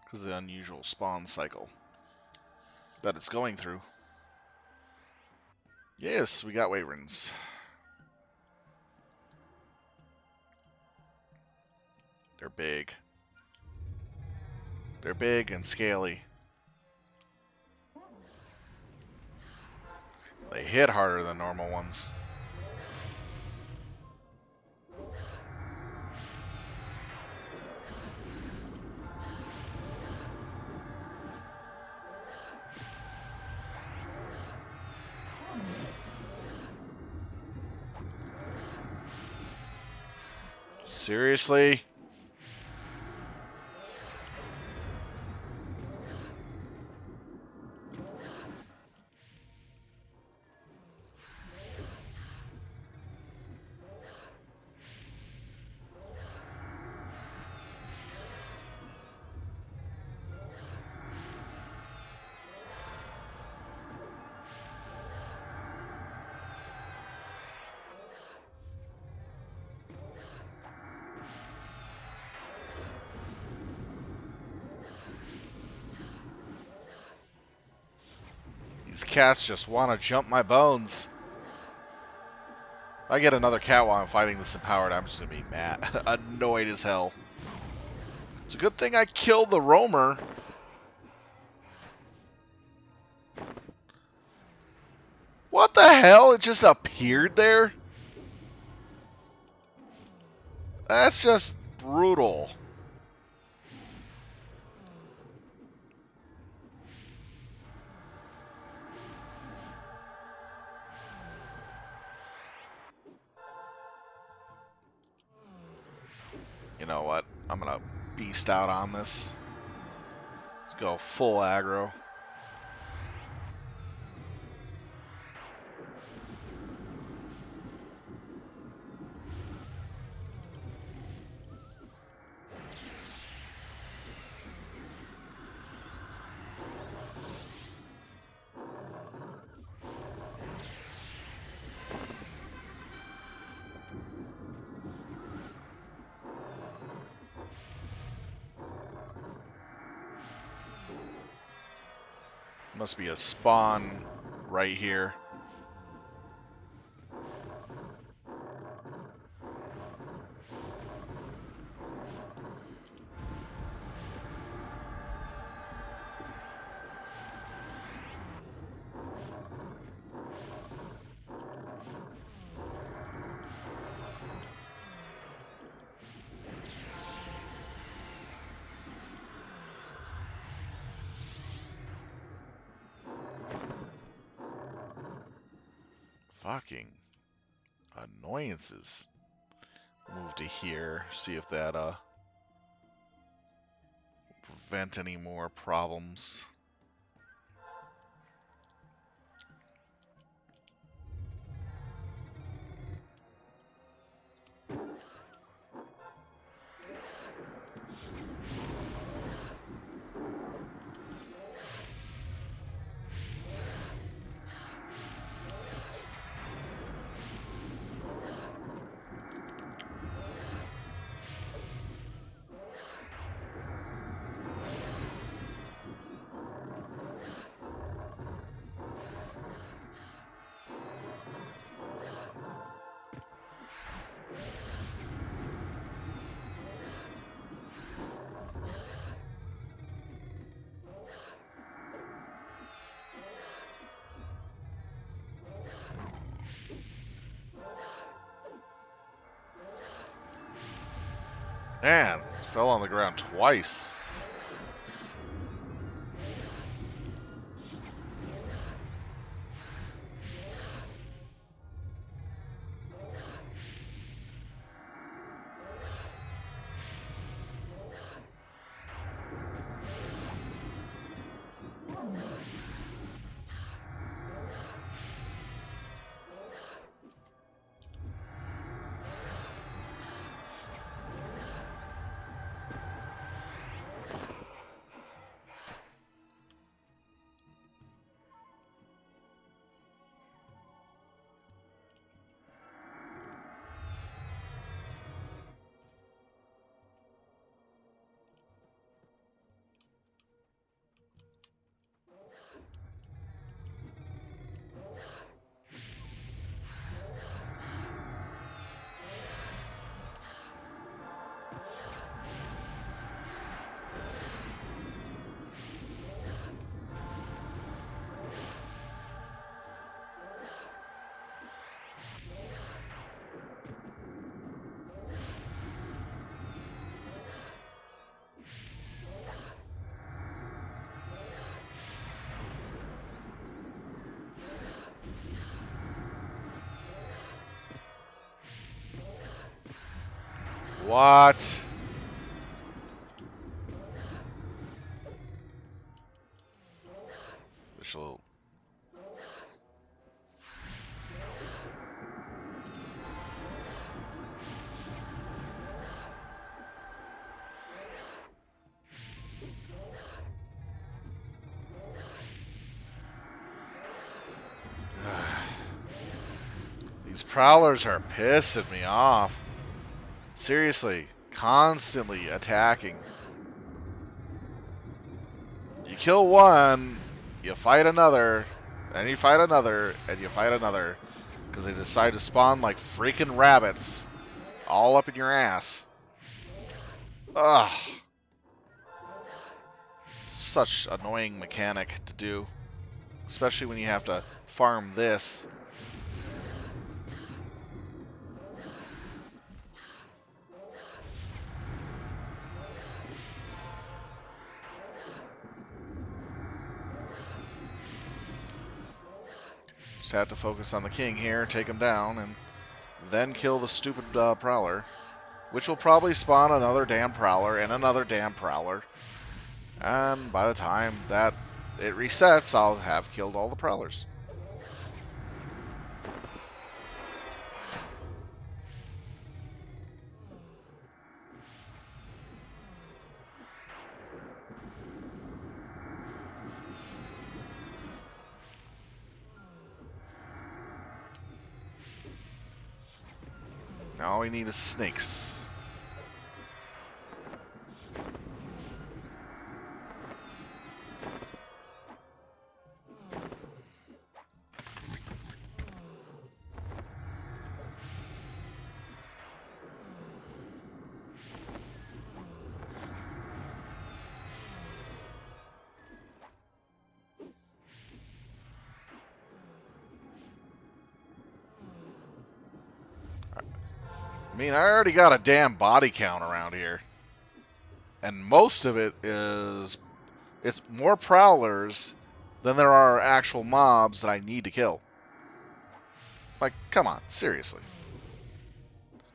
Because of the unusual spawn cycle that it's going through. Yes, we got Wyverns. They're big. They're big and scaly. They hit harder than normal ones. Seriously? These cats just want to jump my bones. If I get another cat while I'm fighting this empowered, I'm just going to be mad. Annoyed as hell. It's a good thing I killed the roamer. What the hell? It just appeared there? That's just brutal. You know what? I'm going to beast out on this. Let's go full aggro. Must be a spawn right here. Fucking annoyances. Move to here, see if that prevent any more problems. Man, fell on the ground twice. What? This little... These prowlers are pissing me off. Seriously, constantly attacking. You kill one, you fight another, Then you fight another, and you fight another, because they decide to spawn like freaking rabbits all up in your ass. Ugh. Such annoying mechanic to do, especially when you have to farm this. Just have to focus on the king here, take him down, and then kill the stupid prowler, which will probably spawn another damn prowler and another damn prowler. And by the time that it resets, I'll have killed all the prowlers. Now all we need is snakes. I mean, I already got a damn body count around here. And most of it is... It's more prowlers than there are actual mobs that I need to kill. Like, come on, seriously.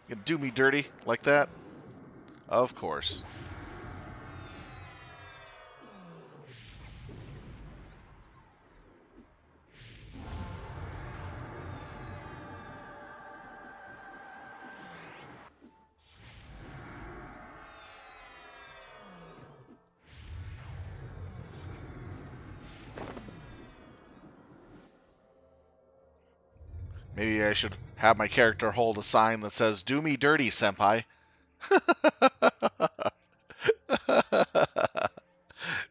You gonna do me dirty like that? Of course. Maybe I should have my character hold a sign that says, "Do me dirty, senpai."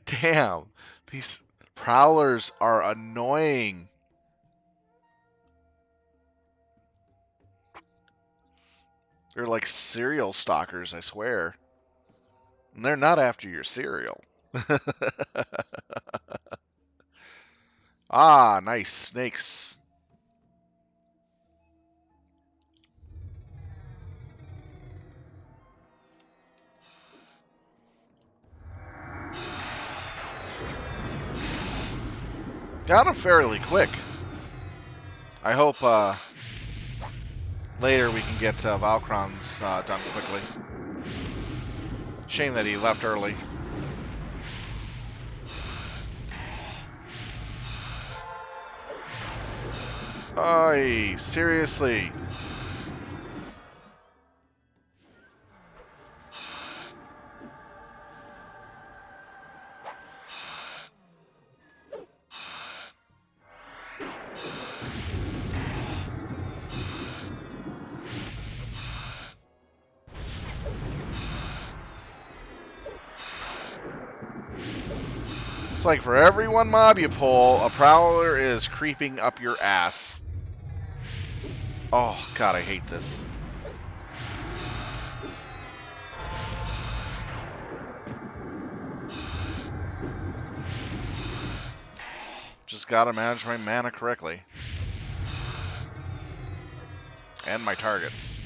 Damn, these prowlers are annoying. They're like cereal stalkers, I swear. And they're not after your cereal. Ah, nice snakes. Got them fairly quick. I hope later we can get Valkron's done quickly. Shame that he left early. Oy, seriously. It's like for every one mob you pull, a prowler is creeping up your ass. Oh, God, I hate this. Just gotta manage my mana correctly. And my targets.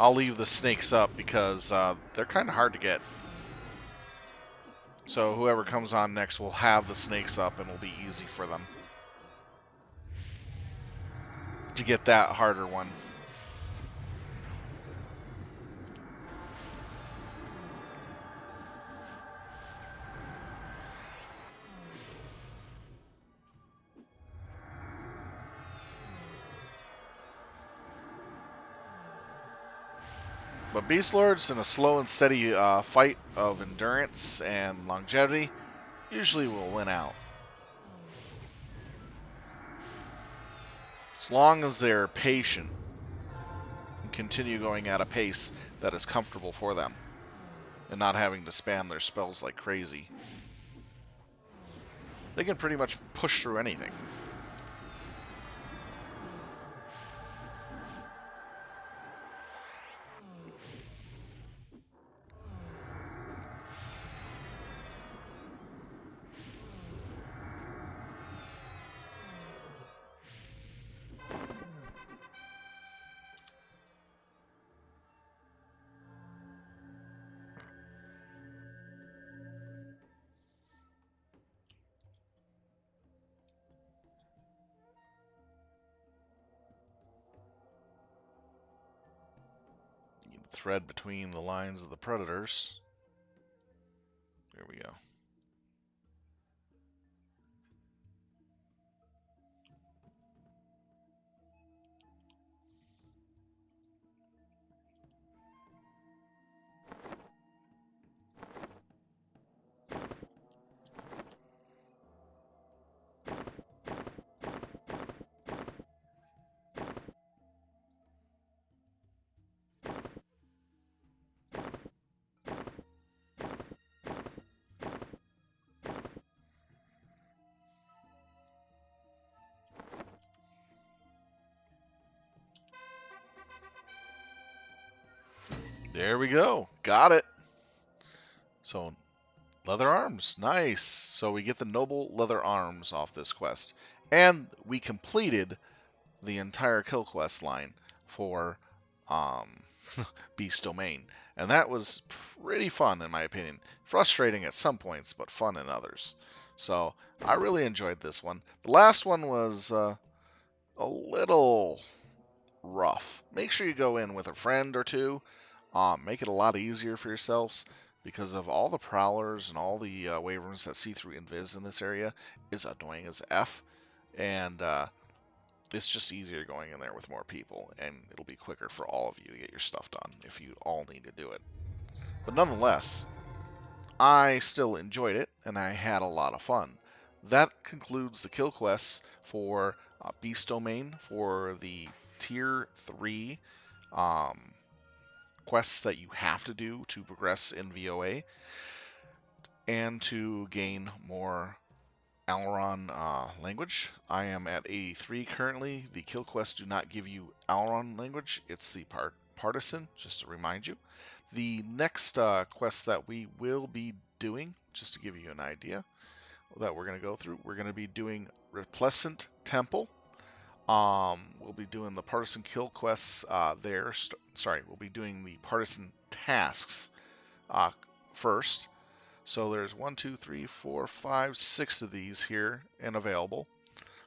I'll leave the snakes up because they're kind of hard to get. So whoever comes on next will have the snakes up and it'll be easy for them to get that harder one. But Beastlords, in a slow and steady fight of endurance and longevity, usually will win out. As long as they're patient and continue going at a pace that is comfortable for them and not having to spam their spells like crazy, they can pretty much push through anything. You can thread between the lines of the predators. There we go. There we go. Got it. So, leather arms. Nice. So we get the noble leather arms off this quest. And we completed the entire kill quest line for um, Beast Domain. And that was pretty fun, in my opinion. Frustrating at some points, but fun in others. So I really enjoyed this one. The last one was a little rough. Make sure you go in with a friend or two. Make it a lot easier for yourselves because of all the prowlers and all the wyverns that see through invis in this area is annoying as F. And it's just easier going in there with more people, and it'll be quicker for all of you to get your stuff done if you all need to do it. But nonetheless, I still enjoyed it, and I had a lot of fun. That concludes the kill quests for Beast Domain for the Tier 3 um, quests that you have to do to progress in VoA and to gain more Aileron language. I am at 83 currently. The kill quests do not give you Aileron language. It's the partisan, just to remind you. The next quest that we will be doing, just to give you an idea, that we're going to go through, we're going to be doing Replacent Temple. We'll be doing the partisan kill quests there. Sorry, we'll be doing the partisan tasks first. So there's 1, 2, 3, 4, 5, 6 of these here and available.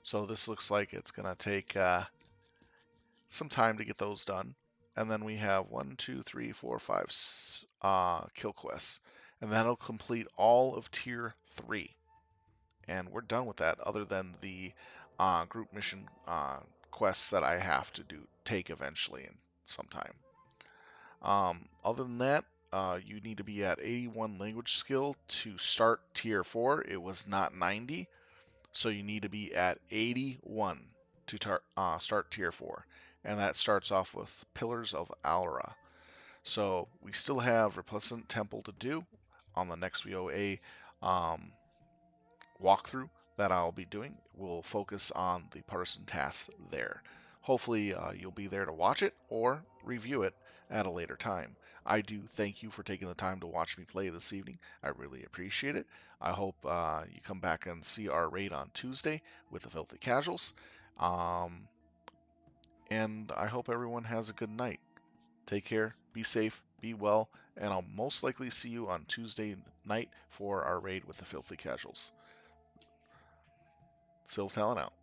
So this looks like it's going to take some time to get those done. And then we have 1, 2, 3, 4, 5 kill quests. And that'll complete all of Tier 3. And we're done with that other than the group mission quests that I have to take eventually in some time. Other than that, you need to be at 81 language skill to start tier 4. It was not 90, so you need to be at 81 to start tier 4. And that starts off with Pillars of Alra. So we still have Replacement Temple to do on the next VOA walkthrough that I'll be doing. We'll focus on the partisan tasks there. Hopefully, you'll be there to watch it or review it at a later time. I do thank you for taking the time to watch me play this evening. I really appreciate it. I hope you come back and see our raid on Tuesday with the Filthy Casuals. And I hope everyone has a good night. Take care, be safe, be well, and I'll most likely see you on Tuesday night for our raid with the Filthy Casuals. Still telling out.